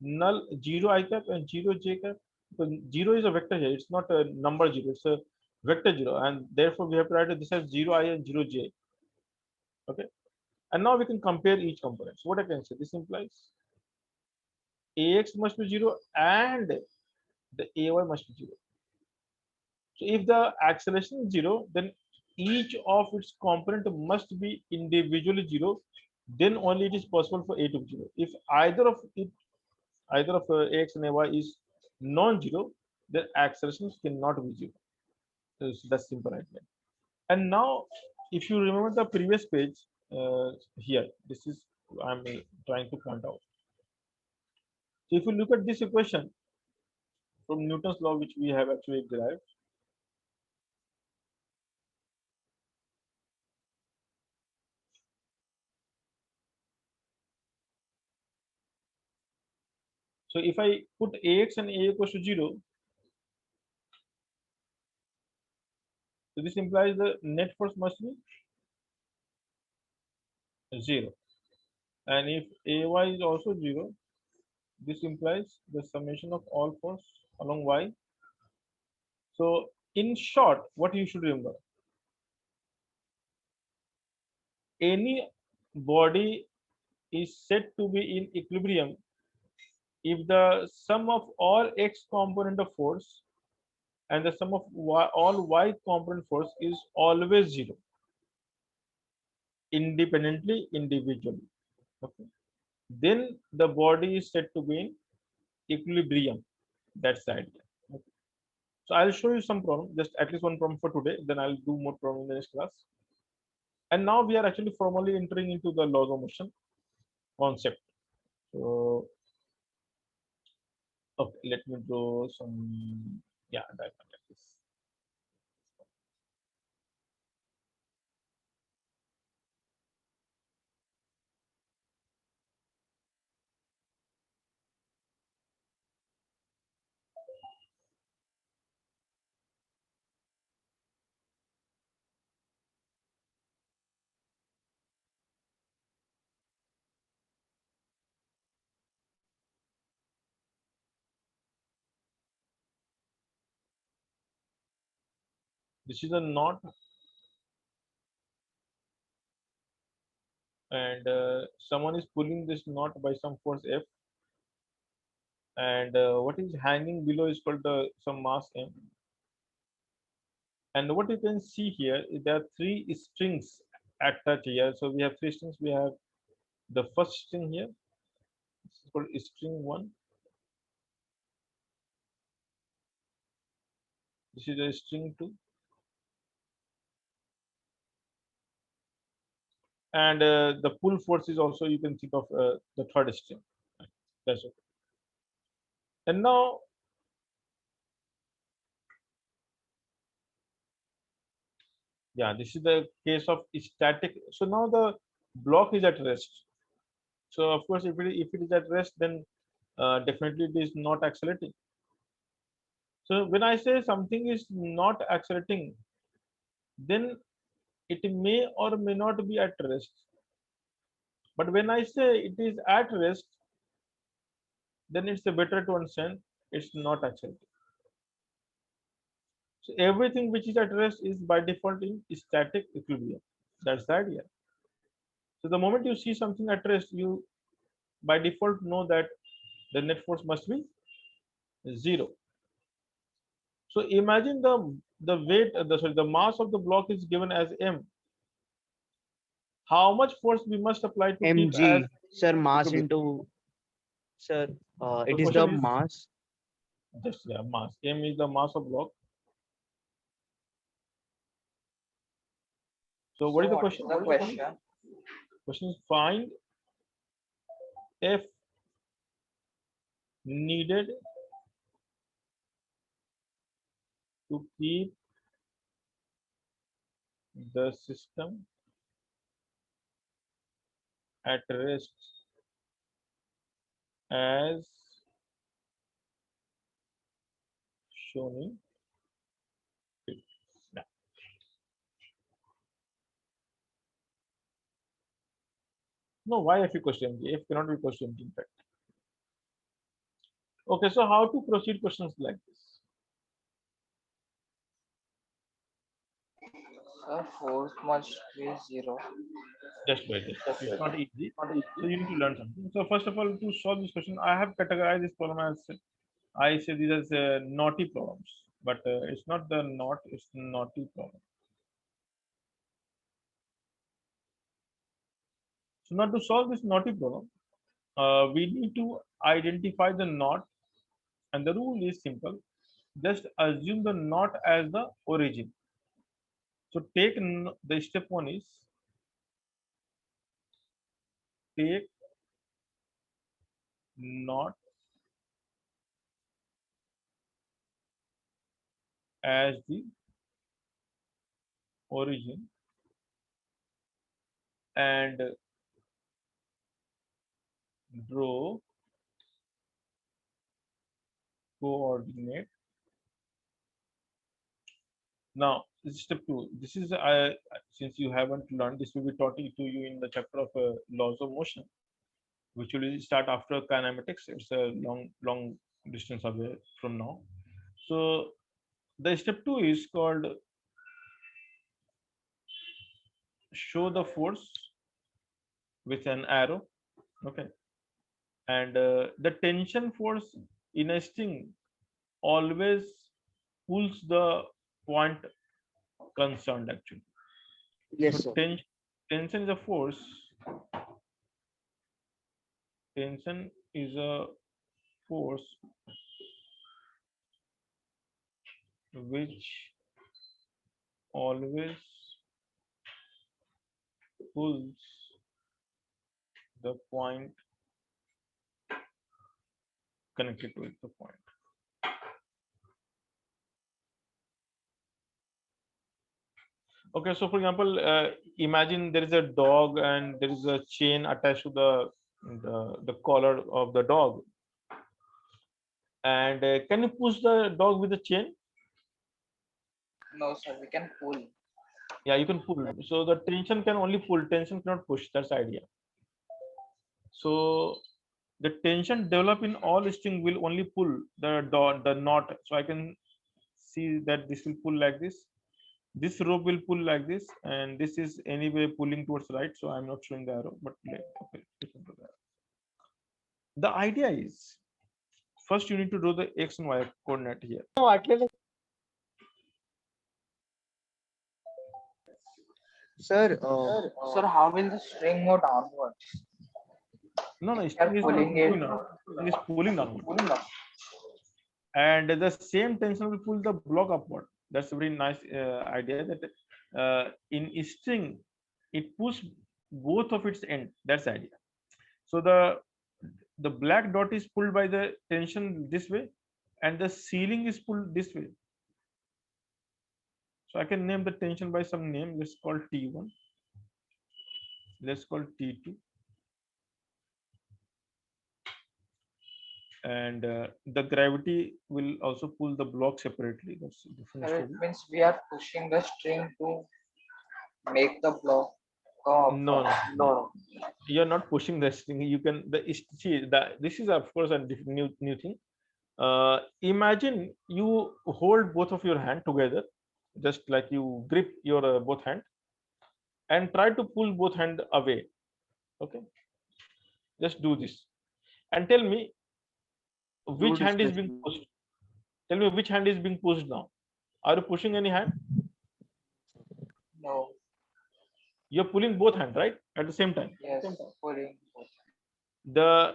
null 0 I cap and 0 j cap. So 0 is a vector here, it's not a number 0, it's a vector 0, and therefore we have to write this as 0 I and 0 j. Okay, and now we can compare each component. So what I can say, this implies ax must be 0 and the ay must be 0. So if the acceleration is 0, then each of its component must be individually 0. Then only it is possible for a to be 0. If either of ax and ay is non-zero, then accelerations cannot be 0. So that's simple idea. And now, if you remember the previous page, here, this is I'm trying to point out. So if you look at this equation from Newton's law, which we have actually derived, so if I put ax and a equals to 0, so this implies the net force must be 0. And if ay is also 0, this implies the summation of all force along y. So in short, what you should remember, any body is said to be in equilibrium if the sum of all x component of force and the sum of all y component force is always 0, independently, individually. Okay, then the body is said to be in equilibrium. That's the idea. Okay. So I'll show you some problem, just at least one problem for today, then I'll do more problem in the next class. And now we are actually formally entering into the laws of motion concept. So okay, let me draw some, yeah, diagram like this. This is a knot, and someone is pulling this knot by some force F, and what is hanging below is called the some mass M. And what you can see here is there are three strings attached here. So we have three strings. We have the first string here. This is called string 1. This is a string 2. And the pull force is also, you can think of the third string. That's okay. And now, yeah, this is the case of static. So now the block is at rest. So of course, if it is at rest, then definitely it is not accelerating. So when I say something is not accelerating, then it may or may not be at rest. But when I say it is at rest, then it's better to understand it's not accelerating. So everything which is at rest is by default in static equilibrium. That's the idea. So the moment you see something at rest, you by default know that the net force must be 0. So imagine the weight, the mass of the block is given as m. How much force we must apply to keep as mg, sir, mass equilibrium? into, sir, The it is the question is mass. just, yeah, mass. M is the mass of block. So what So is the what is question? the question? Question is find F needed to keep the system at rest as shown in figure. Yeah. No, why F equals to mg? F cannot be equals to mg, in fact. Okay, so how to proceed questions like this? Sir, force must be 0. Just wait. It's not easy. So you need to learn something. So first of all, to solve this question, I have categorized this problem as, I say these as naughty problems, but it's not the not, it's naughty problem. So now to solve this naughty problem, we need to identify the knot, and the rule is simple. Just assume the knot as the origin. So take the step 1 is take knot as the origin and draw coordinate. Now, this is step 2. This is since you haven't learned, this will be taught to you in the chapter of laws of motion, which will start after kinematics. It's a long distance away from now. So the step 2 is called show the force with an arrow. Okay, and the tension force in a string always pulls the point concerned actually. Yes, So sir. tension is a force. Tension is a force which always pulls the point connected with the point. Okay, so for example, imagine there is a dog and there is a chain attached to the collar of the dog. And can you push the dog with the chain? No, sir, we can pull. Yeah, you can pull. So the tension can only pull, tension cannot push. That's the idea. So the tension developed in all string will only pull the knot. So I can see that this will pull like this, This rope will pull like this, and this is anyway pulling towards right, so I'm not showing the arrow, but okay, listen to that. The idea is, first you need to draw the x and y coordinate here. Sir, Sir, how will the string go downwards? No, We are string is not pulling it. moving downward. String is pulling downward, Pulling up. and the same tension will pull the block upward. That's a very nice idea. That in string, it pulls both of its end. That's the idea. So the black dot is pulled by the tension this way, and the ceiling is pulled this way. So I can name the tension by some name. Let's call T1. Let's call T2. And the gravity will also pull the block separately. That's a different Sir, it story. means we are pushing the string to make the block go up. No, no, you're not pushing the string. You can see that this is of course a new thing. Imagine you hold both of your hand together, just like you grip your both hand, and try to pull both hand away. Okay, just do this and tell me which hand is being pushed. Tell me which hand is being pushed now. Are you pushing any hand? No. You're pulling both hands, right? At the same time. Yes. Pulling. The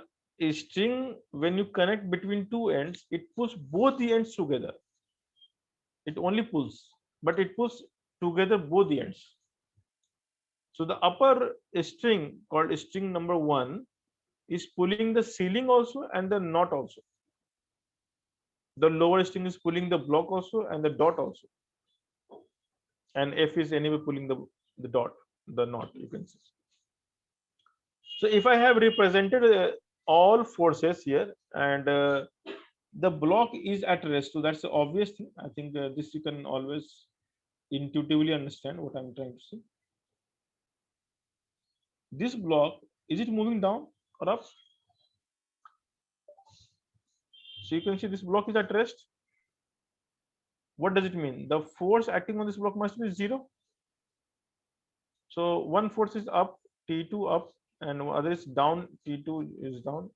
string, when you connect between two ends, it pulls both the ends together. It only pulls, but it pulls together both the ends. So the upper string, called string number 1, is pulling the ceiling also and the knot also. The lower string is pulling the block also and the dot also. And F is anyway pulling the dot, the knot, you can see. So if I have represented all forces here, and the block is at rest, so that's the obvious thing. I think this you can always intuitively understand what I'm trying to say. This block, is it moving down or up? So you can see this block is at rest. What does it mean? The force acting on this block must be 0. So one force is up, T2 up, and other is down, T2 is down.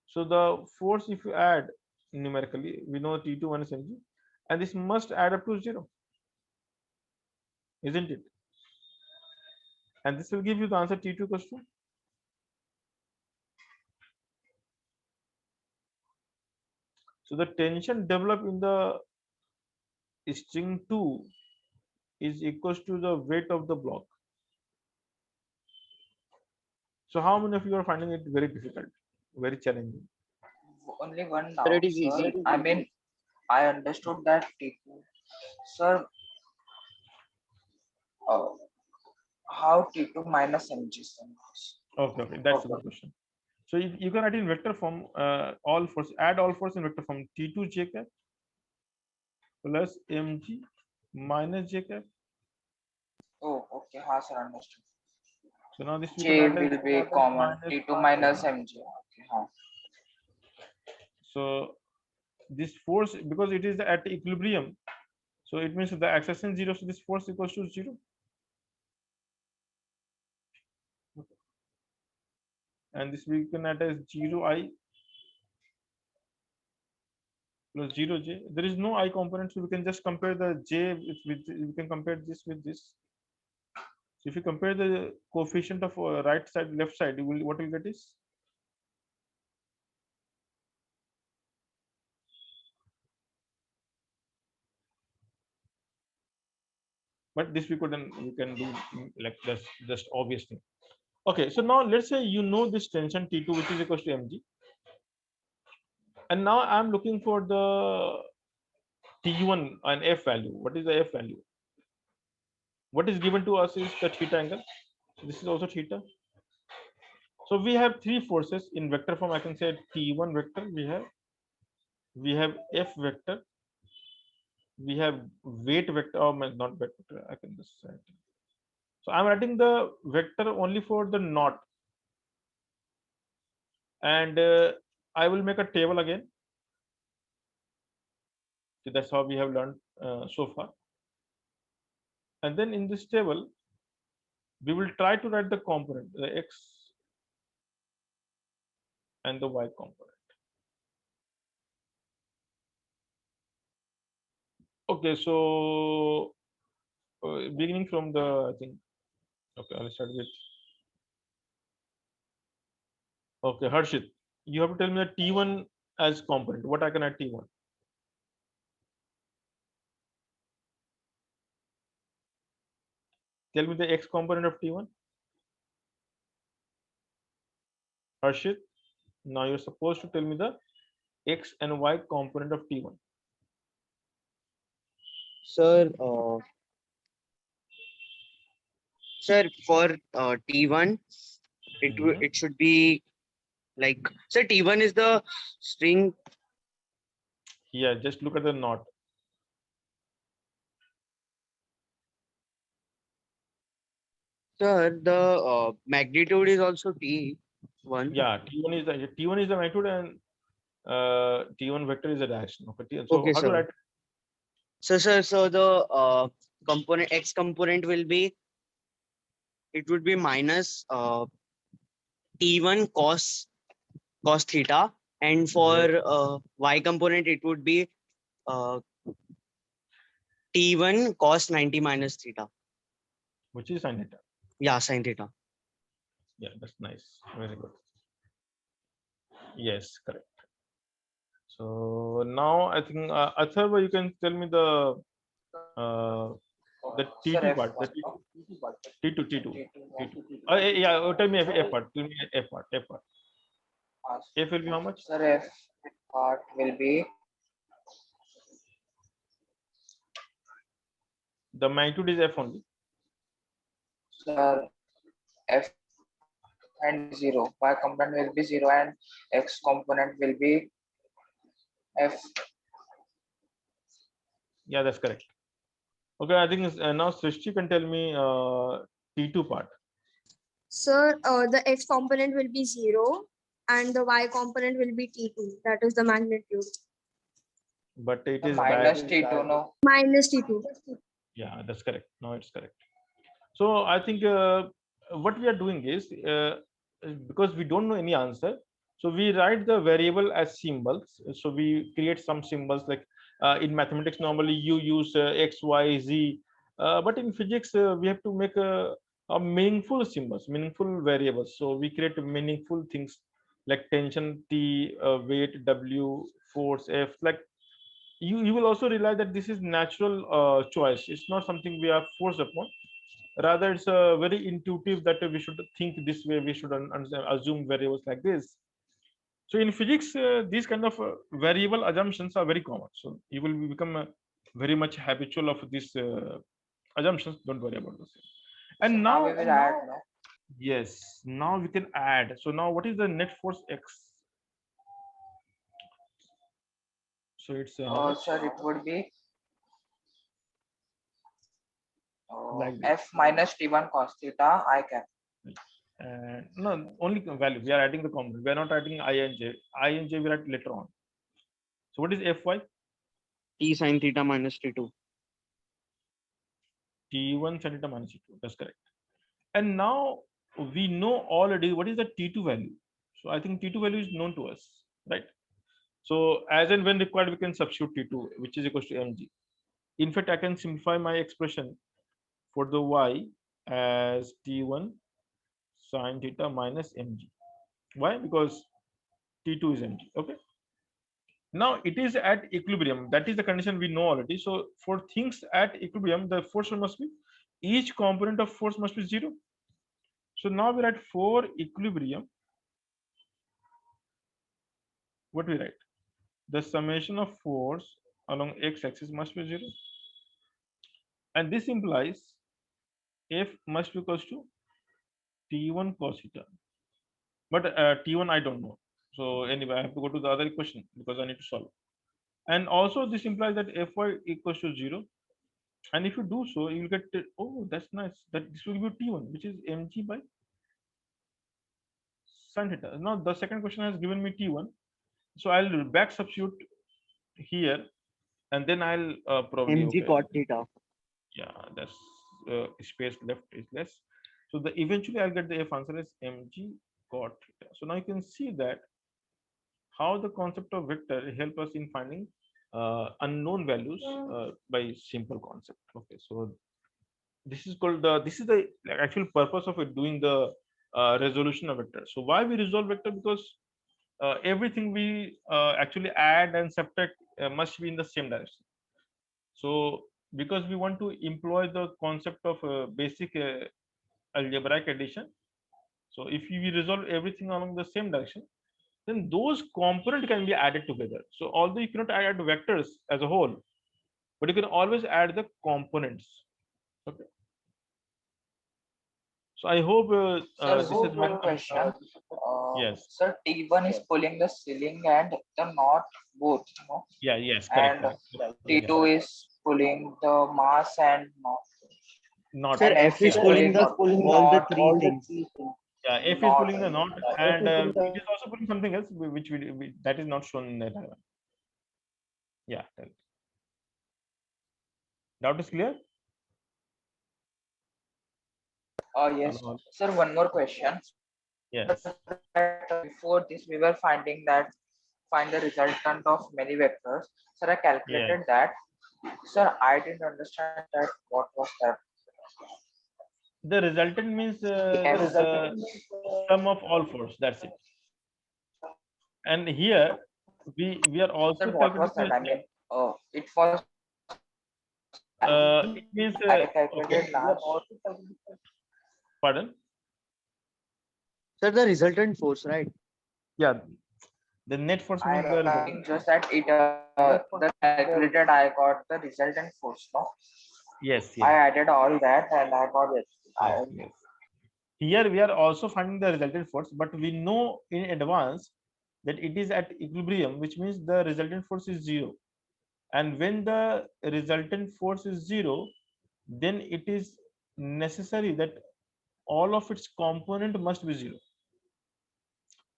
So the force, if you add numerically, we know T2 minus mg, and this must add up to 0, isn't it? And this will give you the answer T2 equals to. So the tension developed in the string 2 is equals to the weight of the block. So how many of you are finding it very difficult, very challenging? Only one Sir, doubt, it is sir. easy. I mean, I understood that T2. Sir, how T2 minus mg? Okay, that's a good question. So you can write in vector form all force, add all force in vector form T2 j cap plus mg minus j cap. Oh, okay. Ha, sir, understood. So now this we J can write will as be common. minus T2 minus mg. Okay, ha. So this force, because it is at equilibrium, so it means the acceleration 0, so this force equals to 0. And this we can write as 0I plus 0j. There is no I component, so we can just compare the j with we can compare this with this. So if you compare the coefficient of right side, left side, you will, what will get is, but this we can do like that's just obvious thing. Okay, so now let's say you know this tension T2, which is equals to mg, and now I'm looking for the T1 and F value. What is the F value? What is given to us is the theta angle. So this is also theta. So we have three forces in vector form. I can say T1 vector. We have F vector. We have weight vector, or not vector. I can just say. So I'm writing the vector only for the knot, and I will make a table again. So that's how we have learned so far. And then in this table, we will try to write the component, the x and the y component. Okay, so beginning from the, I think, okay, I'll start with, okay, Harshit, you have to tell me the T1 as component. What I can add T1? Tell me the x component of T1. Harshit, now you're supposed to tell me the x and y component of T1. Sir, sir, for T1, Mhm. it should be like, sir, T1 is the string. Yeah, just look at the knot. Sir, the magnitude is also T1. Yeah, T1 is the magnitude, and T1 vector is a direction. Okay, so Okay, how to sir. write? So, sir, so the component x component will be, it would be minus T1 cos theta, and for Yes, y component it would be uh, T1 cos 90 minus theta. which is sin theta. Yeah, sin theta. Yeah, that's nice. Very good. Yes, correct. So now I think Atharva, you can tell me uh, the Sir, T2 part, the F1, no? T2. T2. Yeah, tell me Sir, F part. Tell me F part. F part. uh, F will be how much? sir, F part will be, The magnitude is F only. sir, F and 0. Y component will be 0 and X component will be F. Yeah, that's correct. Okay, I think now Srishti can tell me T2 part. Sir, the x component will be 0 and the y component will be T2. That is the magnitude. But it The is minus T2, no? Minus T2. Yeah, that's correct. Now it's correct. So I think what we are doing is because we don't know any answer, so we write the variable as symbols. So we create some symbols like in mathematics normally you use x, y, z, but in physics we have to make a meaningful symbols, meaningful variables. So we create meaningful things like tension T, weight W, force F. Like you will also realize that this is natural choice. It's not something we are forced upon, rather it's very intuitive that we should think this way, we should assume variables like this. So in physics these kind of variable assumptions are very common, so you will become very much habitual of these assumptions. Don't worry about this. So And now we now, will add, no? yes, now we can add. So now what is the net force x? So it's how much? Sir, it would be Like this. F minus T1 cos theta I cap. And no, only value we are adding the component, we are not adding I and j. I and j we write later on. So what is fy? T sin theta minus T2. T1 sin theta minus T2. That's correct. And now we know already what is the T2 value. So I think T2 value is known to us, right? So as and when required, we can substitute T2, which is equals to mg. In fact, I can simplify my expression for the y as T1 sin theta minus mg. Why? Because T2 is mg. Okay. Now it is at equilibrium. That is the condition we know already. So for things at equilibrium, the force must be, each component of force must be 0. So now we write for equilibrium. What we write? The summation of force along x-axis must be 0. And this implies F must be equals to T1 cos theta. But T1 I don't know. So anyway, I have to go to the other equation because I need to solve. And also this implies that Fy equals to 0. And if you do so, you will get, oh, that's nice. That this will be T1, which is mg by sin theta. Now the second question has given me T1. So I'll back substitute here, and then I'll probably, Mg okay, cot theta. yeah, that's space left is less. So the eventually I'll get the f answer is mg cot theta. So now you can see that how the concept of vector help us in finding unknown values by simple concept. Okay, so this is called the this is the actual purpose of it doing the resolution of vector. So why we resolve vector? Because everything we actually add and subtract must be in the same direction. So because we want to employ the concept of basic algebraic addition, so if we resolve everything along the same direction, then those component can be added together. So although you cannot add vectors as a whole, but you can always add the components. Okay. So I hope Sir, this is one make question. yes. Sir, T1 is pulling the ceiling and the knot both, no? Yeah. Yes. Correct. And Correct. Yeah. T2 is pulling the mass and knot. Not Sir, And F F is is yeah. pulling pulling the all the not three things. Yeah. F is not. pulling the knot, and it is also pulling something else, which that is not shown in the diagram. Yeah. Doubt is clear. Yes. Hello. Sir, one more question. Yes. Before this, we were finding that find the resultant of many vectors. Sir, I Yes. calculated that. Sir, I didn't understand that. What was that? The resultant means F. the sum of all fours. That's it. And here we are Sir, also what was calculating that? I the mean, it was it means I okay. calculated last. Pardon. Sir, the resultant force, right? Yeah. The net force means I'm the saying resultant. just that the calculated I got the resultant force. No, Yes. I Yes. added all that and I got it. Yes. I, Yes. Here we are also finding the resultant force, but we know in advance that it is at equilibrium, which means the resultant force is zero. And when the resultant force is zero, then it is necessary that all of its component must be zero,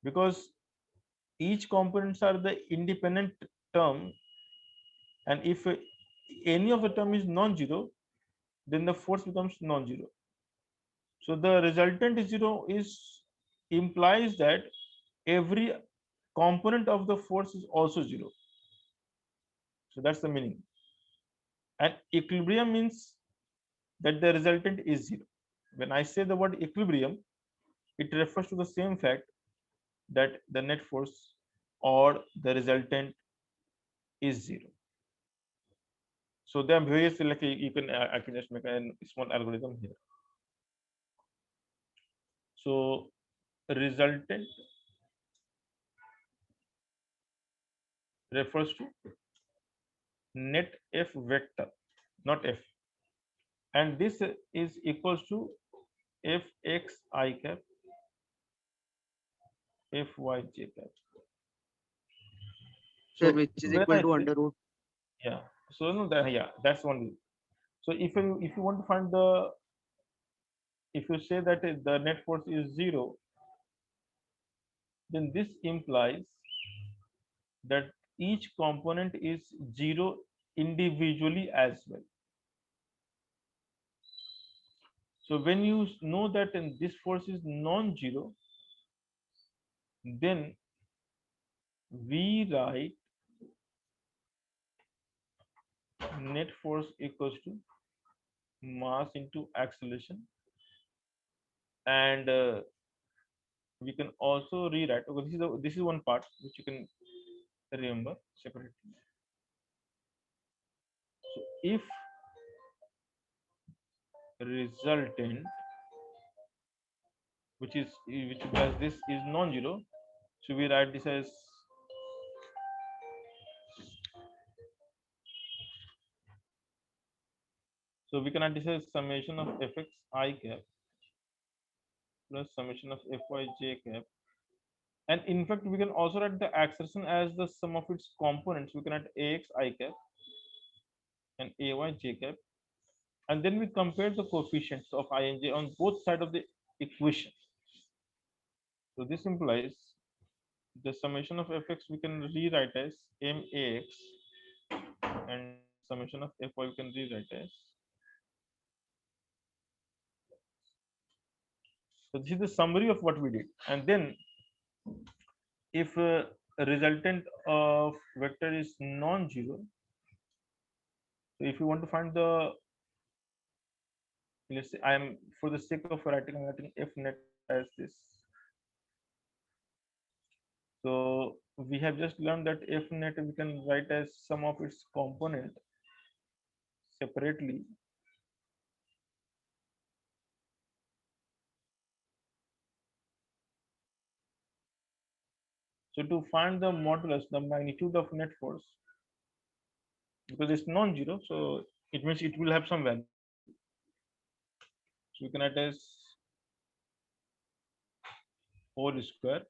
because each components are the independent term, and if any of the term is non-zero, then the force becomes non-zero. So the resultant is zero is implies that every component of the force is also zero. So that's the meaning. And equilibrium means that the resultant is zero. When I say the word equilibrium, it refers to the same fact that the net force or the resultant is zero. So there are various, like you can I can just make a small algorithm here. So resultant refers to net f vector, not f, and this is equals to fx I cap fy j cap. Sir, So which is when equal I to say under root. yeah, so no, that, yeah, that's one way. So if you want to find the if you say that the net force is zero, then this implies that each component is zero individually as well. So when you know that this force is non-zero, then we write net force equals to mass into acceleration, and we can also rewrite. Okay, this is one part which you can remember separately. So if resultant, which implies this is non-zero, so we write this as so we can write this as summation of fx I cap plus summation of fy j cap. And in fact, we can also write the acceleration as the sum of its components. We can write ax I cap and ay j cap, and then we compare the coefficients of I and j on both sides of the equation. So this implies the summation of fx we can rewrite as max, and summation of fy we can rewrite as So this is the summary of what we did. And then if a resultant of vector is non-zero, so if you want to find the, let's say I am, for the sake of writing, I'm writing f net as this. So we have just learned that f net we can write as sum of its component separately. So to find the modulus, the magnitude of net force, because it's non-zero, so it means it will have some value. So we can write as whole square,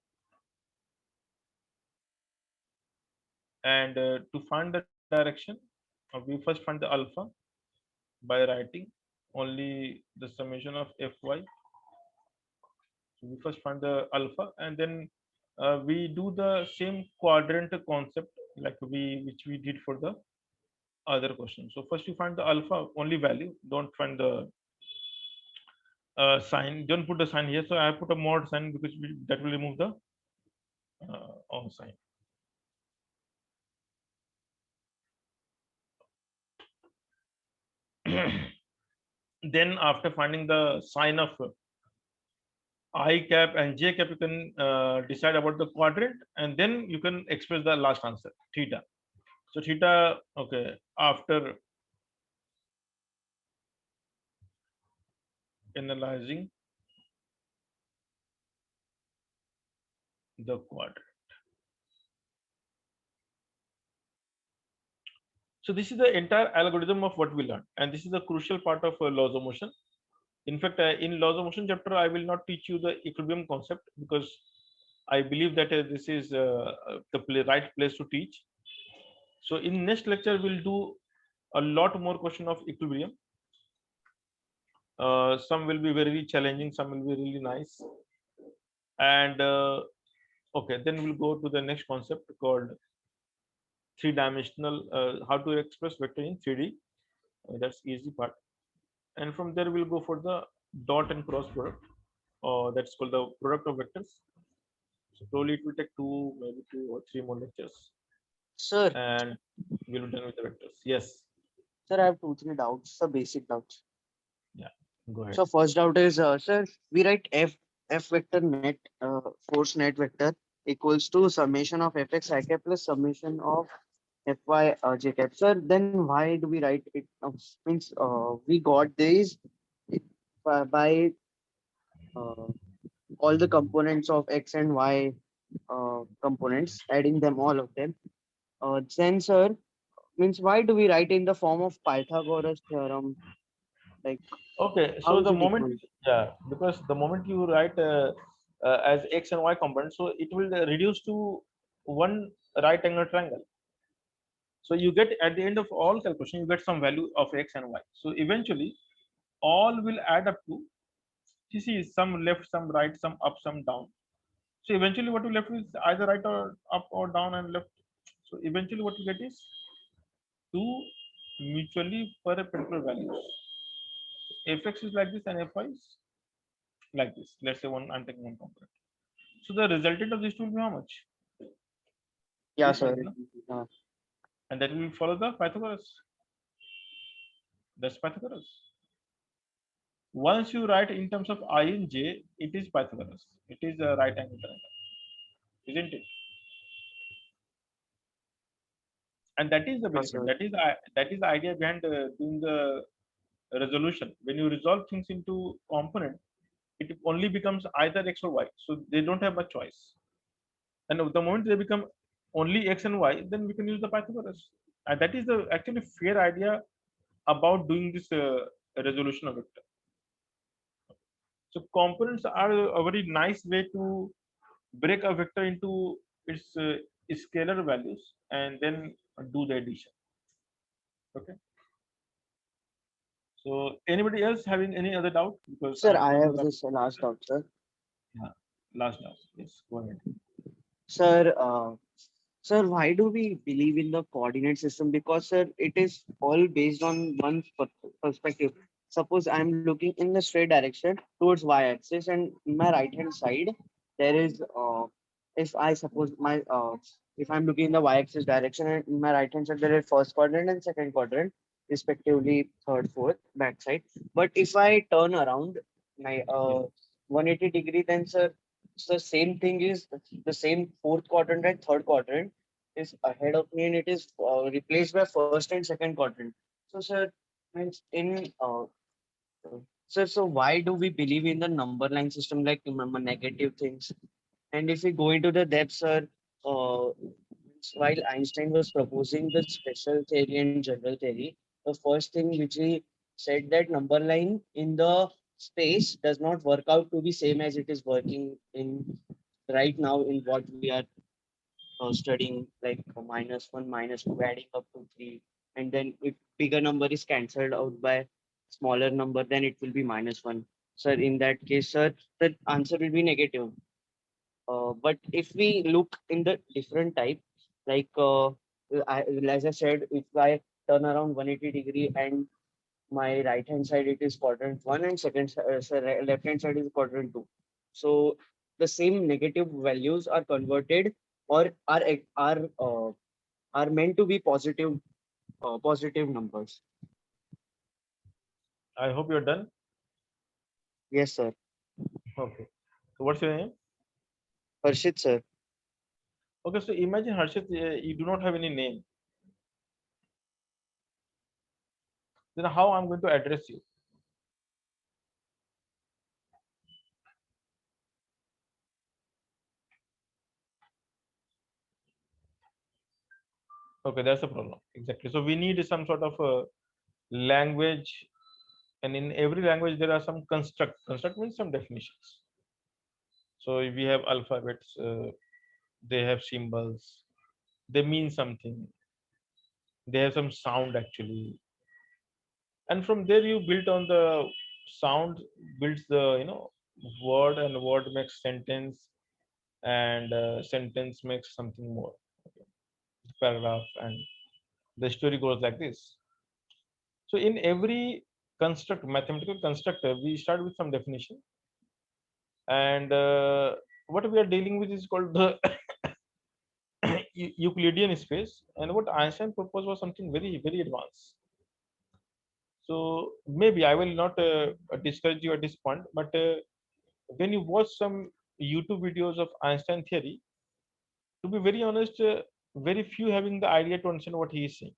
and to find the direction, we first find the alpha by writing only the summation of fy. So we first find the alpha, and then we do the same quadrant concept like which we did for the other question. So first you find the alpha only value, don't find the sign, don't put the sign here. So I put a mod sign because that will remove the on sign. Then after finding the sign of I cap and j cap, you can decide about the quadrant, and then you can express the last answer theta. So theta, okay, after analyzing the quadrant. So this is the entire algorithm of what we learned, and this is the crucial part of laws of motion. In fact, in laws of motion chapter, I will not teach you the equilibrium concept because I believe that this is the right place to teach. So in next lecture, we'll do a lot more question of equilibrium. Some will be very challenging, some will be really nice. And okay, then we'll go to the next concept called three-dimensional, how to express vector in 3D. That's easy part. And from there, we'll go for the dot and cross product. That's called the product of vectors. So probably it will take maybe 2 or 3 more lectures, Sir, and we'll be done with the vectors. Yes. sir, I have 2, 3 doubts, the basic doubts. Yeah. Go ahead. So first doubt is, sir, we write f vector net force net vector equals to summation of fx I cap plus summation of fy j cap. Sir, then why do we write it? Means we got these it, by uh, all the components of x and y components, adding them all of them. Then, sir, means why do we write in the form of Pythagoras theorem? Like, Okay. how So is the it moment, equal? yeah, because the moment you write as x and y components, so it will reduce to one right angle triangle. So you get at the end of all calculation, you get some value of x and y. So eventually, all will add up to, you see, some left, some right, some up, some down. So eventually, what you left is either right or up or down and left. So eventually, what you get is two mutually perpendicular values. Fx is like this and Fy is like this. Let's say I'm taking one component. So the resultant of this will be how much? Yeah, This sir. much, no? And that will follow the Pythagoras. That's Pythagoras. Once you write in terms of I and j, it is Pythagoras. It is a right angle triangle, isn't it? And that is the Yes, benefit. sir. That is the idea behind doing the resolution. When you resolve things into component, it only becomes either x or y. So they don't have much choice. And the moment they become only x and y, then we can use the Pythagoras. And that is the actually fair idea about doing this resolution of vector. So components are a very nice way to break a vector into its scalar values and then do the addition. Okay. So anybody else having any other doubt? Because I Sir, have I closing have the this last doubt, sir. last doubt. Yes, go ahead. Sir, sir, why do we believe in the coordinate system? Because, sir, it is all based on one perspective. suppose I'm looking in the straight direction towards y-axis, and in my right hand side there is if I suppose my if I'm looking in the y-axis direction, and in my right hand side there is first quadrant and second quadrant, respectively third, fourth, back side. But if I turn around my 180-degree, then sir, it's the same thing is the same fourth quadrant and third quadrant is ahead of me, and it is replaced by first and second quadrant. So sir, means in sir, so why do we believe in the number line system, like remember negative things? And if we go into the depth, sir, while Einstein was proposing the special theory and general theory, the first thing which he said that number line in the space does not work out to be same as it is working in right now in what we are studying, like -1, -2, adding up to 3. And then if bigger number is cancelled out by smaller number, then it will be -1. Sir, in that case, sir, the answer will be negative. But if we look in the different type, like as I said, if I turn around 180-degree and my right hand side it is quadrant 1, and left hand side is quadrant 2. So the same negative values are converted or are meant to be positive numbers. I hope you're done. Yes, sir. Okay. So what's your name? Harshit, sir. Okay, so imagine Harshit, you do not have any name. Then how I'm going to address you? Okay, that's the problem. Exactly. So we need some sort of a language, and in every language there are some construct. Construct means some definitions. So if we have alphabets, they have symbols, they mean something, they have some sound actually, and from there you build on the sound, builds the word, and word makes sentence, and sentence makes something more, okay, paragraph, and the story goes like this. So in every construct, mathematical construct, we start with some definition, and what we are dealing with is called the Euclidean space, and what Einstein proposed was something very, very advanced. So maybe I will not discourage you at this point, but when you watch some YouTube videos of Einstein theory, to be very honest, very few having the idea to understand what he is saying.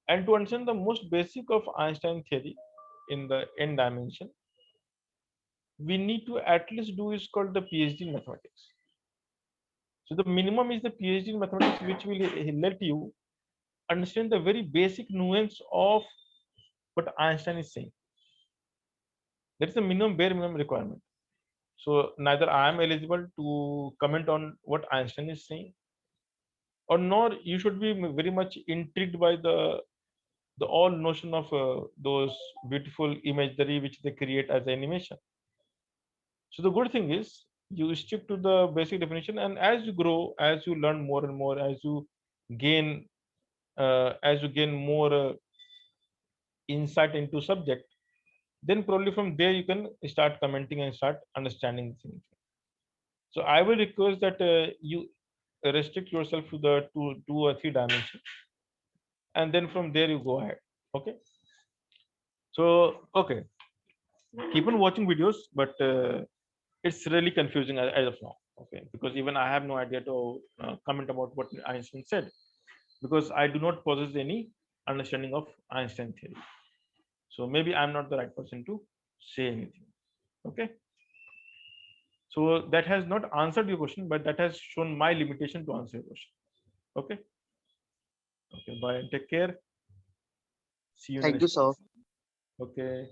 And to understand the most basic of Einstein theory in the n dimension, we need to at least do is called the PhD in mathematics. So the minimum is the PhD in mathematics, which will let you understand the very basic nuance of what Einstein is saying. That is the minimum, bare minimum requirement. So neither I am eligible to comment on what Einstein is saying, or nor you should be very much intrigued by the all notion of those beautiful imagery which they create as animation. So the good thing is you stick to the basic definition, and as you grow, as you learn more and more, gain as you gain more insight into subject, then probably from there you can start commenting and start understanding things. So I will request that you restrict yourself to the two or three dimensions, and then from there you go ahead. Okay. So okay, keep on watching videos, but it's really confusing as of now. Okay, because even I have no idea to comment about what Einstein said, because I do not possess any understanding of Einstein theory. So maybe I'm not the right person to say anything. Okay. So that has not answered your question, but that has shown my limitation to answer your question. Okay. Okay. Bye. Take care. See you in the Thank you, next sir. class. Okay.